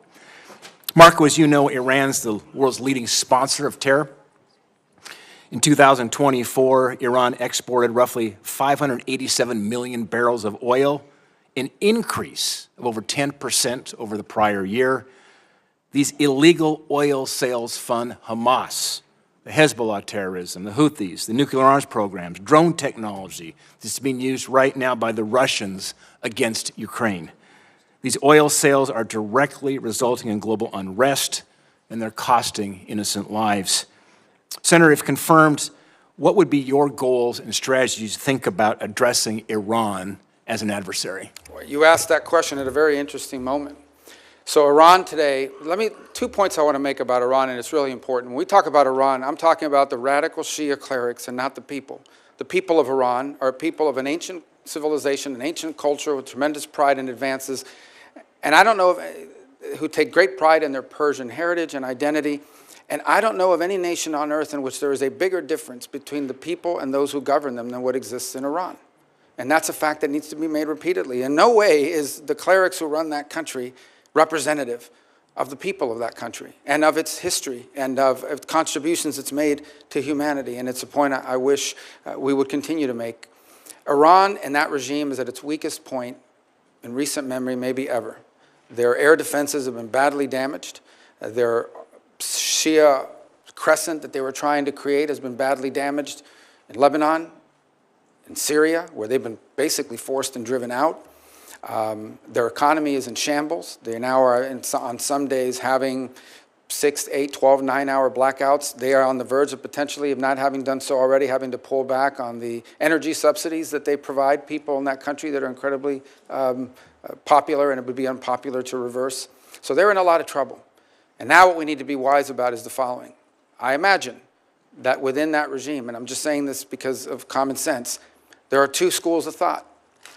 S16: Marco, as you know, Iran's the world's leading sponsor of terror. In 2024, Iran exported roughly 587 million barrels of oil, an increase of over 10% over the prior year. These illegal oil sales fund Hamas, the Hezbollah terrorism, the Houthis, the nuclear arms programs, drone technology that's being used right now by the Russians against Ukraine. These oil sales are directly resulting in global unrest, and they're costing innocent lives. Senator, if confirmed, what would be your goals and strategies to think about addressing Iran as an adversary?
S8: You asked that question at a very interesting moment. So Iran today, 2 points I want to make about Iran, and it's really important. When we talk about Iran, I'm talking about the radical Shia clerics and not the people. The people of Iran are people of an ancient civilization, an ancient culture with tremendous pride and advances. And I don't know who take great pride in their Persian heritage and identity. And I don't know of any nation on earth in which there is a bigger difference between the people and those who govern them than what exists in Iran. And that's a fact that needs to be made repeatedly. In no way is the clerics who run that country representative of the people of that country and of its history and of contributions it's made to humanity. And it's a point I wish we would continue to make. Iran and that regime is at its weakest point in recent memory, maybe ever. Their air defenses have been badly damaged. Their Shia crescent that they were trying to create has been badly damaged in Lebanon, in Syria, where they've been basically forced and driven out. Their economy is in shambles. They now are, on some days, having 6, 8, 12, 9-hour blackouts. They are on the verge of potentially, if not having done so already, having to pull back on the energy subsidies that they provide people in that country that are incredibly popular, and it would be unpopular to reverse. So they're in a lot of trouble. And now what we need to be wise about is the following. I imagine that within that regime, and I'm just saying this because of common sense, there are two schools of thought.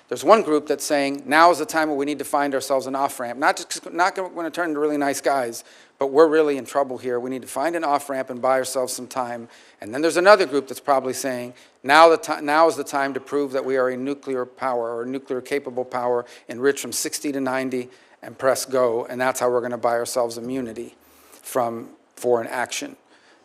S8: There's one group that's saying, now is the time where we need to find ourselves an off-ramp. Not going to turn into really nice guys, but we're really in trouble here. We need to find an off-ramp and buy ourselves some time. And then there's another group that's probably saying, now is the time to prove that we are a nuclear power or a nuclear-capable power, enriched from 60 to 90, and press go. And that's how we're going to buy ourselves immunity from foreign action.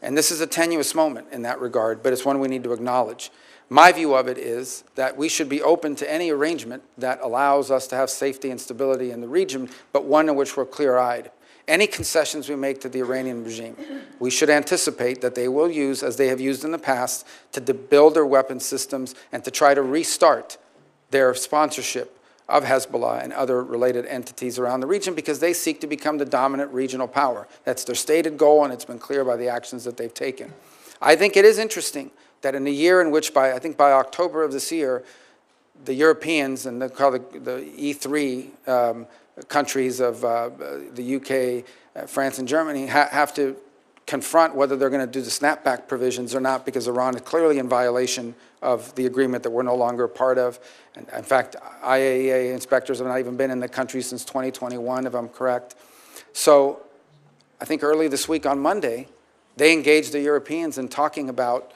S8: And this is a tenuous moment in that regard, but it's one we need to acknowledge. My view of it is that we should be open to any arrangement that allows us to have safety and stability in the region, but one in which we're clear-eyed. Any concessions we make to the Iranian regime, we should anticipate that they will use, as they have used in the past, to build their weapons systems and to try to restart their sponsorship of Hezbollah and other related entities around the region, because they seek to become the dominant regional power. That's their stated goal, and it's been clear by the actions that they've taken. I think it is interesting that in a year in which, I think by October of this year, the Europeans and the E3 countries of the UK, France, and Germany have to confront whether they're going to do the snapback provisions or not, because Iran is clearly in violation of the agreement that we're no longer a part of. And in fact, IAEA inspectors have not even been in the country since 2021, if I'm correct. So I think early this week on Monday, they engaged the Europeans in talking about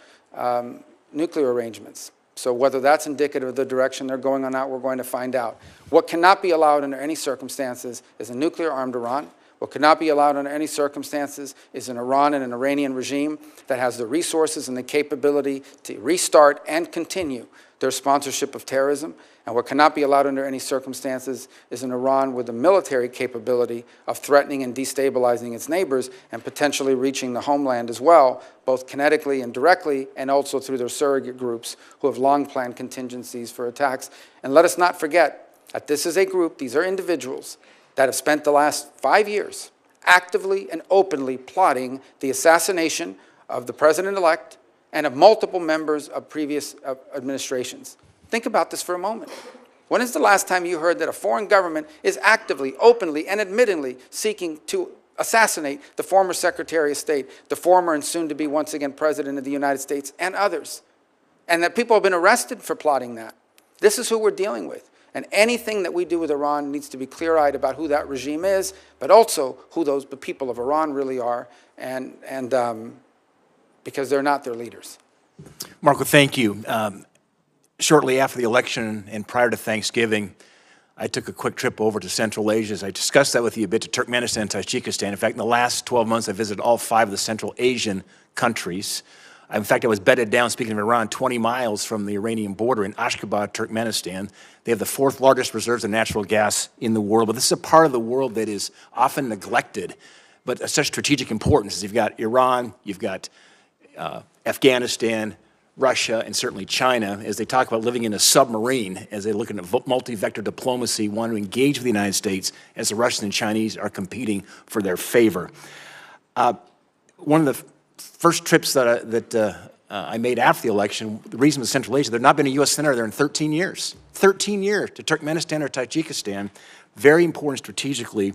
S8: nuclear arrangements. So whether that's indicative of the direction they're going or not, we're going to find out. What cannot be allowed under any circumstances is a nuclear-armed Iran. What cannot be allowed under any circumstances is an Iran and an Iranian regime that has the resources and the capability to restart and continue their sponsorship of terrorism. And what cannot be allowed under any circumstances is an Iran with the military capability of threatening and destabilizing its neighbors and potentially reaching the homeland as well, both kinetically and directly, and also through their surrogate groups who have long planned contingencies for attacks. And let us not forget that this is a group, these are individuals that have spent the last 5 years actively and openly plotting the assassination of the president-elect and of multiple members of previous administrations. Think about this for a moment. When is the last time you heard that a foreign government is actively, openly, and admittingly seeking to assassinate the former Secretary of State, the former and soon-to-be once again President of the United States, and others? And that people have been arrested for plotting that. This is who we're dealing with. And anything that we do with Iran needs to be clear-eyed about who that regime is, but also who the people of Iran really are, and because they're not their leaders.
S16: Marco, thank you. Shortly after the election and prior to Thanksgiving, I took a quick trip over to Central Asia. As I discussed that with you a bit, to Turkmenistan and Tajikistan. In fact, in the last 12 months, I visited all 5 of the Central Asian countries. In fact, I was bedded down, speaking of Iran, 20 miles from the Iranian border in Ashgabat, Turkmenistan. They have the 4th largest reserves of natural gas in the world. But this is a part of the world that is often neglected, but of such strategic importance. You've got Iran, you've got Afghanistan, Russia, and certainly China, as they talk about living in a submarine, as they look at multi-vector diplomacy, want to engage with the United States as the Russians and Chinese are competing for their favor. One of the first trips that I made after the election, the reason was Central Asia. There's not been a U.S. senator there in 13 years. 13 years to Turkmenistan or Tajikistan. Very important strategically.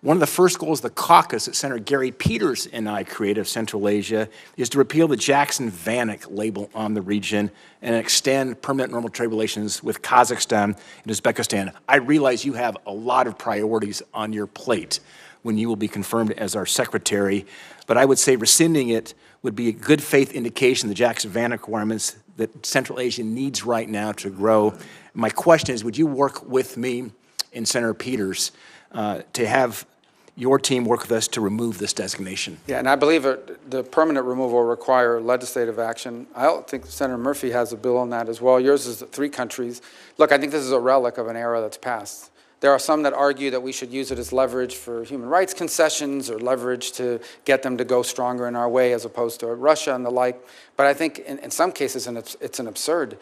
S16: One of the first goals of the caucus that Senator Gary Peters and I created of Central Asia is to repeal the Jackson-Vanik label on the region and extend permanent normal trade relations with Kazakhstan and Uzbekistan. I realize you have a lot of priorities on your plate when you will be confirmed as our secretary, but I would say rescinding it would be a good faith indication of the Jackson-Vanik requirements that Central Asia needs right now to grow. My question is, would you work with me and Senator Peters to have your team work with us to remove this designation?
S8: Yeah, and I believe the permanent removal will require legislative action. I don't think Senator Murphy has a bill on that as well. Yours is 3 countries. Look, I think this is a relic of an era that's passed. There are some that argue that we should use it as leverage for human rights concessions or leverage to get them to go stronger in our way as opposed to Russia and the like. But I think in some cases it's an absurd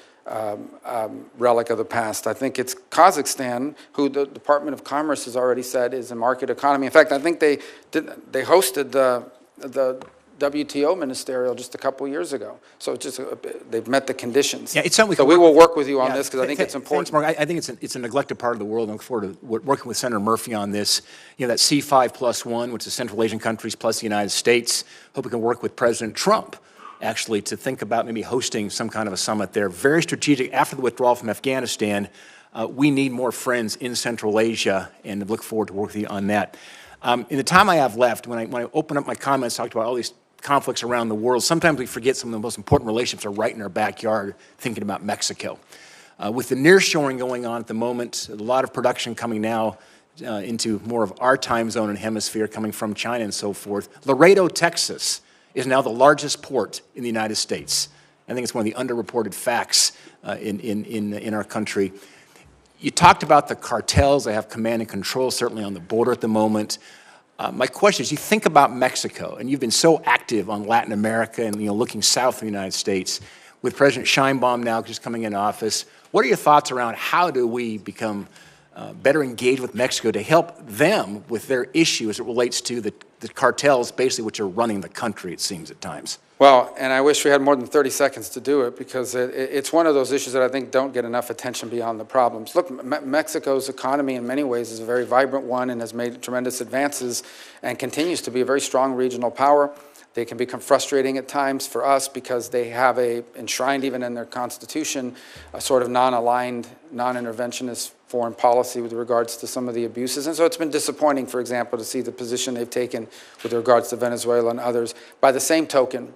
S8: relic of the past. I think it's Kazakhstan, who the Department of Commerce has already said is a market economy. In fact, I think they hosted the WTO ministerial just a couple years ago. So it's just they've met the conditions.
S16: Yeah, it's something
S8: so we will work with you on this because I think it's important.
S16: Thanks, Mark. I think it's a neglected part of the world. I look forward to working with Senator Murphy on this. You know, that C5+1, which is Central Asian countries plus the United States. Hope we can work with President Trump actually to think about maybe hosting some kind of a summit there. Very strategic. After the withdrawal from Afghanistan, we need more friends in Central Asia, and look forward to working with you on that. In the time I have left, when I open up my comments, talked about all these conflicts around the world, sometimes we forget some of the most important relationships are right in our backyard, thinking about Mexico. With the nearshoring going on at the moment, a lot of production coming now into more of our time zone and hemisphere coming from China and so forth. Laredo, Texas is now the largest port in the United States. I think it's one of the underreported facts in our country. You talked about the cartels. They have command and control, certainly on the border at the moment. My question is, you think about Mexico, and you've been so active on Latin America and looking south of the United States. With President Sheinbaum now just coming into office, what are your thoughts around how do we become better engaged with Mexico to help them with their issue as it relates to the cartels, basically, which are running the country, it seems, at times?
S8: Well, and I wish we had more than 30 seconds to do it because it's one of those issues that I think don't get enough attention beyond the problems. Look, Mexico's economy in many ways is a very vibrant one and has made tremendous advances and continues to be a very strong regional power. They can become frustrating at times for us because they have enshrined even in their constitution, a sort of non-aligned, non-interventionist foreign policy with regards to some of the abuses. And so it's been disappointing, for example, to see the position they've taken with regards to Venezuela and others. By the same token,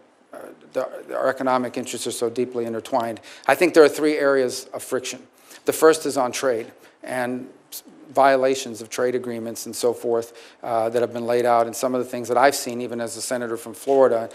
S8: our economic interests are so deeply intertwined. I think there are 3 areas of friction. The first is on trade and violations of trade agreements and so forth that have been laid out, and some of the things that I've seen, even as a senator from Florida,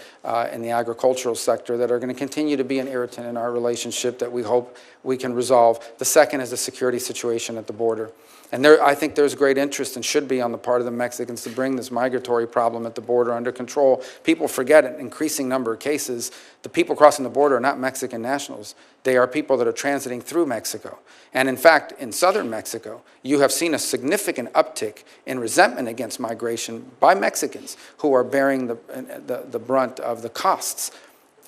S8: in the agricultural sector that are going to continue to be an irritant in our relationship that we hope we can resolve. The second is the security situation at the border. And I think there's great interest and should be on the part of the Mexicans to bring this migratory problem at the border under control. People forget an increasing number of cases. The people crossing the border are not Mexican nationals. They are people that are transiting through Mexico. And in fact, in southern Mexico, you have seen seen a significant uptick in resentment against migration by Mexicans who are bearing the brunt of the costs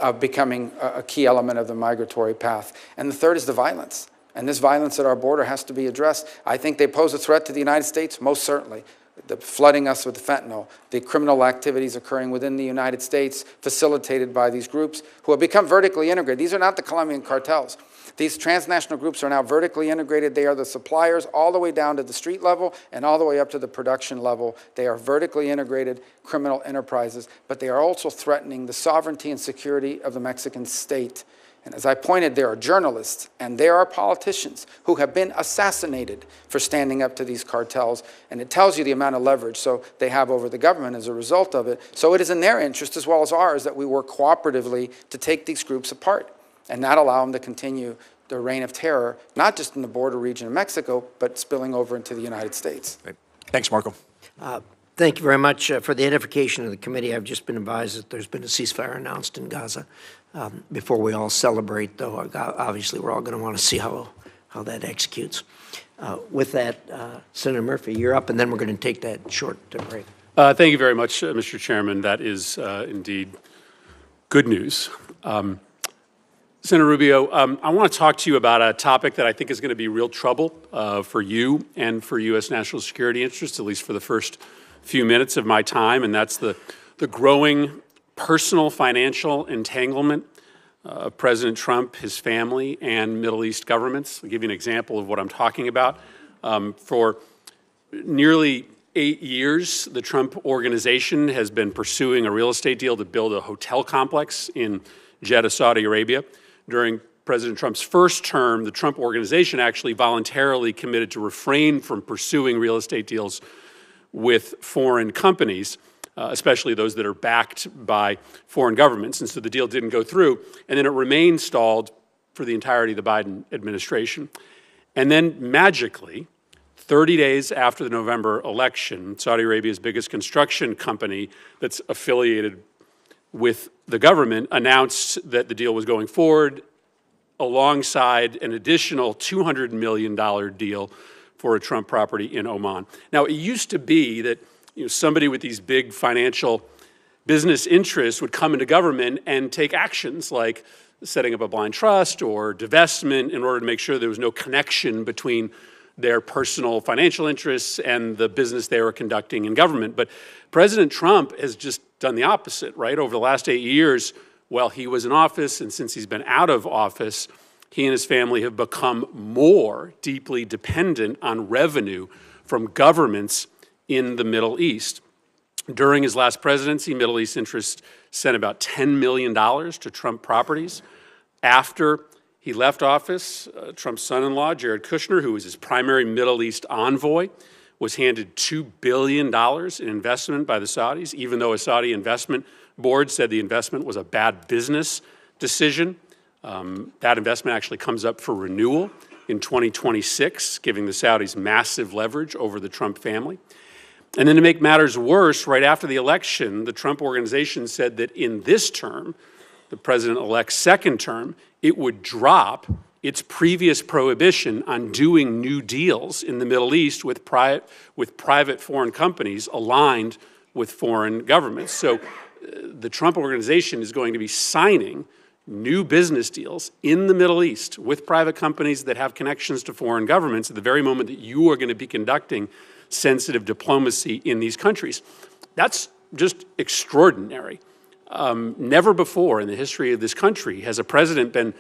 S8: of becoming a key element of the migratory path. And the third is the violence. And this violence at our border has to be addressed. I think they pose a threat to the United States, most certainly. The flooding us with fentanyl, the criminal activities occurring within the United States, facilitated by these groups who have become vertically integrated. These are not the Colombian cartels. These transnational groups are now vertically integrated. They are the suppliers all the way down to the street level and all the way up to the production level. They are vertically integrated criminal enterprises, but they are also threatening the sovereignty and security of the Mexican state. And as I pointed, there are journalists and there are politicians who have been assassinated for standing up to these cartels. And it tells you the amount of leverage so they have over the government as a result of it. So it is in their interest as well as ours that we work cooperatively to take these groups apart and not allow them to continue their reign of terror, not just in the border region of Mexico, but spilling over into the United States.
S16: Great. Thanks, Marco.
S6: Thank you very much for the edification of the committee. I've just been advised that there's been a ceasefire announced in Gaza. Before we all celebrate, though, obviously we're all going to want to see how that executes. With that, Senator Murphy, you're up, and then we're going to take that short break.
S17: Thank you very much, Mr. Chairman. That is indeed good news. Senator Rubio, I want to talk to you about a topic that I think is going to be real trouble for you and for U.S. national security interests, at least for the first few minutes of my time, and that's the growing personal financial entanglement of President Trump, his family, and Middle East governments. I'll give you an example of what I'm talking about. For nearly 8 years, the Trump organization has been pursuing a real estate deal to build a hotel complex in Jeddah, Saudi Arabia. During President Trump's first term, the Trump organization actually voluntarily committed to refrain from pursuing real estate deals with foreign companies, especially those that are backed by foreign governments. And so the deal didn't go through. And then it remained stalled for the entirety of the Biden administration. And then magically, 30 days after the November election, Saudi Arabia's biggest construction company that's affiliated with the government announced that the deal was going forward alongside an additional $200 million deal for a Trump property in Oman. Now, it used to be that somebody with these big financial business interests would come into government and take actions like setting up a blind trust or divestment in order to make sure there was no connection between their personal financial interests and the business they were conducting in government. But President Trump has just done the opposite, right? Over the last 8 years, while he was in office and since he's been out of office, he and his family have become more deeply dependent on revenue from governments in the Middle East. During his last presidency, Middle East interests sent about $10 million to Trump properties. After he left office, Trump's son-in-law, Jared Kushner, who was his primary Middle East envoy, was handed $2 billion in investment by the Saudis, even though a Saudi investment board said the investment was a bad business decision. That investment actually comes up for renewal in 2026, giving the Saudis massive leverage over the Trump family. And then to make matters worse, right after the election, the Trump organization said that in this term, the president-elect's second term, it would drop its previous prohibition on doing new deals in the Middle East with private foreign companies aligned with foreign governments. So the Trump organization is going to be signing new business deals in the Middle East with private companies that have connections to foreign governments at the very moment that you are going to be conducting sensitive diplomacy in these countries. That's just extraordinary. Never before in the history of this country has a president been,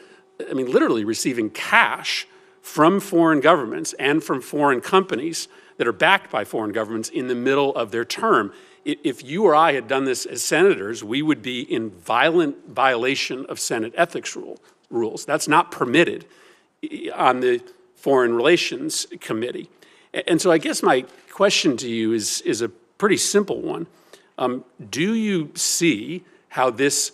S17: literally receiving cash from foreign governments and from foreign companies that are backed by foreign governments in the middle of their term. If you or I had done this as senators, we would be in violent violation of Senate ethics rules. That's not permitted on the Foreign Relations Committee. And so I guess my question to you is a pretty simple one. Do you see how this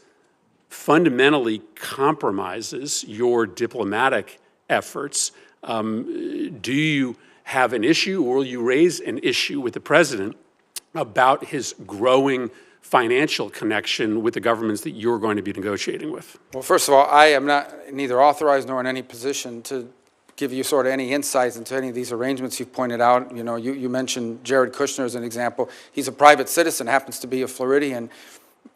S17: fundamentally compromises your diplomatic efforts? Do you have an issue, or will you raise an issue with the president about his growing financial connection with the governments that you're going to be negotiating with?
S8: Well, first of all, I am neither authorized nor in any position to give you sort of any insights into any of these arrangements you've pointed out. You know, you mentioned Jared Kushner as an example. He's a private citizen, happens to be a Floridian.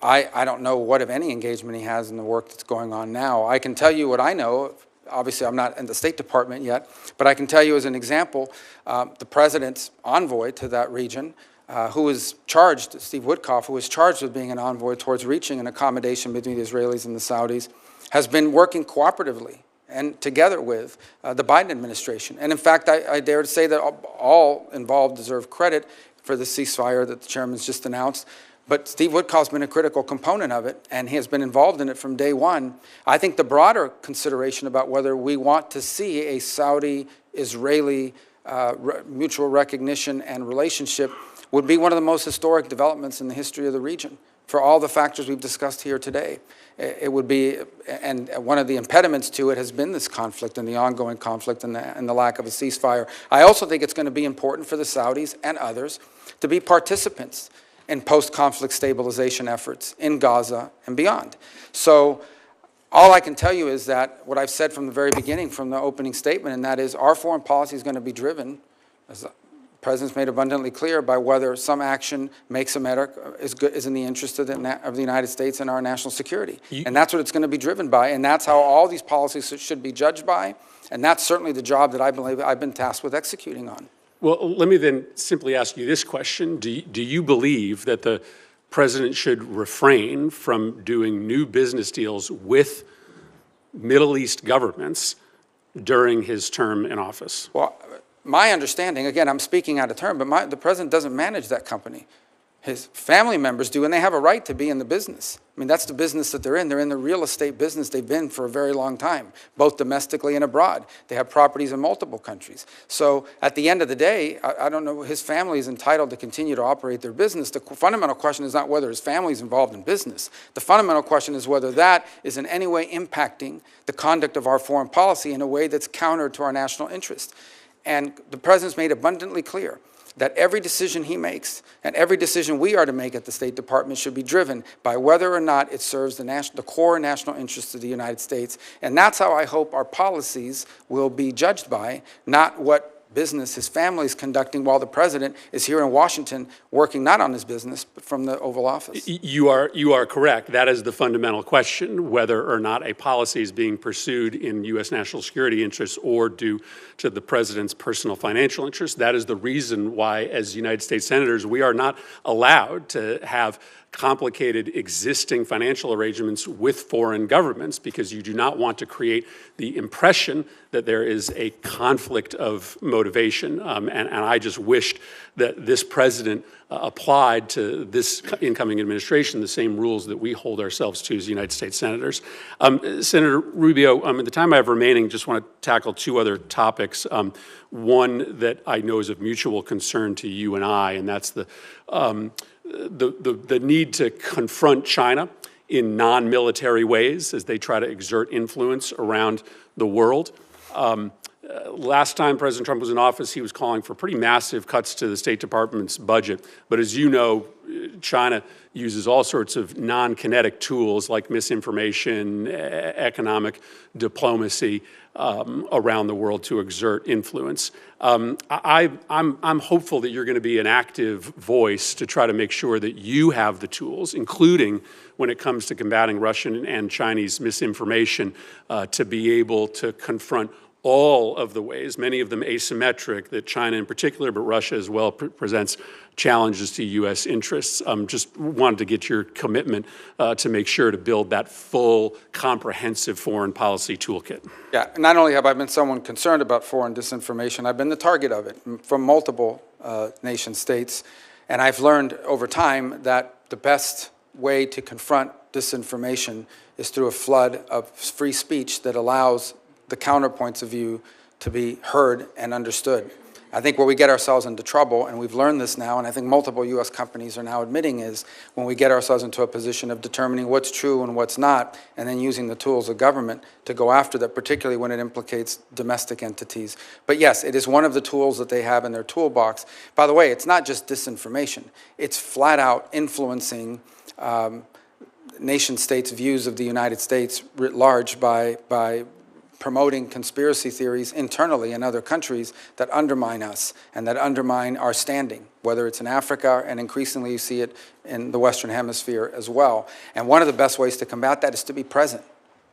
S8: I don't know what, if any, engagement he has in the work that's going on now. I can tell you what I know. Obviously, I'm not in the State Department yet, but I can tell you as an example, the president's envoy to that region, who was charged, Steve Witkoff, who was charged with being an envoy towards reaching an accommodation between the Israelis and the Saudis, has been working cooperatively and together with the Biden administration. And in fact, I dare to say that all involved deserve credit for the ceasefire that the chairman's just announced. But Steve Witkoff's been a critical component of it, and he has been involved in it from day one. I think the broader consideration about whether we want to see a Saudi-Israeli mutual recognition and relationship would be one of the most historic developments in the history of the region for all the factors we've discussed here today. It would be, and one of the impediments to it has been this conflict and the ongoing conflict and the lack of a ceasefire. I also think it's going to be important for the Saudis and others to be participants in post-conflict stabilization efforts in Gaza and beyond. So all I can tell you is that what I've said from the very beginning, from the opening statement, and that is our foreign policy is going to be driven, as the President's made abundantly clear, by whether some action makes America is in the interest of the United States and our national security. And that's what it's going to be driven by, and that's how all these policies should be judged by, and that's certainly the job that I believe I've been tasked with executing on.
S17: Well, let me then simply ask you this question. Do you believe that the president should refrain from doing new business deals with Middle East governments during his term in office?
S8: Well, my understanding, again, I'm speaking out of turn, but the president doesn't manage that company. His family members do, and they have a right to be in the business. I mean, that's the business that they're in. They're in the real estate business. They've been for a very long time, both domestically and abroad. They have properties in multiple countries. So at the end of the day, I don't know, his family is entitled to continue to operate their business. The fundamental question is not whether his family is involved in business. The fundamental question is whether that is in any way impacting the conduct of our foreign policy in a way that's counter to our national interest. And the president's made abundantly clear that every decision he makes and every decision we are to make at the State Department should be driven by whether or not it serves the core national interests of the United States. And that's how I hope our policies will be judged by, not what business his family is conducting while the president is here in Washington working not on his business, but from the Oval Office.
S17: You are correct. That is the fundamental question, whether or not a policy is being pursued in U.S. national security interests or due to the president's personal financial interests. That is the reason why, as United States senators, we are not allowed to have complicated existing financial arrangements with foreign governments, because you do not want to create the impression that there is a conflict of motivation. And I just wished that this president applied to this incoming administration the same rules that we hold ourselves to as United States senators. Senator Rubio, at the time I have remaining, just want to tackle two other topics. One that I know is of mutual concern to you and I, and that's the need to confront China in non-military ways as they try to exert influence around the world. Last time President Trump was in office, he was calling for pretty massive cuts to the State Department's budget. But as you know, China uses all sorts of non-kinetic tools like misinformation, economic diplomacy around the world to exert influence. I'm hopeful that you're going to be an active voice to try to make sure that you have the tools, including when it comes to combating Russian and Chinese misinformation, to be able to confront all of the ways, many of them asymmetric, that China in particular, but Russia as well, presents challenges to U.S. interests. Just wanted to get your commitment to make sure to build that full, comprehensive foreign policy toolkit.
S8: Yeah, not only have I been someone concerned about foreign disinformation, I've been the target of it from multiple nation states. And I've learned over time that the best way to confront disinformation is through a flood of free speech that allows the counterpoints of view to be heard and understood. I think where we get ourselves into trouble, and we've learned this now, and I think multiple U.S. companies are now admitting, is when we get ourselves into a position of determining what's true and what's not, and then using the tools of government to go after that, particularly when it implicates domestic entities. But yes, it is one of the tools that they have in their toolbox. By the way, it's not just disinformation. It's flat out influencing nation states' views of the United States writ large by promoting conspiracy theories internally in other countries that undermine us and that undermine our standing, whether it's in Africa, and increasingly you see it in the Western Hemisphere as well. And one of the best ways to combat that is to be present,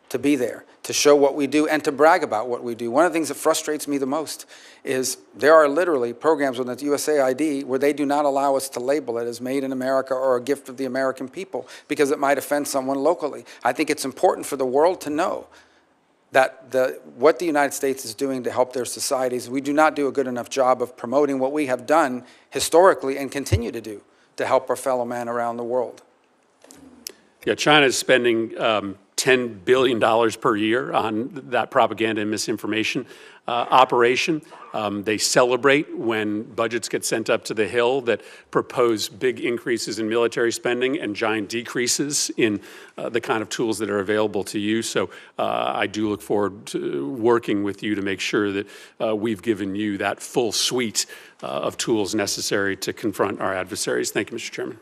S8: to be there, to show what we do, and to brag about what we do. One of the things that frustrates me the most is there are literally programs within the USAID where they do not allow us to label it as made in America or a gift of the American people because it might offend someone locally. I think it's important for the world to know that what the United States is doing to help their societies, we do not do a good enough job of promoting what we have done historically and continue to do to help our fellow man around the world.
S17: Yeah, China is spending $10 billion per year on that propaganda and misinformation operation. They celebrate when budgets get sent up to the Hill that propose big increases in military spending and giant decreases in the kind of tools that are available to you. So I do look forward to working with you to make sure that we've given you that full suite of tools necessary to confront our adversaries. Thank you, Mr. Chairman.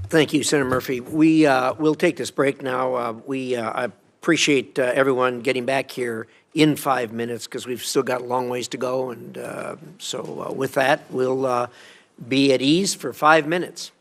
S6: Thank you, Senator Murphy. We'll take this break now. I appreciate everyone getting back here in 5 minutes because we've still got a long ways to go. And so with that, we'll be at ease for 5 minutes.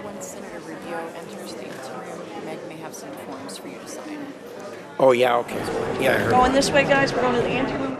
S18: When Senator Rubio enters the room, Meg may have some forms for you to sign.
S6: Oh, yeah, okay. Yeah, I heard.
S10: Going this way, guys. We're going to the anteroom.